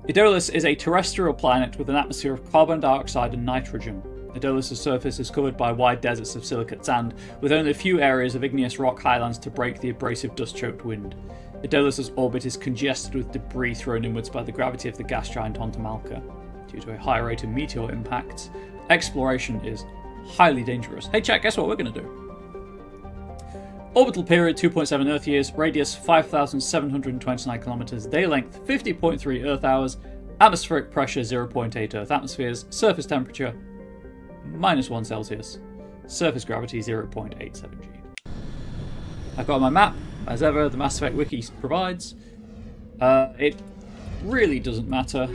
Aeolus is a terrestrial planet with an atmosphere of carbon dioxide and nitrogen. Aeolus' surface is covered by wide deserts of silicate sand, with only a few areas of igneous rock highlands to break the abrasive dust-choked wind. Aeolus' orbit is congested with debris thrown inwards by the gravity of the gas giant Ontamalka. Due to a high rate of meteor impacts, exploration is highly dangerous. Hey chat, guess what we're going to do? Orbital period 2.7 Earth years, radius 5,729 kilometers, day length 50.3 Earth hours, atmospheric pressure 0.8 Earth atmospheres, surface temperature -1 Celsius, surface gravity 0.87 G. I've got my map, as ever, the Mass Effect Wiki provides. It really doesn't matter.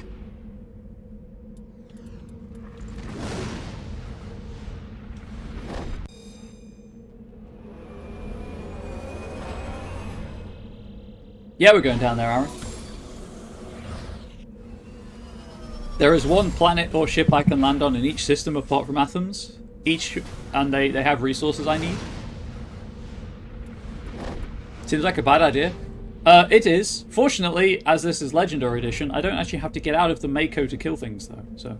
Yeah, we're going down there, Aaron. There is one planet or ship I can land on in each system apart from Athens. And they have resources I need. Seems like a bad idea. It is. Fortunately, as this is Legendary Edition, I don't actually have to get out of the Mako to kill things, though. So,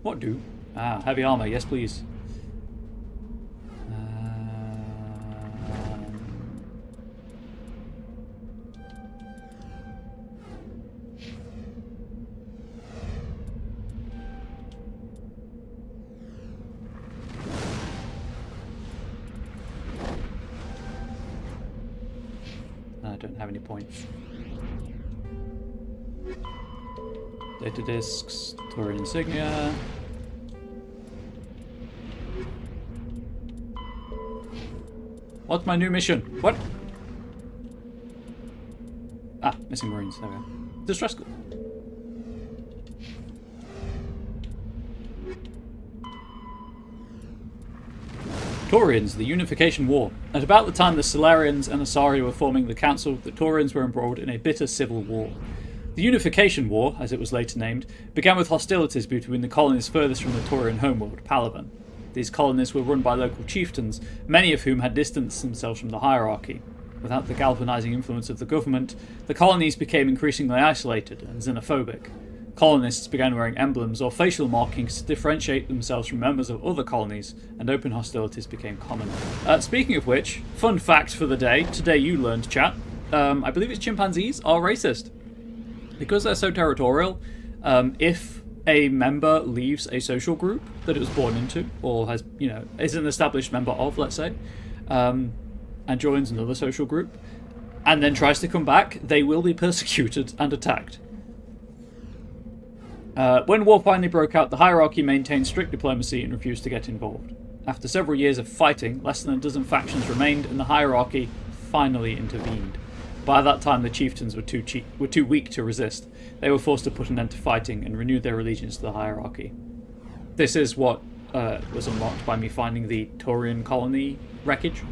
what do? Ah, heavy armor. Yes, please. I don't have any points. Data discs, Tauran insignia. What's my new mission? What? Ah, missing Marines. There we go. Distress school. Taurians, the Unification War. At about the time the Solarians and Asari were forming the Council, the Taurians were embroiled in a bitter civil war. The Unification War, as it was later named, began with hostilities between the colonies furthest from the Taurian homeworld, Palaven. These colonies were run by local chieftains, many of whom had distanced themselves from the hierarchy. Without the galvanizing influence of the government, the colonies became increasingly isolated and xenophobic. Colonists began wearing emblems or facial markings to differentiate themselves from members of other colonies, and open hostilities became common. Speaking of which, fun fact for the day, today you learned, chat, I believe it's chimpanzees are racist. Because they're so territorial, if a member leaves a social group that it was born into, or has, is an established member of, let's say, and joins another social group, and then tries to come back, they will be persecuted and attacked. When war finally broke out, the hierarchy maintained strict diplomacy and refused to get involved. After several years of fighting, less than a dozen factions remained, and the hierarchy finally intervened. By that time, the chieftains were too weak to resist. They were forced to put an end to fighting and renewed their allegiance to the hierarchy. This is what was unlocked by me finding the Taurian colony wreckage.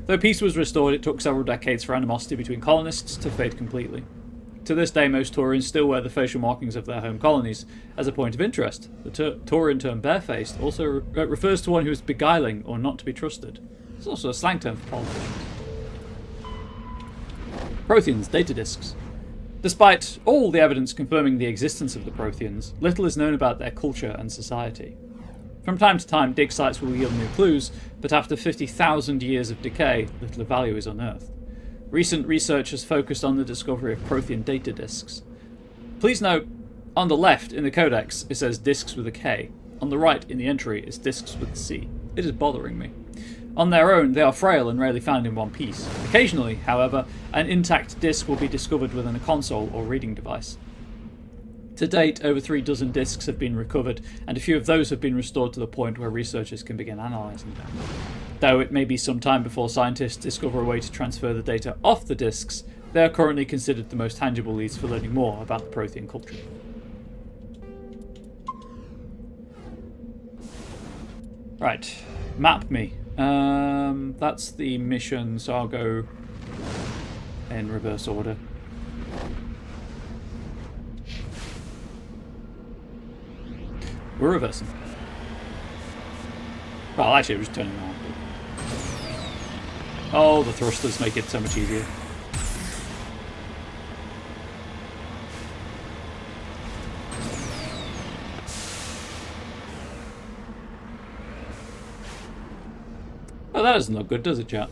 Though peace was restored, it took several decades for animosity between colonists to fade completely. To this day, most Taurians still wear the facial markings of their home colonies. As a point of interest, the Taurian term barefaced also refers to one who is beguiling or not to be trusted. It's also a slang term for politicians. Protheans, data discs. Despite all the evidence confirming the existence of the Protheans, little is known about their culture and society. From time to time, dig sites will yield new clues, but after 50,000 years of decay, little of value is unearthed. Recent research has focused on the discovery of Prothean data disks. Please note, on the left in the codex it says disks with a K. On the right in the entry is disks with a C. It is bothering me. On their own, they are frail and rarely found in one piece. Occasionally, however, an intact disk will be discovered within a console or reading device. To date, over 3 dozen disks have been recovered, and a few of those have been restored to the point where researchers can begin analysing them. Though it may be some time before scientists discover a way to transfer the data off the disks, they are currently considered the most tangible leads for learning more about the Prothean culture. Right, map me. That's the mission, so I'll go in reverse order. We're reversing. Well, actually, we're just turning around. Oh, the thrusters make it so much easier. Oh, that doesn't look good, does it, chat?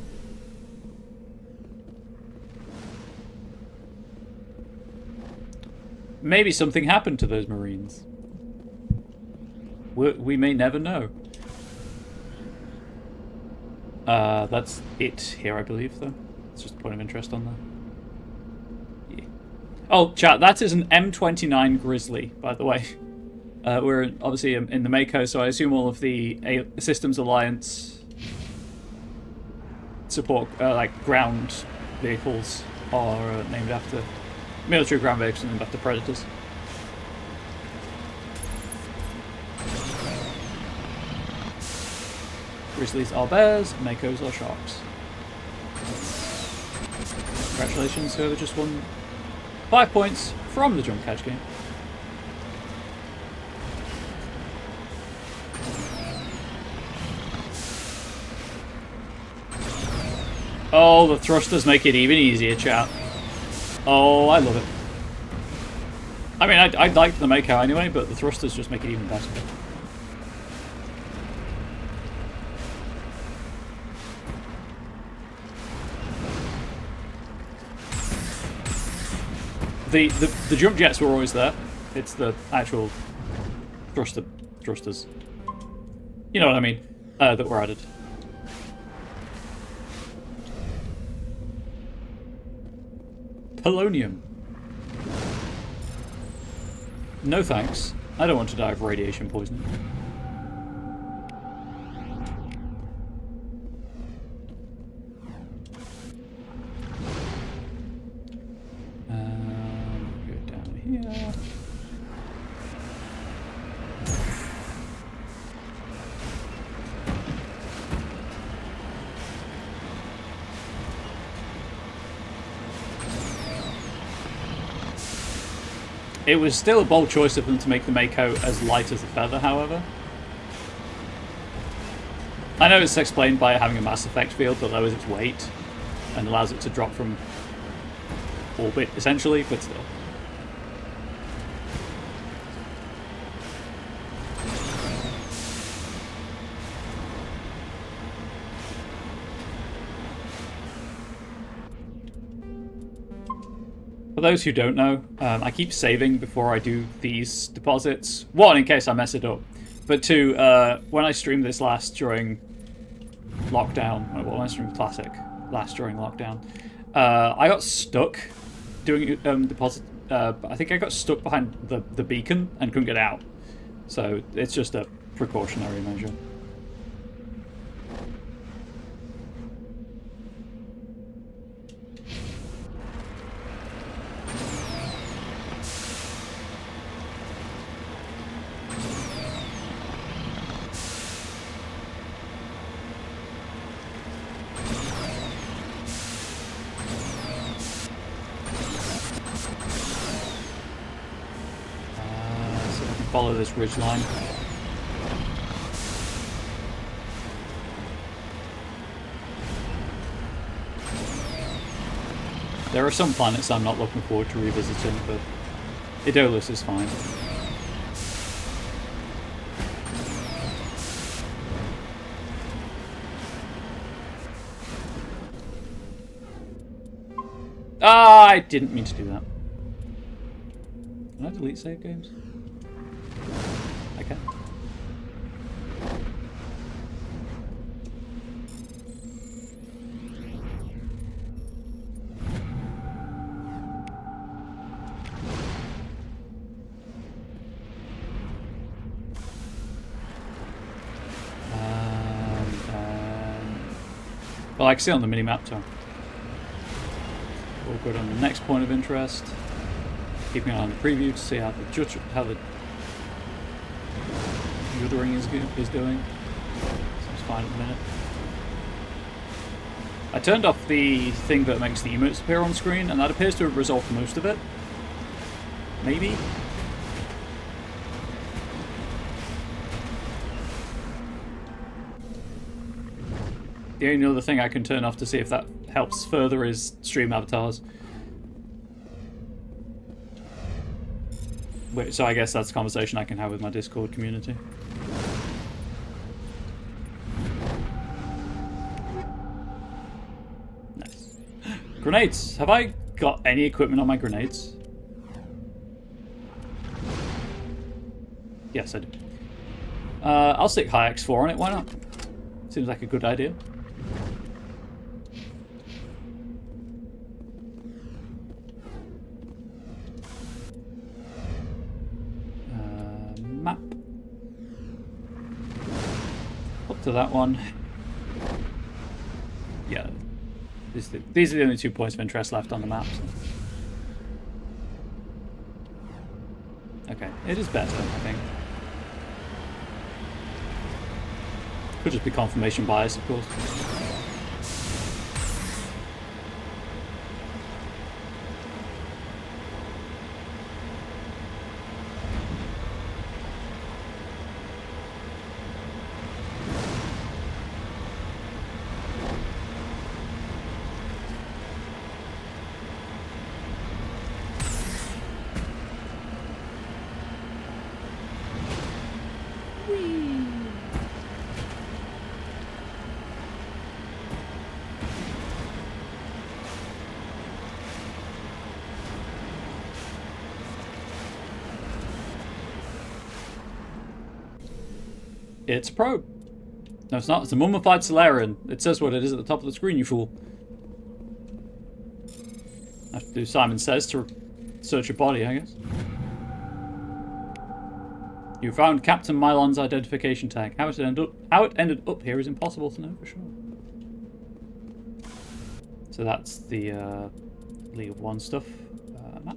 Maybe something happened to those Marines. We may never know. That's it here, I believe, though. It's just a point of interest on there. Yeah. Oh, chat, that is an M29 Grizzly, by the way. We're obviously in the Mako, so I assume all of the Systems Alliance support, like ground vehicles, are named after military ground vehicles named after Predators. Grizzlies are bears, Makos are sharks. Congratulations, whoever just won 5 points from the jump catch game. Oh, the thrusters make it even easier, chat. Oh, I love it. I mean, I liked the Mako anyway, but the thrusters just make it even better. The jump jets were always there. It's the actual thrusters. You know what I mean? That were added. Polonium. No thanks. I don't want to die of radiation poisoning. Go down here. It was still a bold choice of them to make the Mako as light as a feather, however. I know it's explained by having a mass effect field that lowers its weight and allows it to drop from orbit, essentially, but still. For those who don't know, I keep saving before I do these deposits. One, in case I mess it up. But two, when I streamed this last during lockdown, well, when I streamed Classic last during lockdown, I got stuck doing deposit. I think I got stuck behind the beacon and couldn't get out. So it's just a precautionary measure. Follow this ridge line. There are some planets I'm not looking forward to revisiting, but Idolus is fine. Ah, I didn't mean to do that. Can I delete save games? I can. Well, I can see it on the mini-map, so we'll go on the next point of interest. Keeping an eye on the preview to see how the juddering is doing. Seems fine at the minute. I turned off the thing that makes the emotes appear on screen, and that appears to have resolved most of it. Maybe? The only other thing I can turn off to see if that helps further is stream avatars. Wait, so I guess that's a conversation I can have with my Discord community. Nice. Grenades! Have I got any equipment on my grenades? Yes, I do. I'll stick high X4 on it, why not? Seems like a good idea. Map. Up to that one. Yeah. These are the only 2 points of interest left on the map. So. Okay, it is better, I think. Could just be confirmation bias, of course. It's a probe. No, it's not. It's a mummified Solarian. It says what it is at the top of the screen, you fool. I have to do Simon Says to search a body, I guess. You found Captain Mylon's identification tag. How it ended up here is impossible to know for sure. So that's the League of One stuff map.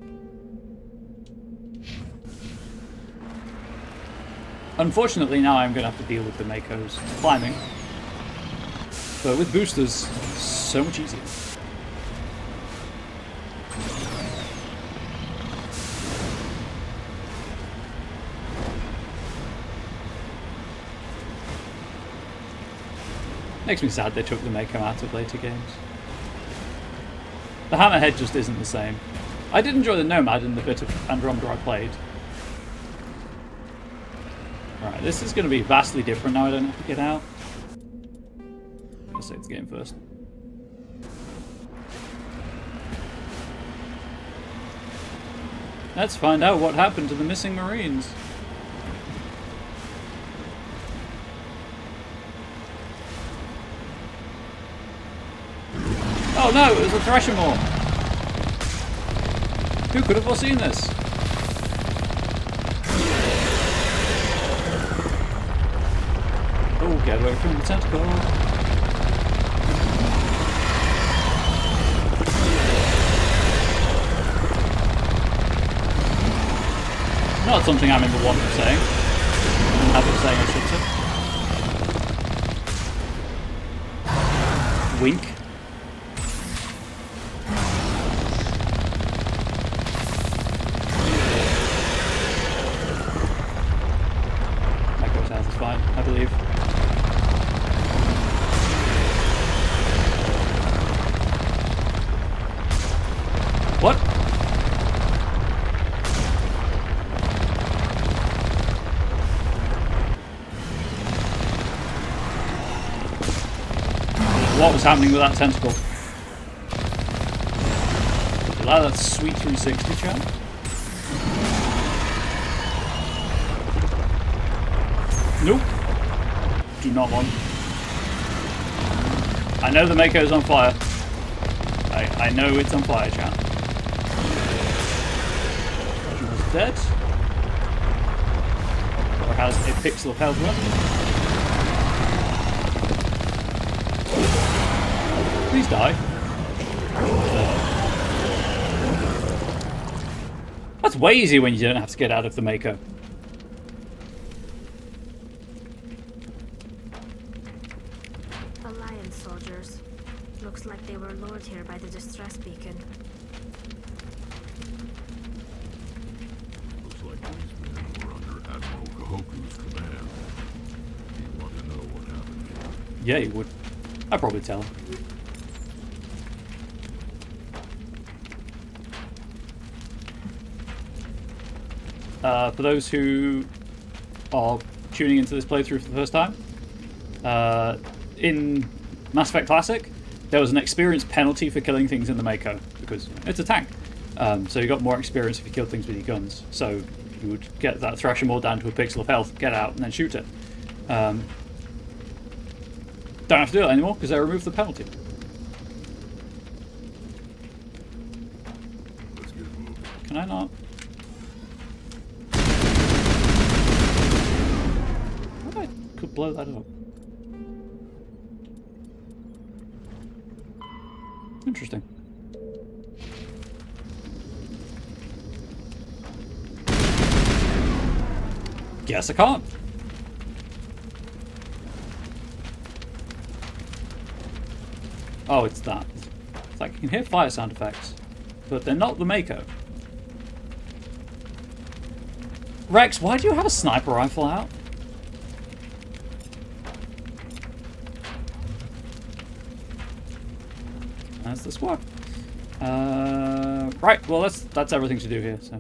Unfortunately, now I'm going to have to deal with the Mako's climbing. But with boosters, so much easier. Makes me sad they took the Mako out of later games. The Hammerhead just isn't the same. I did enjoy the Nomad in the bit of Andromeda I played. Right, this is going to be vastly different now I don't have to get out. I'm going to save the game first. Let's find out what happened to the missing Marines. Oh no, it was a Thrasher Maw. Who could have foreseen this? Oh, get away from the tentacle. Not something I'm in the want of saying. I'm happy saying I should say. Wink. Mako's house is fine, I believe. What? What was happening with that tentacle? Allow that sweet 360 chat. Nope. Do not want. I know the Mako's on fire. I know it's on fire, chat. Version was dead. Or has a pixel of health left. Please die. That's way easier when you don't have to get out of the Mako. Alliance soldiers. Looks like they were lured here by the distress beacon. Looks like these men were under Admiral Kahoku's command. You want to know what happened here? Yeah, you would. I'd probably tell him. For those who are tuning into this playthrough for the first time, in Mass Effect Classic, there was an experience penalty for killing things in the Mako, because it's a tank. So you got more experience if you killed things with your guns. So you would get that Thresher more down to a pixel of health, get out, and then shoot it. Don't have to do it anymore, because they removed the penalty. Can I not? I could blow that up. Interesting. Guess I can't. Oh, it's that. It's like you can hear fire sound effects, but they're not the Mako. Rex, why do you have a sniper rifle out? How's this work? Right, well that's everything to do here, so.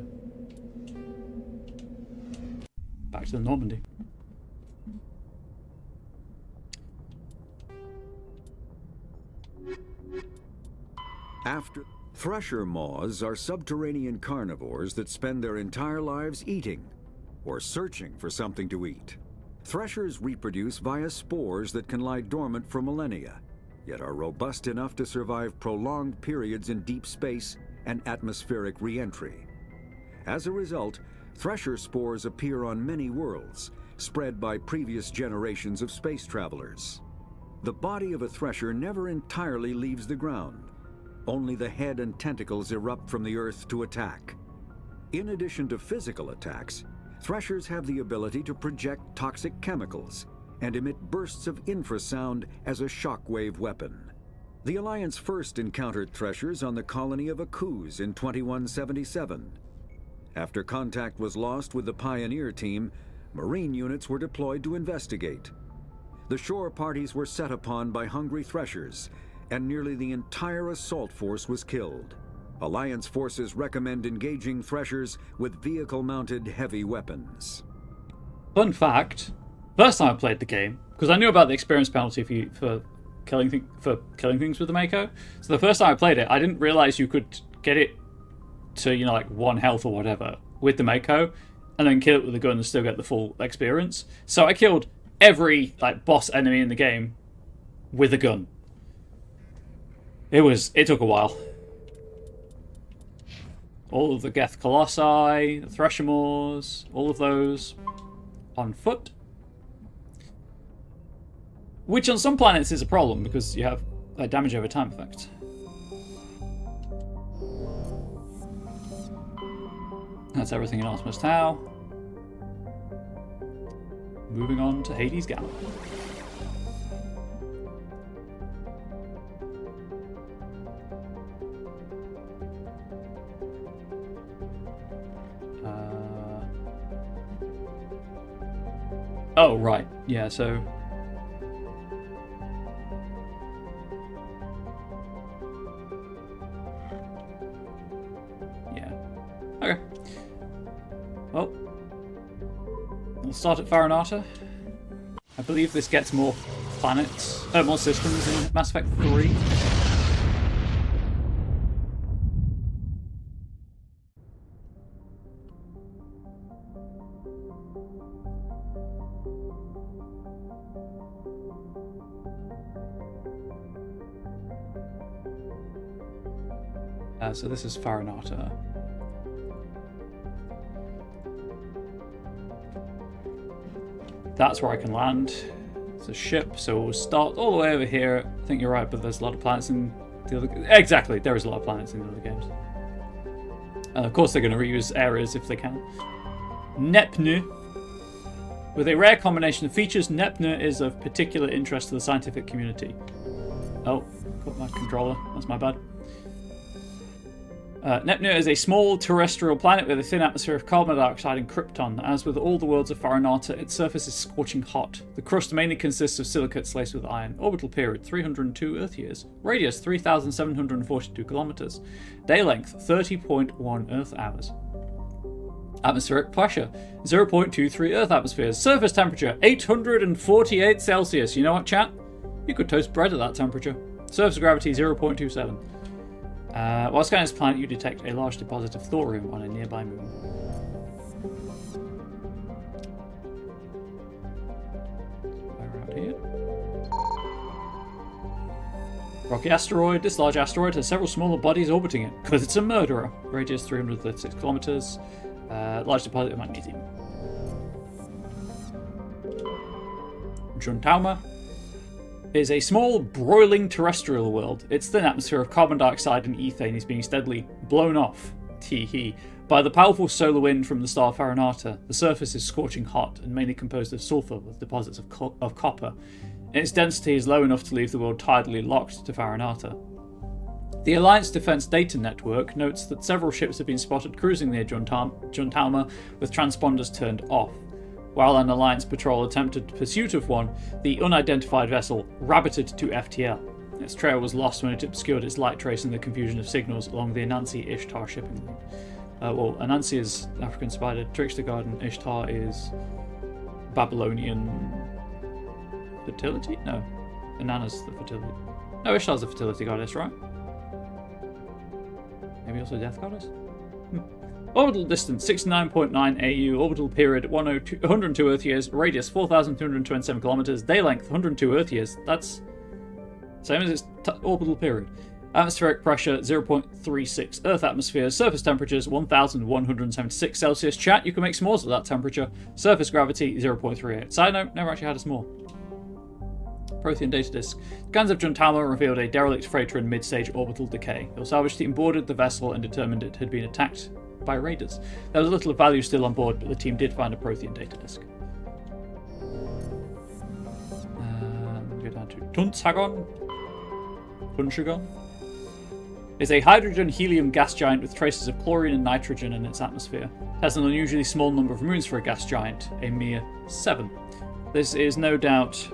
Back to the Normandy. After Thresher moths are subterranean carnivores that spend their entire lives eating or searching for something to eat. Threshers reproduce via spores that can lie dormant for millennia, yet are robust enough to survive prolonged periods in deep space and atmospheric re-entry. As a result, Thresher spores appear on many worlds, spread by previous generations of space travelers. The body of a Thresher never entirely leaves the ground. Only the head and tentacles erupt from the Earth to attack. In addition to physical attacks, Threshers have the ability to project toxic chemicals and emit bursts of infrasound as a shockwave weapon. The Alliance first encountered Threshers on the colony of Akuz in 2177. After contact was lost with the Pioneer team, Marine units were deployed to investigate. The shore parties were set upon by hungry Threshers, and nearly the entire assault force was killed. Alliance forces recommend engaging Threshers with vehicle-mounted heavy weapons. Fun fact, first time I played the game, because I knew about the experience penalty for killing things with the Mako. So the first time I played it, I didn't realize you could get it to, you know, like 1 health or whatever with the Mako, and then kill it with a gun and still get the full experience. So I killed every like boss enemy in the game with a gun. It took a while. All of the Geth Colossi, the Threshamores, all of those on foot. Which on some planets is a problem because you have a damage over time effect. That's everything in Artemis Tau. Moving on to Hades Gamma. Oh, right. Yeah, so... yeah. Okay. Well, we'll start at Farinata. I believe this gets more planets, more systems in Mass Effect 3. So this is Farinata. That's where I can land. It's a ship, so we'll start all the way over here. I think you're right, but there's a lot of planets in the other... Exactly, there is a lot of planets in the other games. And of course they're going to reuse areas if they can. Nepne. With a rare combination of features, Nepne is of particular interest to the scientific community. Oh, got my controller. That's my bad. Nepne is a small terrestrial planet with a thin atmosphere of carbon dioxide and krypton. As with all the worlds of Farinata, its surface is scorching hot. The crust mainly consists of silicates laced with iron. Orbital period 302 Earth years. Radius 3,742 kilometers. Day length 30.1 Earth hours. Atmospheric pressure 0.23 Earth atmospheres. Surface temperature 848 Celsius. You know what, chat? You could toast bread at that temperature. Surface gravity 0.27. While scanning this planet, you detect a large deposit of thorium on a nearby moon. Around here. Rocky asteroid. This large asteroid has several smaller bodies orbiting it, because it's a murderer. Radius 336 kilometers. Large deposit of magnesium. Juntauma is a small, broiling terrestrial world. Its thin atmosphere of carbon dioxide and ethane is being steadily blown off, tee-hee, by the powerful solar wind from the star Farinata. The surface is scorching hot and mainly composed of sulfur with deposits of copper. Its density is low enough to leave the world tidally locked to Farinata. The Alliance Defense Data Network notes that several ships have been spotted cruising near Juntauma with transponders turned off. While an Alliance patrol attempted pursuit of one, the unidentified vessel rabbited to FTL. Its trail was lost when it obscured its light trace in the confusion of signals along the Anansi Ishtar shipping lane. Well, Anansi is African spider, Trickster God, and Ishtar is Babylonian fertility? No. Inanna's the fertility. No, Ishtar's the fertility goddess, right? Maybe also death goddess? Orbital distance 69.9 AU, orbital period 102 Earth years, radius 4,227 kilometers, day length 102 Earth years. That's same as its orbital period. Atmospheric pressure 0.36 Earth atmosphere, surface temperatures 1,176 Celsius. Chat, you can make s'mores at that temperature. Surface gravity 0.38. Side note, never actually had a s'more. Prothean data disk. Scans of Juntauma revealed a derelict freighter in mid-stage orbital decay. Your salvage team boarded the vessel and determined it had been attacked by raiders. There was little value still on board, but the team did find a Prothean data disk. Go down to Tuntsagon. Is a hydrogen-helium gas giant with traces of chlorine and nitrogen in its atmosphere. It has an unusually small number of moons for a gas giant, a mere 7. This is no doubt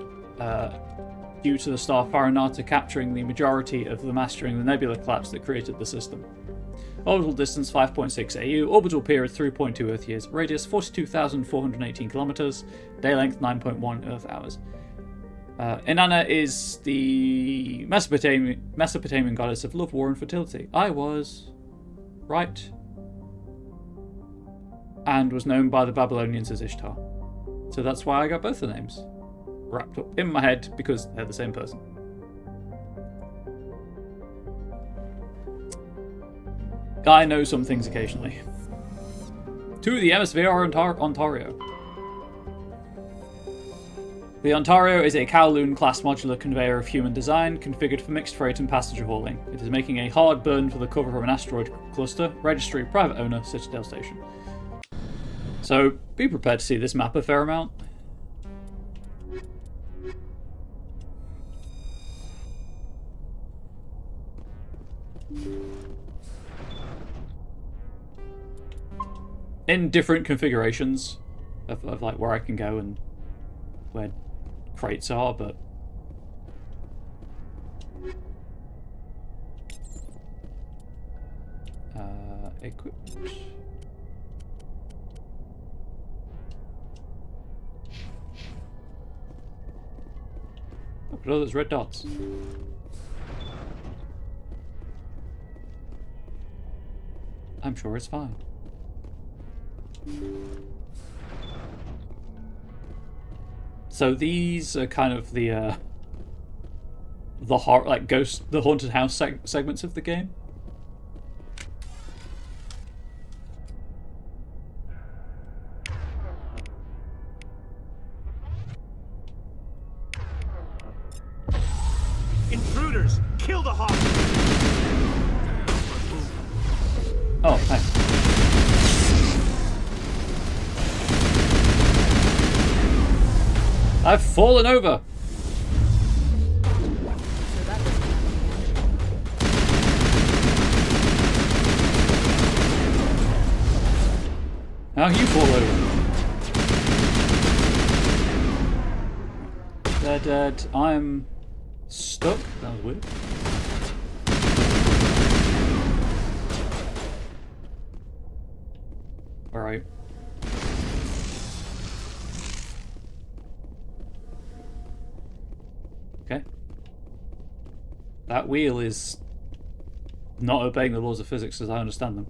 due to the star Farinata capturing the majority of the mass during the nebula collapse that created the system. Orbital distance 5.6 AU, orbital period 3.2 Earth years, radius 42,418 kilometers, day length 9.1 Earth hours. Inanna is the Mesopotamian goddess of love, war, and fertility. I was right, and was known by the Babylonians as Ishtar. So that's why I got both the names wrapped up in my head, because they're the same person. Guy knows some things occasionally. To the MSVR Ontario. The Ontario is a Kowloon-class modular conveyor of human design, configured for mixed freight and passenger hauling. It is making a hard burn for the cover of an asteroid cluster. Registry, private owner, Citadel Station. So, be prepared to see this map a fair amount. In different configurations of like where I can go and where crates are, but equipment. Look at all those red dots. I'm sure it's fine. So these are kind of the horror, like the haunted house segments of the game. Intruders! Kill the hawk! Oh, thanks. I've fallen over. Now you fall over. They're dead. I'm stuck. That was weird. Alright. Okay. That wheel is not obeying the laws of physics as I understand them.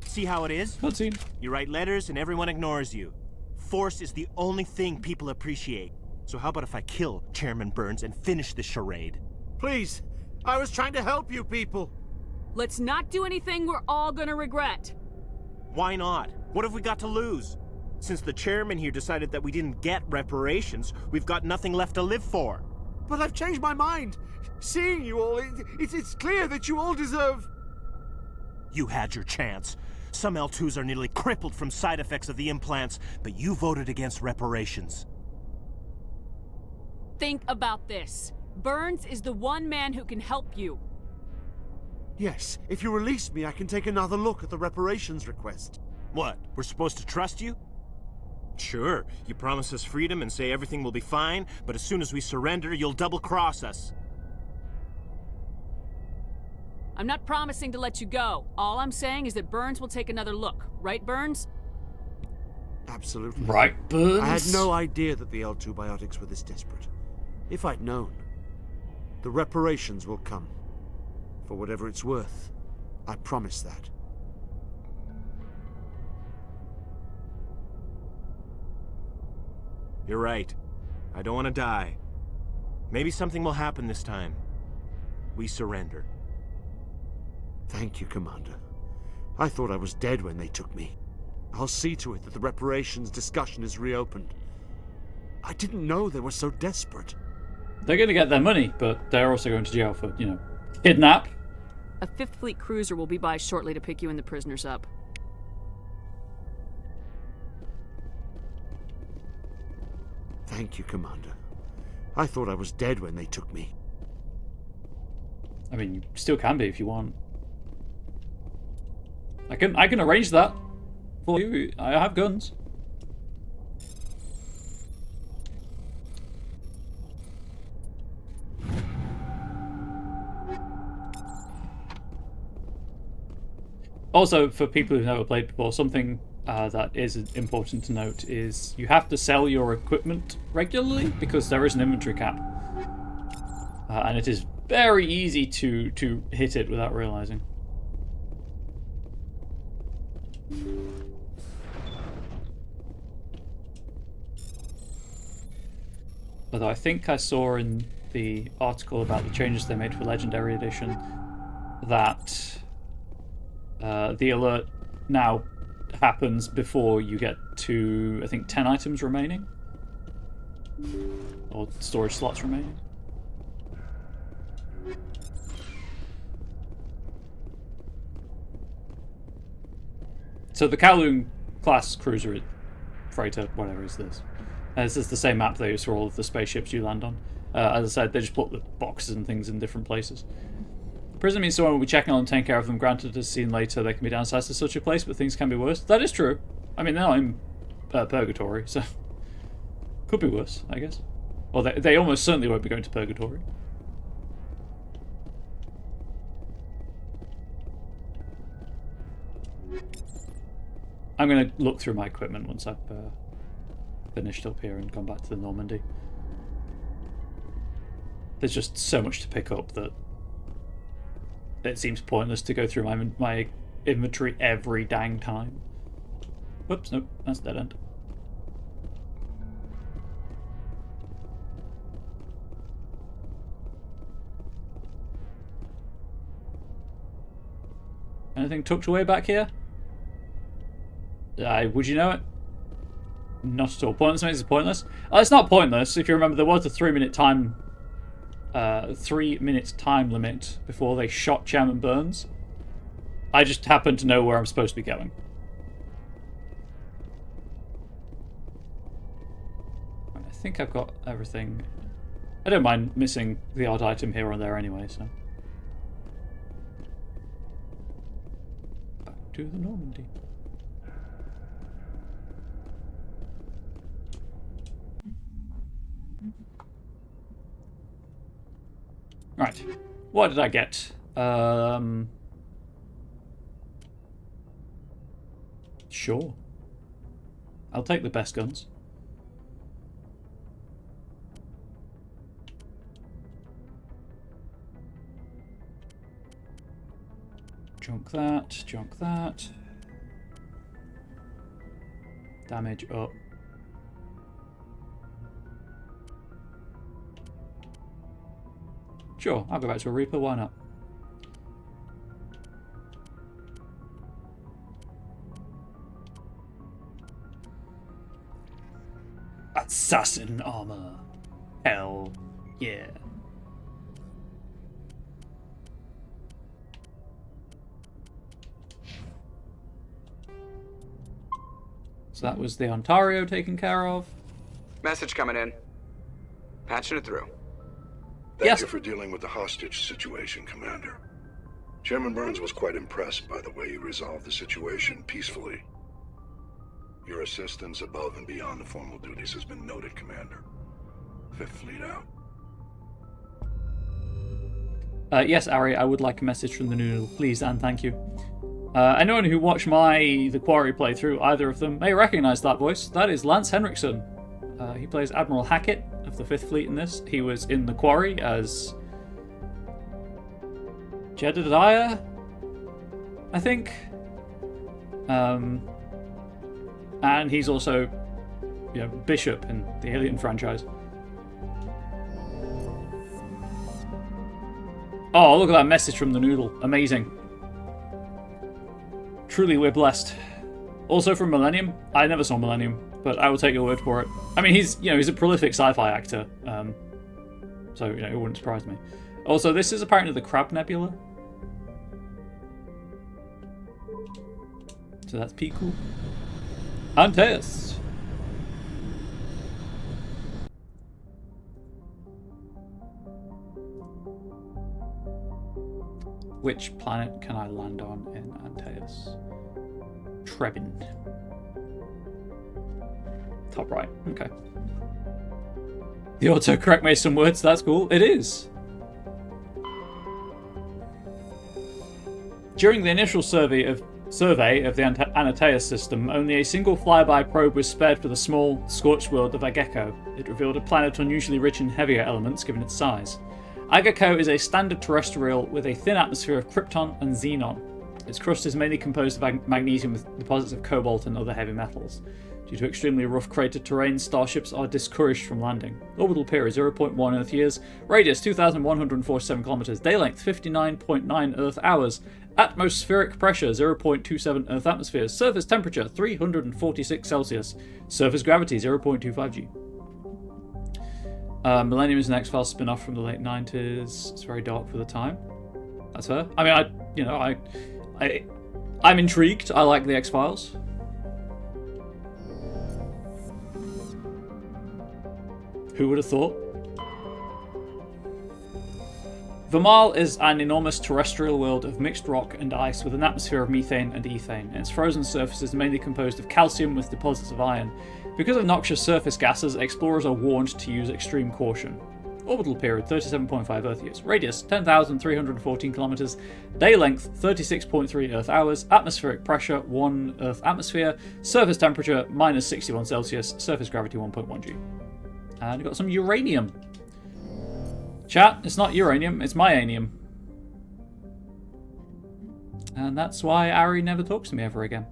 See how it is? Cutscene. You write letters and everyone ignores you. Force is the only thing people appreciate. So how about if I kill Chairman Burns and finish this charade? Please, I was trying to help you people. Let's not do anything we're all gonna regret. Why not? What have we got to lose? Since the chairman here decided that we didn't get reparations, we've got nothing left to live for. But I've changed my mind. Seeing you all, it's clear that you all deserve... You had your chance. Some L2s are nearly crippled from side effects of the implants, but you voted against reparations. Think about this. Burns is the one man who can help you. Yes, if you release me, I can take another look at the reparations request. What, we're supposed to trust you? Sure, you promise us freedom and say everything will be fine, but as soon as we surrender, you'll double-cross us. I'm not promising to let you go. All I'm saying is that Burns will take another look. Right, Burns? Absolutely. Right, Burns? I had no idea that the L2 biotics were this desperate. If I'd known, the reparations will come. For whatever it's worth. I promise that. You're right. I don't want to die. Maybe something will happen this time. We surrender. Thank you, Commander. I thought I was dead when they took me. I'll see to it that the reparations discussion is reopened. I didn't know they were so desperate. They're going to get their money, but they're also going to jail for, kidnap. A 5th Fleet cruiser will be by shortly to pick you and the prisoners up. Thank you, Commander. I thought I was dead when they took me. I mean, you still can be if you want. I can arrange that for you. I have guns. Also, for people who've never played before, something that is important to note is you have to sell your equipment regularly because there is an inventory cap. And it is very easy to hit it without realizing. Although I think I saw in the article about the changes they made for Legendary Edition that the alert now happens before you get to, I think, 10 items remaining. Or storage slots remaining. So the Kowloon class cruiser, freighter, whatever is this. This is the same map they use for all of the spaceships you land on. As I said, they just put the boxes and things in different places. Prison means someone will be checking on and taking care of them. Granted, as seen later, they can be downsized to such a place, but things can be worse. That is true. I mean, they're not in purgatory, so could be worse, I guess. Well, they almost certainly won't be going to purgatory. I'm going to look through my equipment once I've finished up here and gone back to the Normandy. There's just so much to pick up that it seems pointless to go through my inventory every dang time. Whoops, nope, that's dead end. Anything tucked away back here? Would you know it? Not at all. Pointless means it's pointless. Oh, it's not pointless. If you remember, there was a 3-minute time, 3-minute time limit before they shot Chairman Burns. I just happen to know where I'm supposed to be going. I think I've got everything. I don't mind missing the odd item here or there anyway, so. Back to the Normandy. Right. What did I get? Sure. I'll take the best guns. Junk that, junk that. Damage up. Sure, I'll go back to a Reaper, why not? Assassin armor. Hell yeah. So that was the Ontario taken care of. Message coming in. Patching it through. Thank you for dealing with the hostage situation, Commander. Chairman Burns was quite impressed by the way you resolved the situation peacefully. Your assistance above and beyond the formal duties has been noted, Commander. Fifth Fleet out. Yes, Ari, I would like a message from the Noodle, please and thank you. Anyone who watched The Quarry playthrough, either of them, may recognise that voice. That is Lance Henriksen. He plays Admiral Hackett of the Fifth Fleet in this. He was in The Quarry as Jedediah, I think. And he's also, Bishop in the Alien franchise. Oh, look at that message from the Noodle. Amazing. Truly, we're blessed. Also from Millennium. I never saw Millennium, but I will take your word for it. I mean, he's a prolific sci-fi actor. So, it wouldn't surprise me. Also, this is apparently the Crab Nebula. So that's pretty cool. Antaeus. Which planet can I land on in Antaeus? Trebin. Top right. Okay. The autocorrect made some words. That's cool. It is. During the initial survey of the Antaeus system, only a single flyby probe was spared for the small, scorched world of Ageko. It revealed a planet unusually rich in heavier elements given its size. Ageko is a standard terrestrial with a thin atmosphere of krypton and xenon. Its crust is mainly composed of magnesium with deposits of cobalt and other heavy metals. Due to extremely rough crater terrain, starships are discouraged from landing. Orbital period 0.1 Earth years, radius 2,147 kilometers, day length 59.9 Earth hours, atmospheric pressure 0.27 Earth atmospheres, surface temperature 346 Celsius, surface gravity 0.25 G. Millennium is an X-Files spin-off from the late 90s. It's very dark for the time. That's her. I mean, I'm intrigued. I like the X-Files. Who would have thought? Vermal is an enormous terrestrial world of mixed rock and ice with an atmosphere of methane and ethane, and its frozen surface is mainly composed of calcium with deposits of iron. Because of noxious surface gases, explorers are warned to use extreme caution. Orbital period 37.5 Earth years, radius 10,314 kilometers, day length 36.3 Earth hours, atmospheric pressure 1 Earth atmosphere, surface temperature minus 61 Celsius, surface gravity 1.1 G. And we've got some uranium. Chat, it's not uranium, it's myanium. And that's why Ari never talks to me ever again.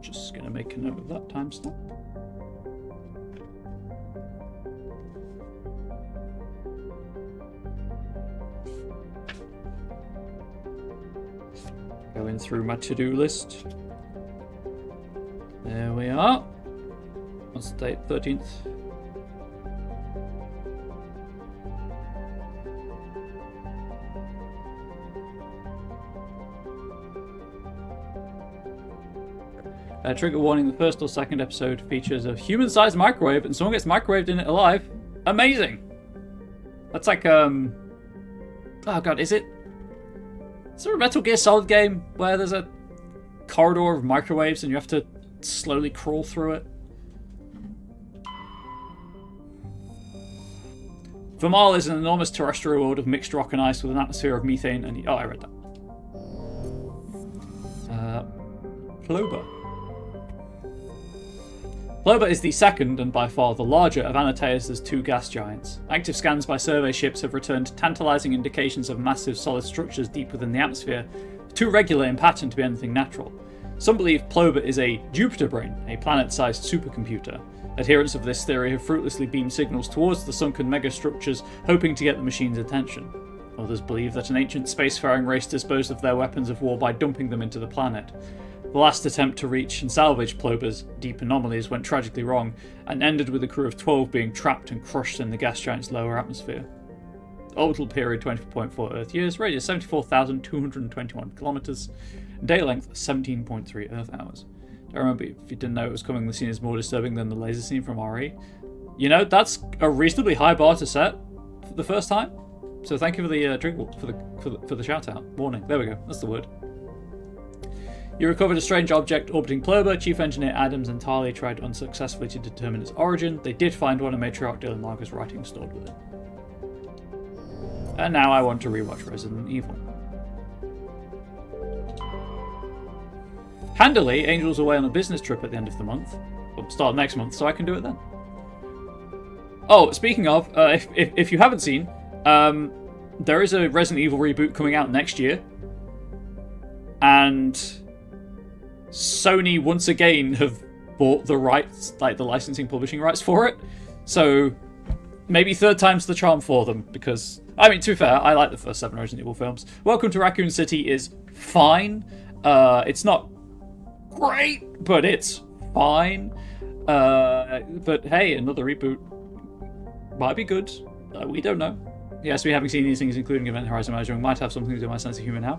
Just gonna make a note of that timestamp. Going through my to-do list. There we are. What's the date? 13th. Trigger warning, the first or second episode features a human-sized microwave and someone gets microwaved in it alive. Amazing! That's like, oh god, is there a Metal Gear Solid game where there's a corridor of microwaves and you have to slowly crawl through it? Vermal is an enormous terrestrial world of mixed rock and ice with an atmosphere of methane and... Oh, I read that. Ploba. Ploba is the second, and by far the larger, of Anateus' two gas giants. Active scans by survey ships have returned tantalizing indications of massive solid structures deep within the atmosphere, too regular in pattern to be anything natural. Some believe Ploba is a Jupiter brain, a planet-sized supercomputer. Adherents of this theory have fruitlessly beamed signals towards the sunken megastructures, hoping to get the machine's attention. Others believe that an ancient spacefaring race disposed of their weapons of war by dumping them into the planet. The last attempt to reach and salvage Ploba's deep anomalies went tragically wrong, and ended with a crew of 12 being trapped and crushed in the gas giant's lower atmosphere. Orbital period 24.4 Earth years, radius 74,221 kilometers, day length 17.3 Earth hours. I remember, if you didn't know it was coming, the scene is more disturbing than the laser scene from RE. You know, that's a reasonably high bar to set for the first time. So thank you for the drink for the shout out. Warning. There we go. That's the word. You recovered a strange object orbiting Ploba. Chief Engineer Adams and Tali tried unsuccessfully to determine its origin. They did find one of Matriarch Dylan Lager's writings stored with it. And now I want to rewatch Resident Evil. Handily, Angel's away on a business trip at the end of the month. Well, start next month, so I can do it then. Oh, speaking of, if you haven't seen, there is a Resident Evil reboot coming out next year. And Sony once again have bought the rights, like the licensing publishing rights for it. So maybe third time's the charm for them, because, I mean, to be fair, I like the first 7 Resident Evil films. Welcome to Raccoon City is fine. It's not great, but it's fine. But hey, another reboot might be good. We don't know. Yes, we haven't seen these things, including Event Horizon Management, might have something to do with my sense of humor now.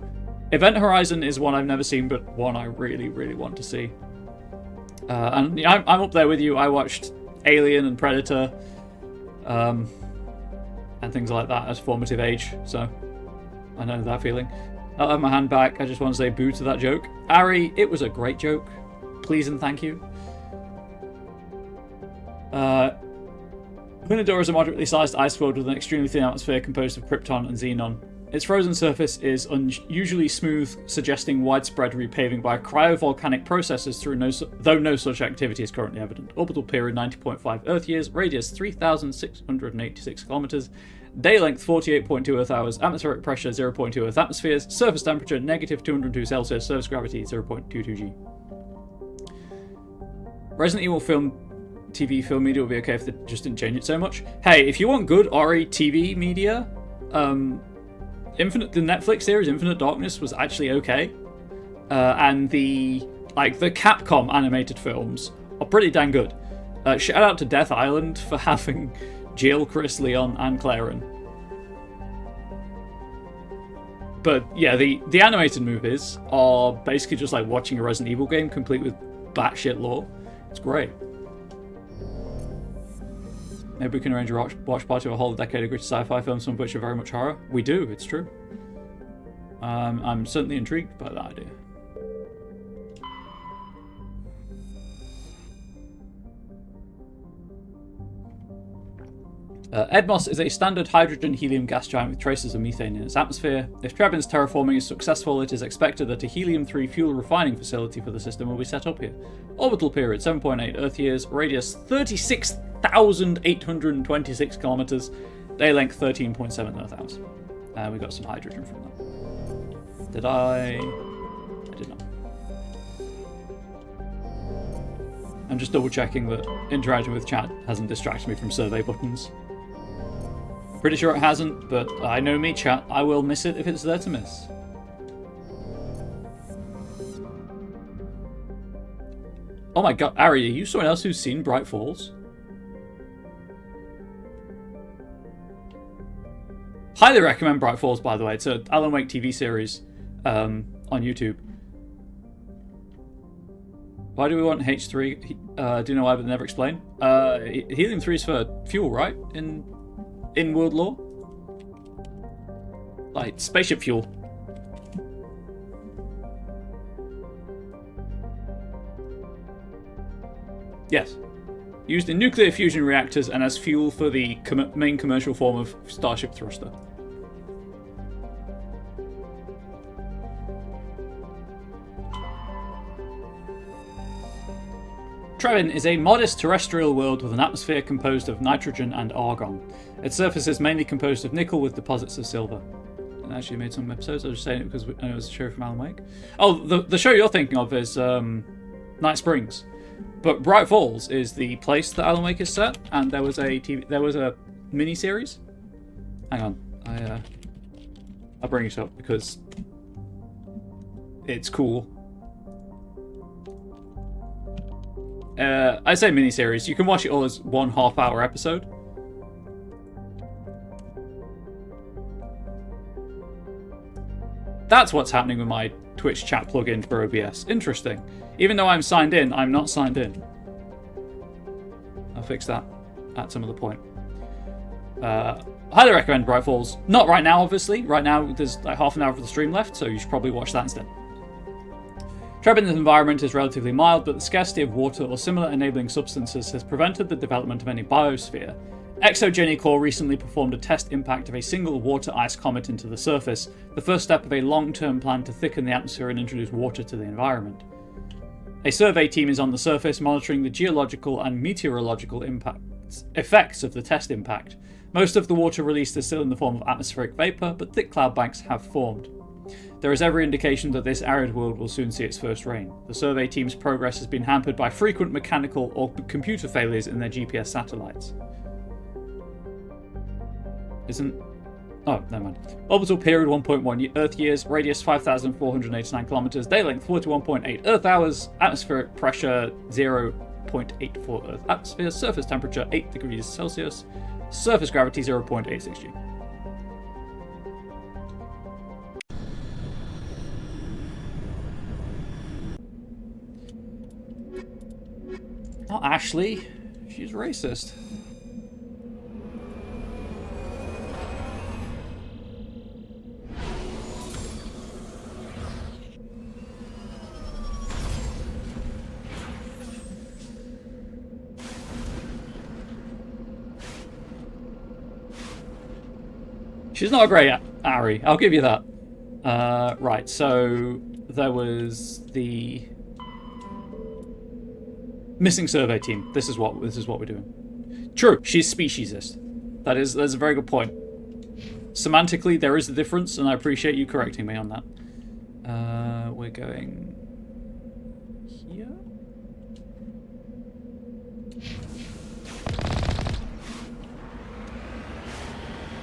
Event Horizon is one I've never seen, but one I really, really want to see. And I'm up there with you. I watched Alien and Predator, and things like that as formative age, so I know that feeling. I'll have my hand back. I just want to say boo to that joke. Ari, it was a great joke. Please and thank you. Hunador is a moderately sized ice world with an extremely thin atmosphere composed of krypton and xenon. Its frozen surface is unusually smooth, suggesting widespread repaving by cryovolcanic processes, though no such activity is currently evident. Orbital period 90.5 Earth years, radius 3,686 kilometers, day length 48.2 Earth hours, atmospheric pressure 0.2 Earth atmospheres, surface temperature negative 202 Celsius, surface gravity 0.22 G. Resident Evil TV film media would be okay if they just didn't change it so much. Hey, if you want good RE TV media, the Netflix series Infinite Darkness was actually okay, and the Capcom animated films are pretty dang good. Shout out to Death Island for having Jill, Chris, Leon, and Claren. But yeah, the animated movies are basically just like watching a Resident Evil game complete with batshit lore. It's great. Maybe we can arrange a watch party of a whole decade of gritty sci-fi films, some of which are very much horror. We do, it's true. I'm certainly intrigued by that idea. Edmos is a standard hydrogen-helium gas giant with traces of methane in its atmosphere. If Trebin's terraforming is successful, it is expected that a helium-3 fuel refining facility for the system will be set up here. Orbital period 7.8 Earth years, radius 36,826 kilometers, day length 13.7 Earth hours. We got some hydrogen from that. Did I did not. I'm just double checking that interacting with chat hasn't distracted me from survey buttons. Pretty sure it hasn't, but I know me, chat. I will miss it if it's there to miss. Oh my god, Ari, are you someone else who's seen Bright Falls? Highly recommend Bright Falls, by the way. It's an Alan Wake TV series on YouTube. Why do we want H3? Do you know why, but never explain? Helium-3 is for fuel, right? In world lore? Like, spaceship fuel. Yes. Used in nuclear fusion reactors and as fuel for the main commercial form of Starship thruster. Trevin is a modest terrestrial world with an atmosphere composed of nitrogen and argon. Its surface is mainly composed of nickel with deposits of silver. I actually made some episodes. I was just saying it because it was a show from Alan Wake. Oh, the show you're thinking of is Night Springs. But Bright Falls is the place that Alan Wake is set, and there was a mini-series. Hang on, I'll bring it up because it's cool. I say mini-series. You can watch it all as 1 half-hour episode. That's what's happening with my Twitch chat plugin for OBS. Interesting. Even though I'm signed in, I'm not signed in. I'll fix that at some other point. Highly recommend Bright Falls. Not right now, obviously. Right now, there's like half an hour of the stream left, so you should probably watch that instead. Trebin's environment is relatively mild, but the scarcity of water or similar enabling substances has prevented the development of any biosphere. ExoGeniCorp recently performed a test impact of a single water ice comet into the surface, the first step of a long-term plan to thicken the atmosphere and introduce water to the environment. A survey team is on the surface monitoring the geological and meteorological effects of the test impact. Most of the water released is still in the form of atmospheric vapor, but thick cloud banks have formed. There is every indication that this arid world will soon see its first rain. The survey team's progress has been hampered by frequent mechanical or computer failures in their GPS satellites. Oh, never mind. Orbital period 1.1 Earth years, radius 5,489 kilometers, day length 41.8 Earth hours, atmospheric pressure 0.84 Earth atmosphere, surface temperature 8 degrees Celsius, surface gravity 0.86 G. Not Ashley. She's racist. She's not a great Ari, I'll give you that. Right, so there was the missing survey team. This is what we're doing. True, she's speciesist. That's a very good point. Semantically, there is a difference, and I appreciate you correcting me on that. We're going here.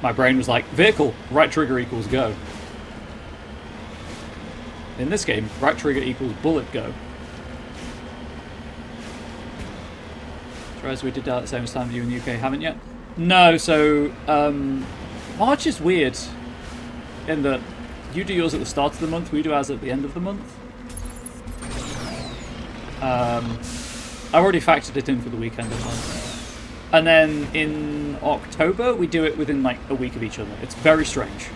My brain was like, vehicle, right trigger equals go. In this game, right trigger equals bullet go. Tries we did that at the same time you in the UK haven't yet? No, so March is weird in that you do yours at the start of the month, we do ours at the end of the month. I've already factored it in for the weekend of the month. And then in October, we do it within like a week of each other. It's very strange.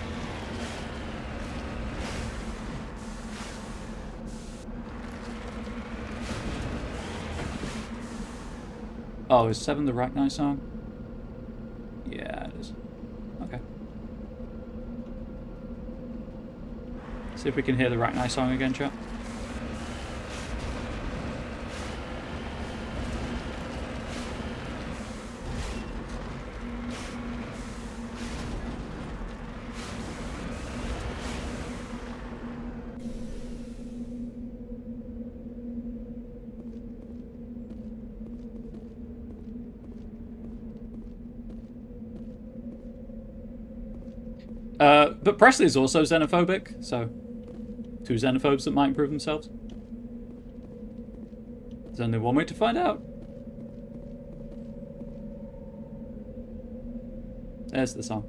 Oh, is 7 the Rachni song? Yeah, it is. Okay. See if we can hear the Rachni song again, chat. But Presley is also xenophobic, so 2 xenophobes that might improve themselves. There's only one way to find out. There's the song.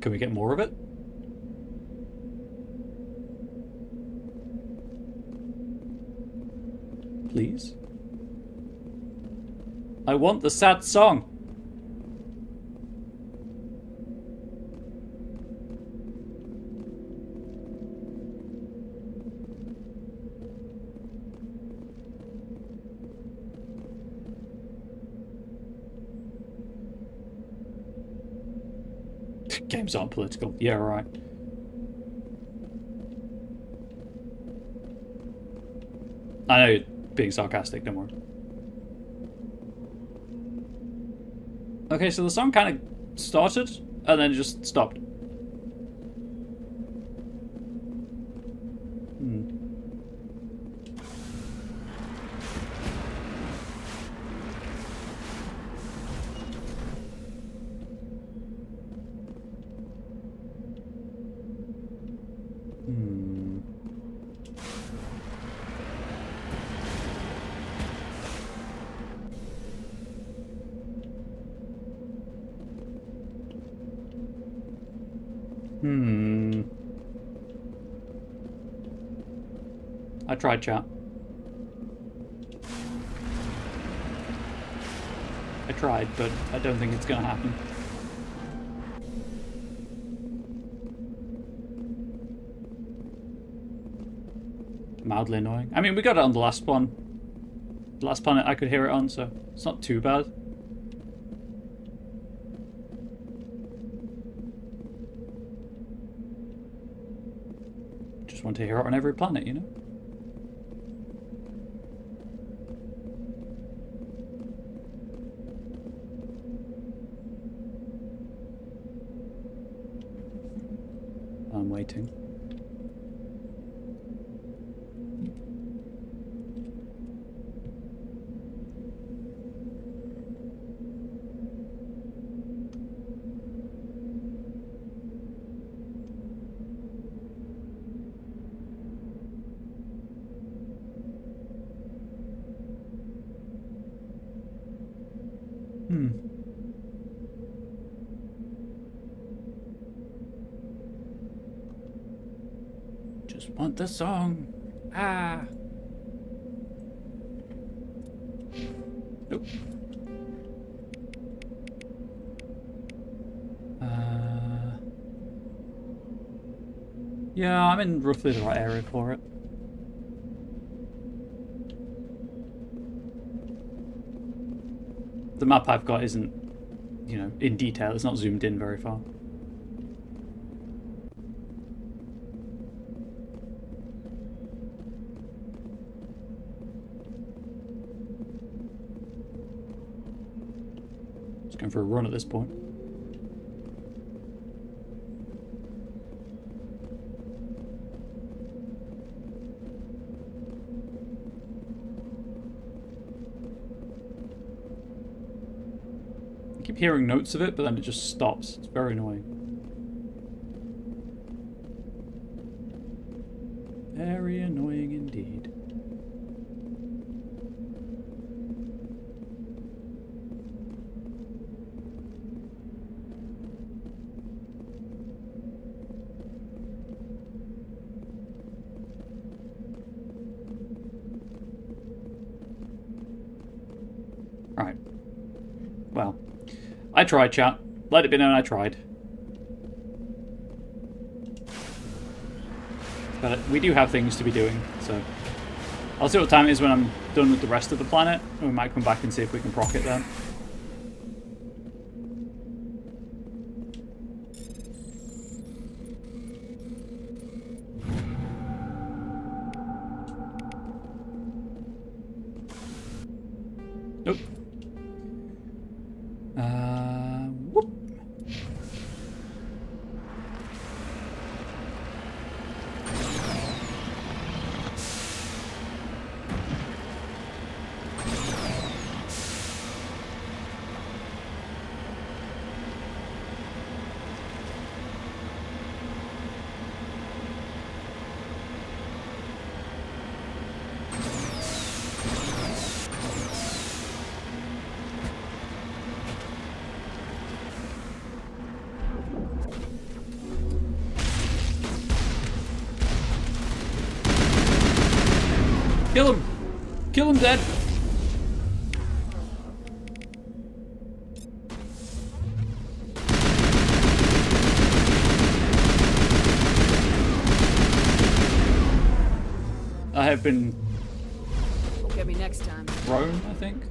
Can we get more of it? Please? I want the sad song. Games aren't political. Yeah, right. I know you're being sarcastic, don't worry. Okay, so the song kind of started and then just stopped. I tried, chat. I tried, but I don't think it's gonna happen. Mildly annoying. I mean, we got it on the last one. The last planet I could hear it on, so it's not too bad. Just want to hear it on every planet, you know? I'm waiting. Just want the song. Ah. Nope. Yeah, I'm in roughly the right area for it. The map I've got isn't, you know, in detail. It's not zoomed in very far. Just going for a run at this point. I keep hearing notes of it, but then it just stops. It's very annoying. Very annoying indeed. Right. Well, I tried, chat. Let it be known I tried. But we do have things to be doing, so I'll see what time it is when I'm done with the rest of the planet, and we might come back and see if we can proc it then. Nope. Whoop. Kill him! Kill him dead! I have been Get me next time. thrown, I think.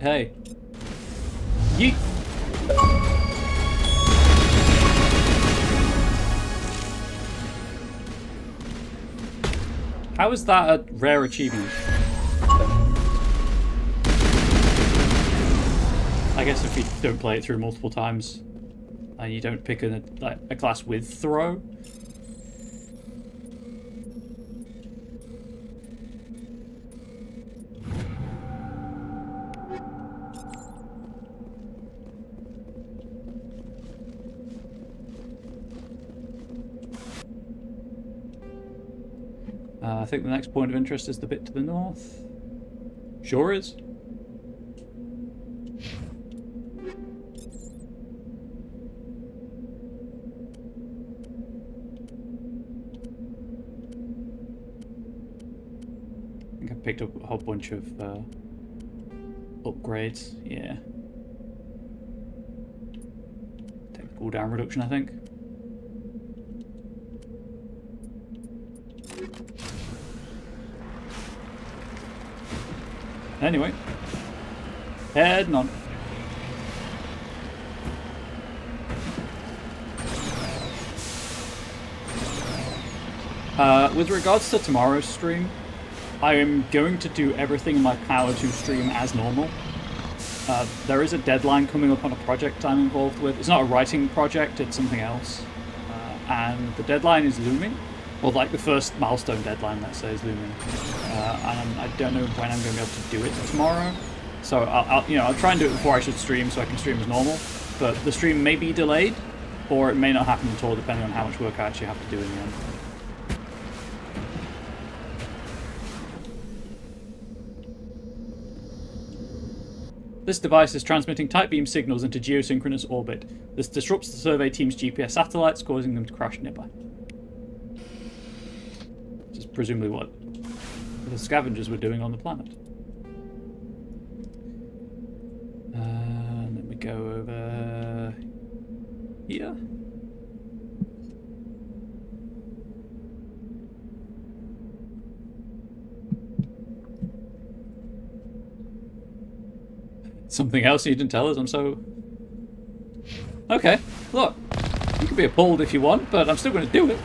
Hey. Yeet! How is that a rare achievement? I guess if you don't play it through multiple times and you don't pick a class with throw. I think the next point of interest is the bit to the north. Sure is. I think I picked up a whole bunch of upgrades. Yeah. Take the cooldown reduction, I think. Anyway, heading on. With regards to tomorrow's stream, I am going to do everything in my power to stream as normal. There is a deadline coming up on a project I'm involved with. It's not a writing project, it's something else. And the deadline is looming. Or like the first milestone deadline, let's say, is looming. And I don't know when I'm going to be able to do it tomorrow. So I'll try and do it before I should stream so I can stream as normal. But the stream may be delayed, or it may not happen at all, depending on how much work I actually have to do in the end. This device is transmitting tight beam signals into geosynchronous orbit. This disrupts the survey team's GPS satellites, causing them to crash nearby. Which is presumably what the scavengers were doing on the planet. Let me go over here. Something else you didn't tell us? I'm so... Okay, look. You can be appalled if you want, but I'm still going to do it.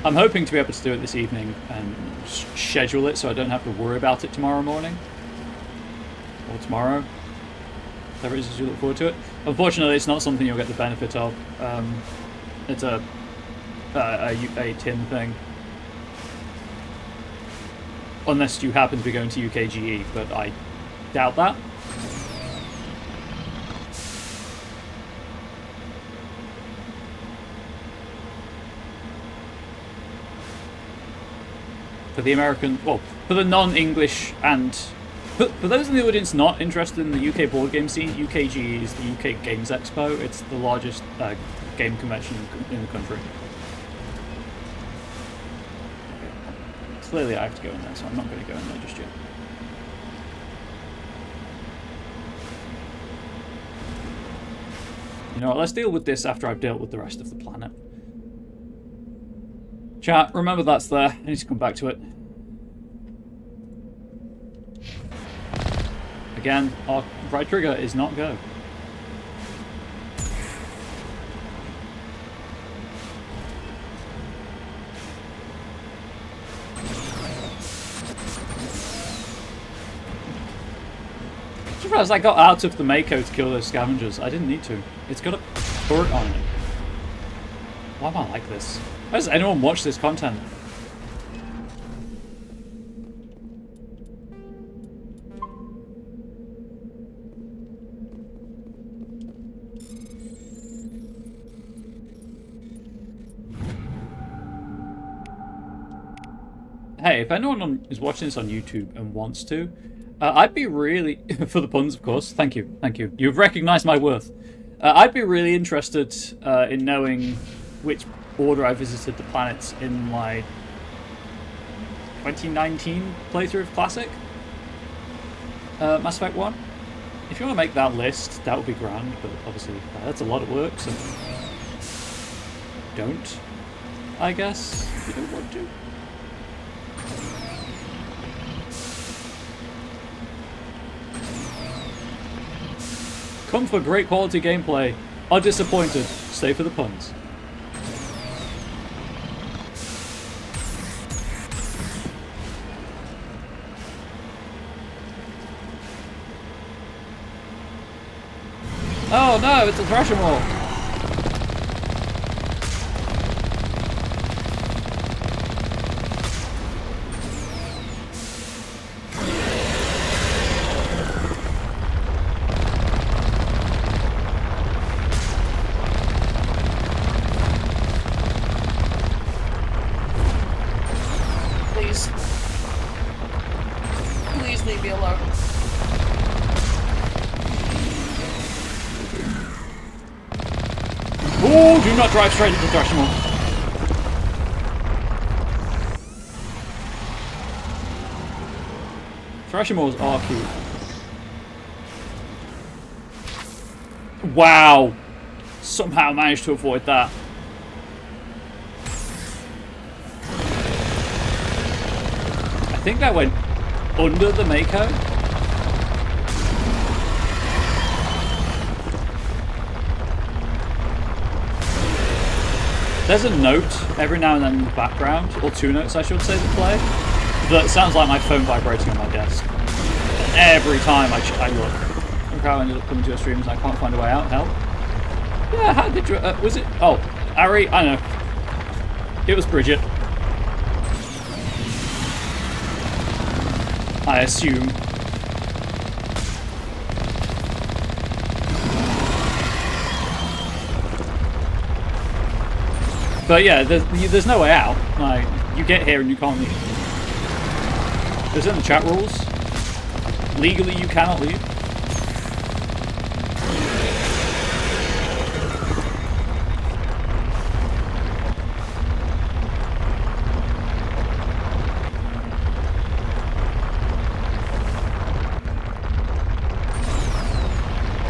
I'm hoping to be able to do it this evening and schedule it so I don't have to worry about it tomorrow morning. Or tomorrow. Whatever it is as you look forward to it. Unfortunately, it's not something you'll get the benefit of. It's a tin thing. Unless you happen to be going to UKGE, but I doubt that. For the American, well, for the non-English and... For those in the audience not interested in the UK board game scene, UKGE is the UK Games Expo. It's the largest game convention in the country. Clearly I have to go in there, so I'm not going to go in there just yet. You know what, let's deal with this after I've dealt with the rest of the planet. Chat, remember that's there. I need to come back to it. Again, our right trigger is not go. I'm surprised I got out of the Mako to kill those scavengers. I didn't need to. It's got a turret on it. Why am I like this? Why does anyone watch this content? hey, if anyone is watching this on YouTube and wants to, I'd be really, for the puns, of course. Thank you. You've recognized my worth. I'd be really interested in knowing which order I visited the planets in my 2019 playthrough of Classic Mass Effect 1. If you want to make that list, that would be grand, but obviously that's a lot of work, so don't, I guess, if you don't want to. Come for great quality gameplay. Are disappointed. Stay for the puns. Oh no, it's a Thrashamore! Please. Please leave me alone. Oh, do not drive straight into Thrashamore. Thrashamores are cute. Wow! Somehow managed to avoid that. I think that went under the Mako. There's a note every now and then in the background, or two notes I should say, that play, that sounds like my phone vibrating on my desk. Every time I look. Look how I ended up coming to your streams and I can't find a way out. Help. Yeah, how did you... was it... Oh, Ari, I know. It was Bridget. I assume. But yeah, there's no way out. Like, you get here and you can't leave. There's in the chat rules. Legally, you cannot leave.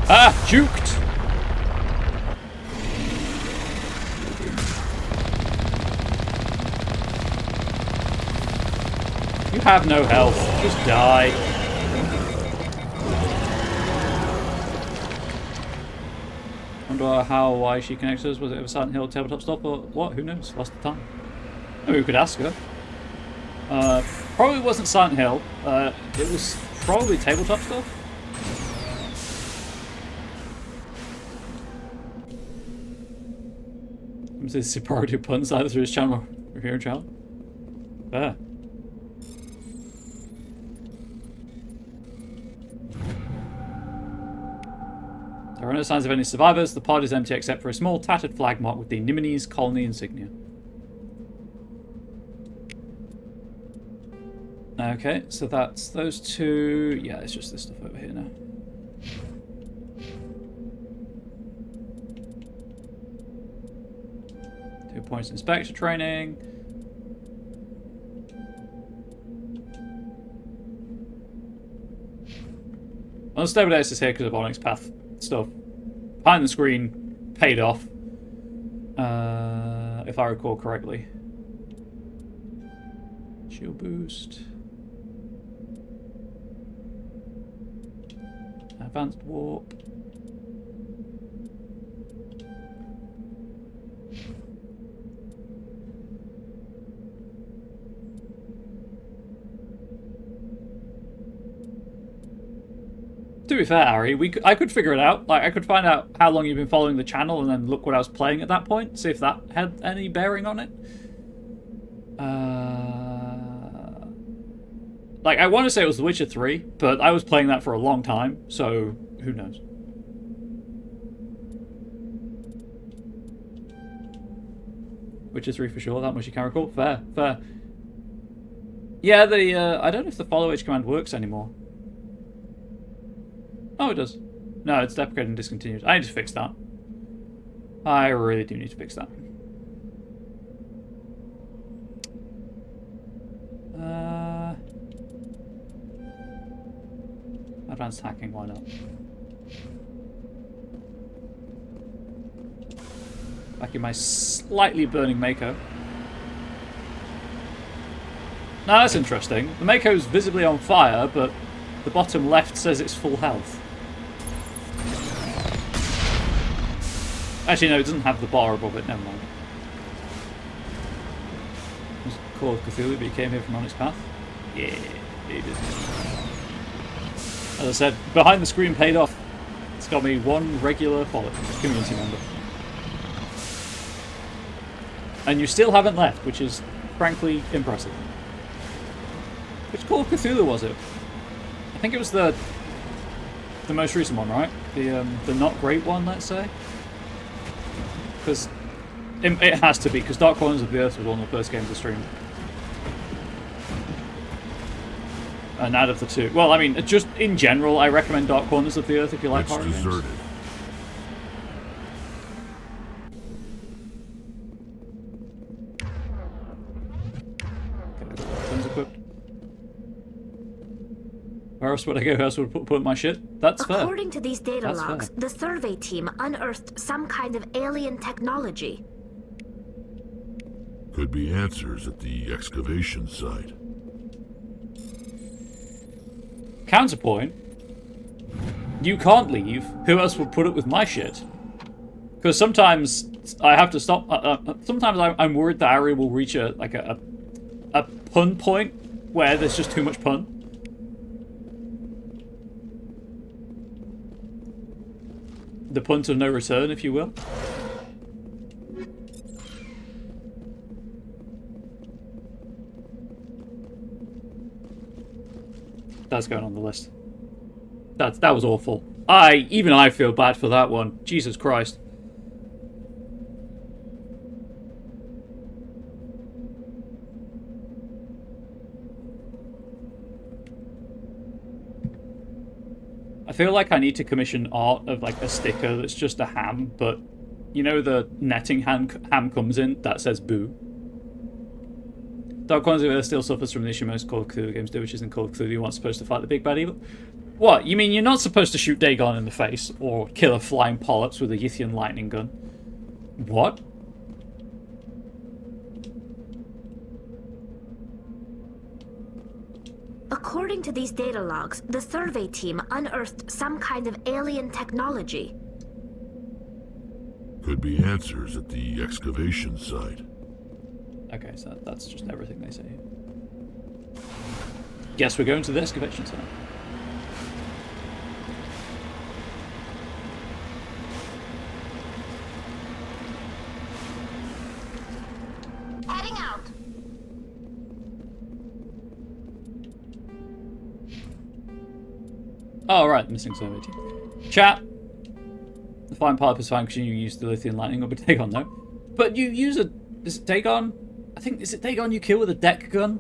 Ah, juked! You have no health. Just die. Wonder why she connected us. Was it a Silent Hill tabletop stuff or what? Who knows? Lost the time. Maybe we could ask her. Probably wasn't Silent Hill. It was probably tabletop stuff. This is priority puns either through his channel or here channel. Fair. There are no signs of any survivors. The pod is empty except for a small tattered flag mark with the Nimines colony insignia. Okay, so that's those two. Yeah, it's just this stuff over here now. Points inspector training. Unstabilized is here because of Onyx Path stuff. Behind the screen paid off. If I recall correctly. Shield boost. Advanced warp. To be fair, Ari, I could figure it out. Like, I could find out how long you've been following the channel and then look what I was playing at that point. See if that had any bearing on it. Like, I want to say it was The Witcher 3, but I was playing that for a long time, so who knows. Witcher 3 for sure, that much you can recall. Fair, fair. Yeah, the I don't know if the follow H command works anymore. Oh, it does. No, it's deprecated and discontinued. I need to fix that. I really do need to fix that. Advanced hacking, why not? Back in my slightly burning Mako. Now that's interesting. The Mako's visibly on fire, but the bottom left says it's full health. Actually, no, it doesn't have the bar above it. Never mind. It's Call of Cthulhu, but he came here from on its path. Yeah, he did. As I said, behind the screen paid off. It's got me one regular community member. And you still haven't left, which is frankly impressive. Which Call of Cthulhu was it? I think it was the most recent one, right? The not great one, let's say. Because it has to be, because Dark Corners of the Earth was one of the first games to stream. And out of the two, well, I mean, just in general, I recommend Dark Corners of the Earth if you like horror games. Deserted. Equipped. Where else would I go? Where else would I put my shit? That's fair. According to these data That's logs, fair. the survey team unearthed some kind of alien technology. Could be answers at the excavation site. Counterpoint. You can't leave. Who else would put up with my shit? Because sometimes I have to stop. Sometimes I'm worried that Ari will reach a pun point where there's just too much pun. The punt of no return, if you will. That's going on the list. That was awful. Even I feel bad for that one. Jesus Christ. I feel like I need to commission art of like a sticker that's just a ham, but you know the netting ham comes in that says boo. Dark Corners of the Earth still suffers from the issue most Call of Cthulhu games do, which is in Call of Cthulhu you aren't supposed to fight the big bad evil. What? You mean you're not supposed to shoot Dagon in the face or kill a flying polyps with a Yithian lightning gun? What? According to these data logs, the survey team unearthed some kind of alien technology. Could be answers at the excavation site. Okay, so that's just everything they say. Guess we're going to the excavation site. Heading out. Oh, right, missing survey team. Chat. The flying polyp is fine because you use the Lithium lightning or Dagon, no? But you use a... Is it Dagon? I think, is it Dagon you kill with a deck gun?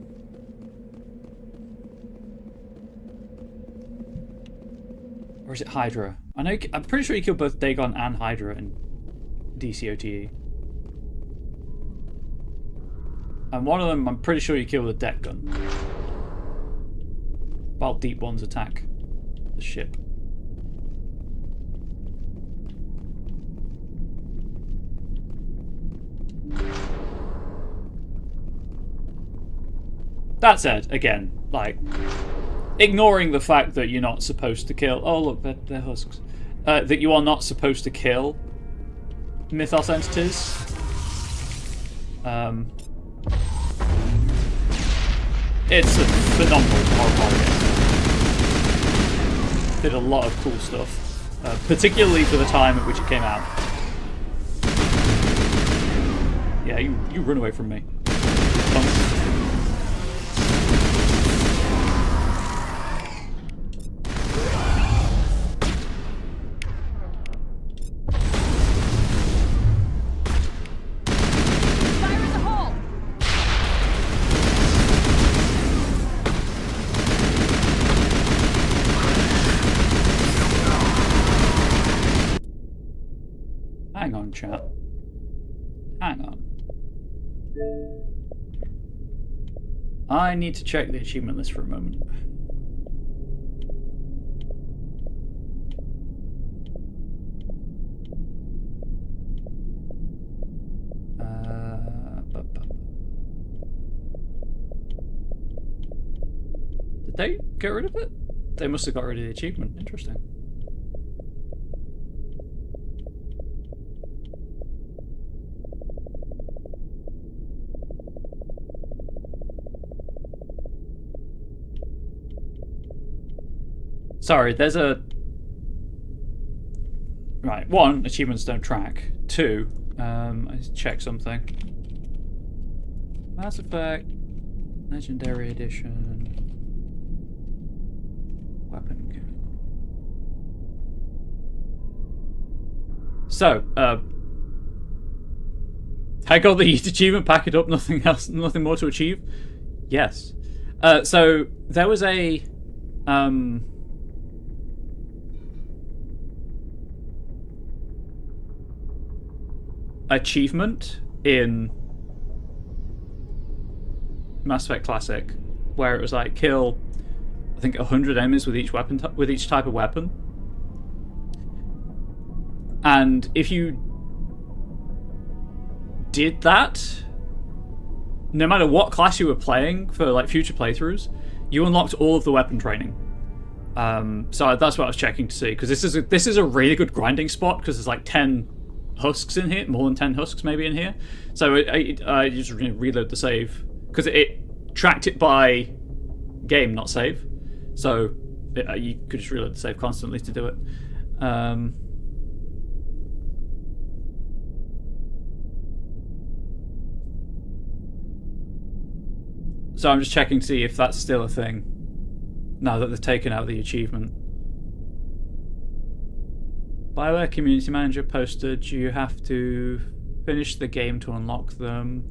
Or is it Hydra? I'm pretty sure you kill both Dagon and Hydra in DCOTE. And one of them, I'm pretty sure you kill with a deck gun. While deep ones attack the ship. That said, again, like, ignoring the fact that you're not supposed to kill... Oh, look, they're husks. That you are not supposed to kill Mythos entities. It's a phenomenal horror game. Did a lot of cool stuff. Particularly for the time at which it came out. Yeah, you run away from me. Hang on, chat. Hang on. I need to check the achievement list for a moment. Did they get rid of it? They must have got rid of the achievement. Interesting. Sorry, there's a... Right, 1, achievements don't track. 2, I just check something. Mass Effect, Legendary Edition, weapon. So, I got the achievement, pack it up, nothing else, nothing more to achieve? Yes. So, there was a... achievement in Mass Effect Classic where it was like kill I think 100 enemies with each weapon with each type of weapon, and if you did that, no matter what class you were playing for like future playthroughs, you unlocked all of the weapon training. So that's what I was checking to see, because this is a really good grinding spot, because there's like 10 husks in here, more than 10 husks maybe in here. So I just reload the save, because it tracked it by game, not save. So you could just reload the save constantly to do it. So I'm just checking to see if that's still a thing now that they've taken out the achievement. BioWare Community Manager posted you have to finish the game to unlock them.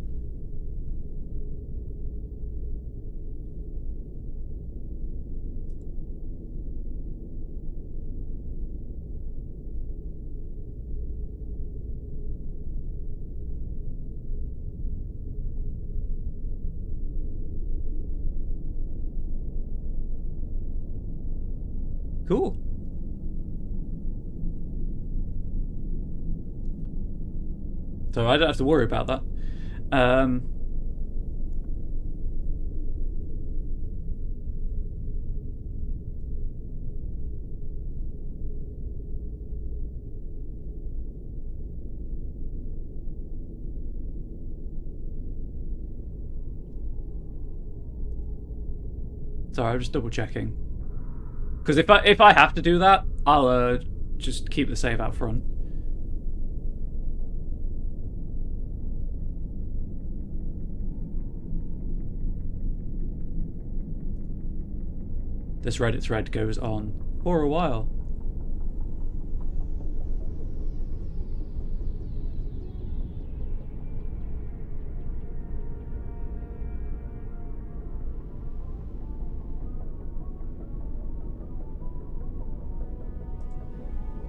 Cool. So I don't have to worry about that. Sorry, I'm just double checking. Because if I have to do that, I'll just keep the save out front. This Reddit thread goes on for a while.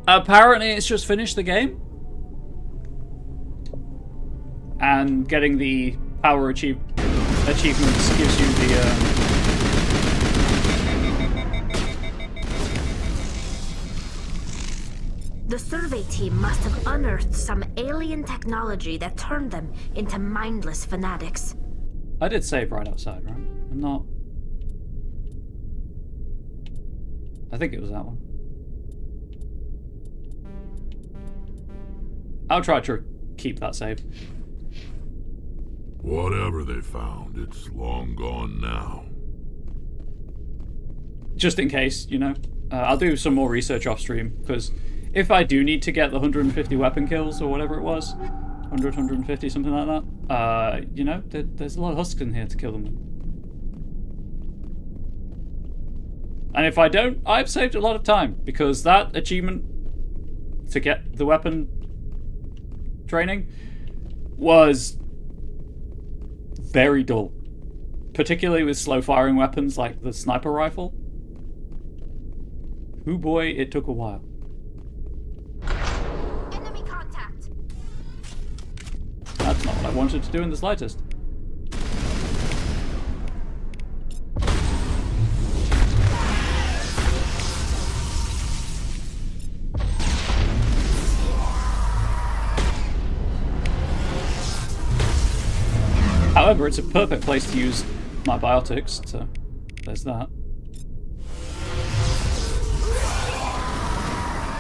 Apparently it's just finished the game. And getting the power achievements gives you the... The survey team must have unearthed some alien technology that turned them into mindless fanatics. I did save right outside, right? I'm not... I think it was that one. I'll try to keep that save. Whatever they found, it's long gone now. Just in case, you know. I'll do some more research off stream, because if I do need to get the 150 weapon kills or whatever it was, 100, 150, something like that, you know, there's a lot of husks in here to kill them with. And if I don't, I've saved a lot of time, because that achievement to get the weapon training was very dull, particularly with slow firing weapons like the sniper rifle. Hoo boy, it took a while. Enemy contact. I wanted to do in the slightest. However, it's a perfect place to use my biotics, so there's that.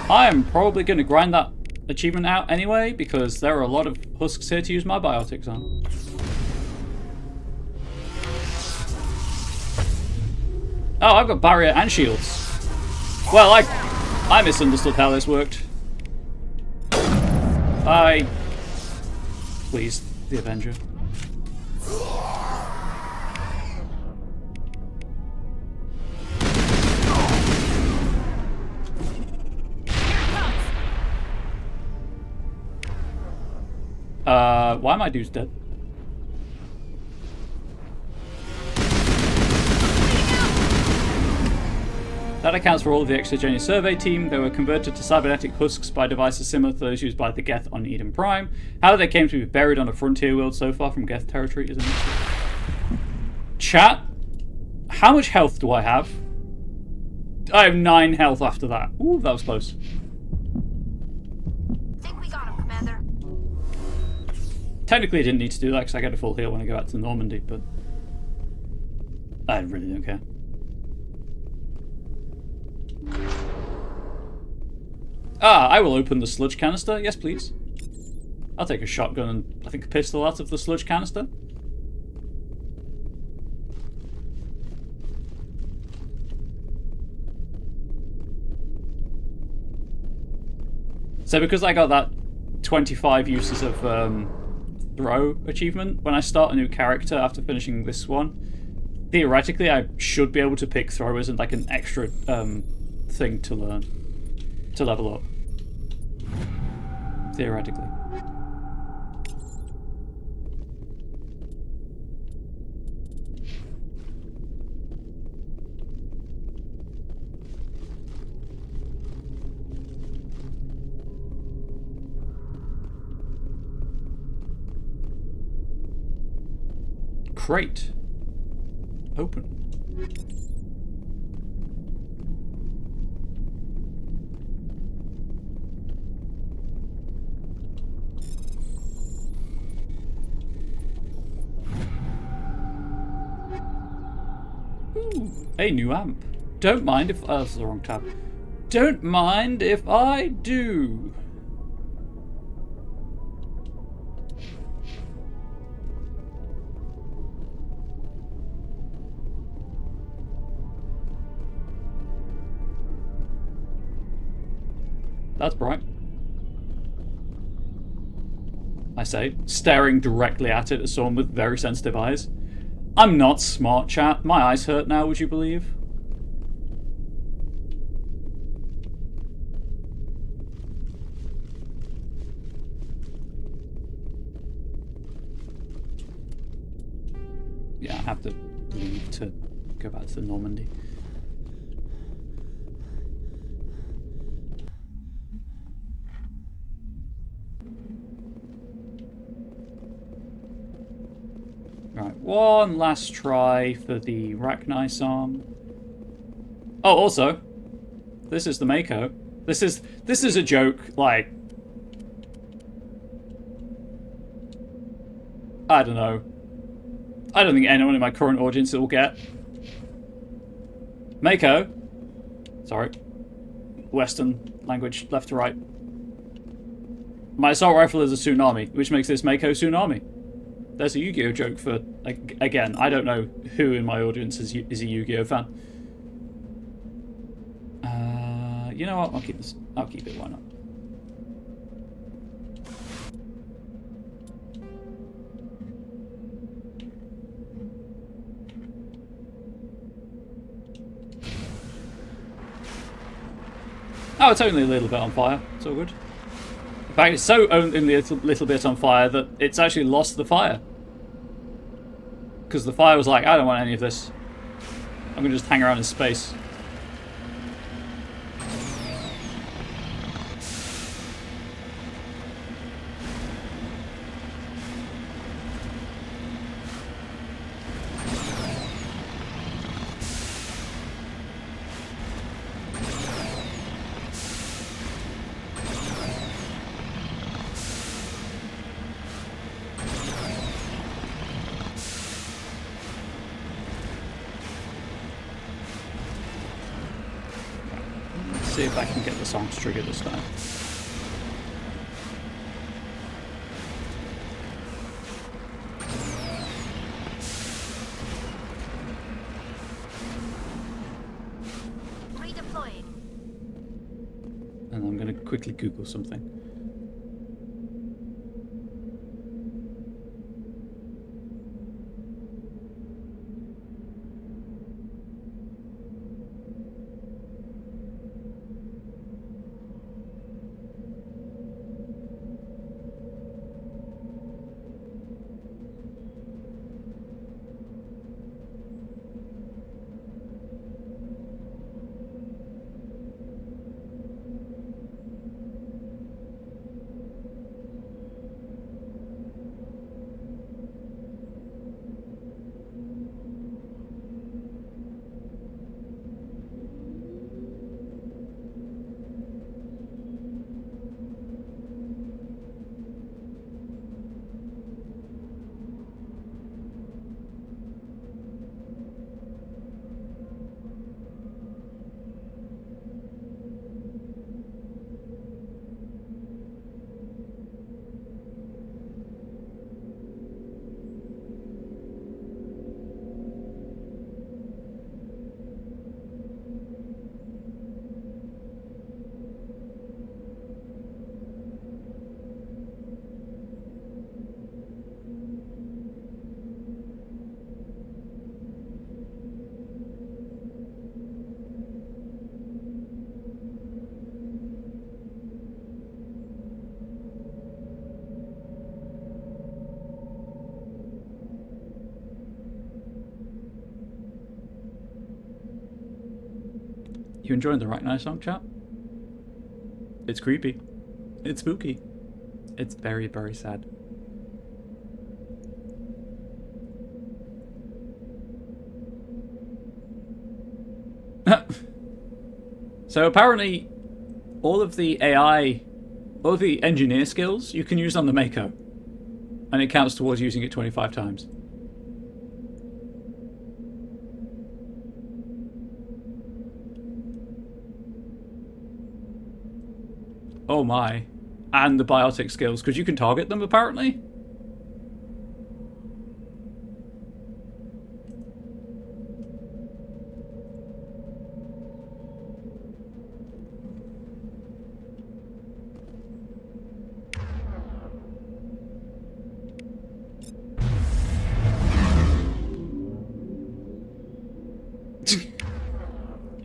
I am probably going to grind that achievement out anyway, because there are a lot of husks here to use my biotics on. Oh, I've got barrier and shields. Well, I misunderstood how this worked. Please, the Avenger. Why my dude's dead? That accounts for all of the exogenous survey team. They were converted to cybernetic husks by devices similar to those used by the Geth on Eden Prime. How they came to be buried on a frontier world so far from Geth territory is a mystery. Chat, how much health do I have? I have 9 health after that. Ooh, that was close. Think we got him, Commander. Technically, I didn't need to do that because I get a full heal when I go back to Normandy, but I really don't care. I will open the sludge canister. Yes, please. I'll take a shotgun and I think a pistol out of the sludge canister. So because I got that 25 uses of throw achievement, when I start a new character after finishing this one, theoretically I should be able to pick throw as like an extra thing to learn, to level up. Theoretically. Crate. Open. Ooh, a new amp. Don't mind if... Oh, that's the wrong tab. Don't mind if I do. That's bright. I say, staring directly at it as someone with very sensitive eyes. I'm not smart, chat. My eyes hurt now, would you believe? Yeah, I have to leave to go back to Normandy. Right, one last try for the Rachni song. Oh, also, this is the Mako. This is a joke, like, I don't know. I don't think anyone in my current audience will get. Mako. Sorry. Western language, left to right. My assault rifle is a tsunami, which makes this Mako tsunami. There's a Yu-Gi-Oh joke for, like, again, I don't know who in my audience is a Yu-Gi-Oh fan. You know what? I'll keep this. I'll keep it. Why not? Oh, it's only a little bit on fire. It's all good. In fact, it's so only a little bit on fire that it's actually lost the fire. Because the fire was like, I don't want any of this. I'm going to just hang around in space. see if I can get the song to trigger this time. Redeploying. And I'm going to quickly Google something. You enjoying the Right Now song, chat? It's creepy. It's spooky. It's very, very sad. So apparently, all of the AI, all of the engineer skills you can use on the Mako, and it counts towards using it 25 times. Oh my. And the biotic skills, because you can target them apparently.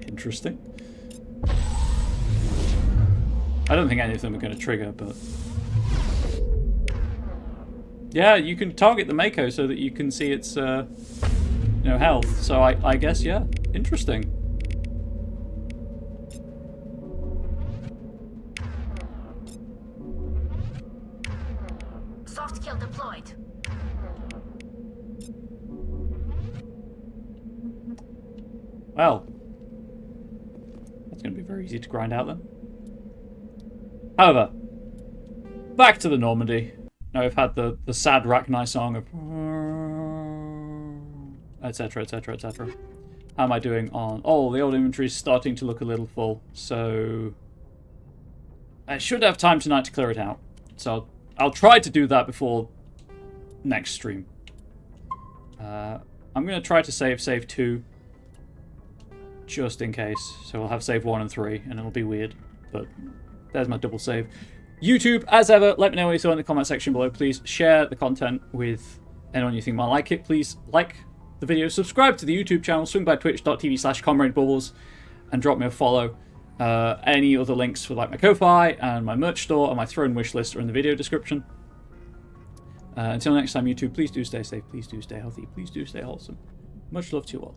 Interesting. I don't think any of them are going to trigger, but... Yeah, you can target the Mako so that you can see its, health. So I guess, yeah, interesting. Soft kill deployed. Well, that's going to be very easy to grind out then. However, back to the Normandy. Now we've had the sad Rachni song of etc, etc, etc. How am I doing on... Oh, the old inventory is starting to look a little full, so I should have time tonight to clear it out. So I'll try to do that before next stream. I'm going to try to save 2 just in case. So I'll have save 1 and 3 and it'll be weird, but there's my double save. YouTube, as ever, let me know what you thought in the comment section below. Please share the content with anyone you think might like it. Please like the video, subscribe to the YouTube channel, swing by twitch.tv/comradebubbles, and drop me a follow. Any other links for like my Ko-Fi and my merch store and my Throne wish list are in the video description. Until next time, YouTube, please do stay safe, please do stay healthy, please do stay wholesome. Much love to you all.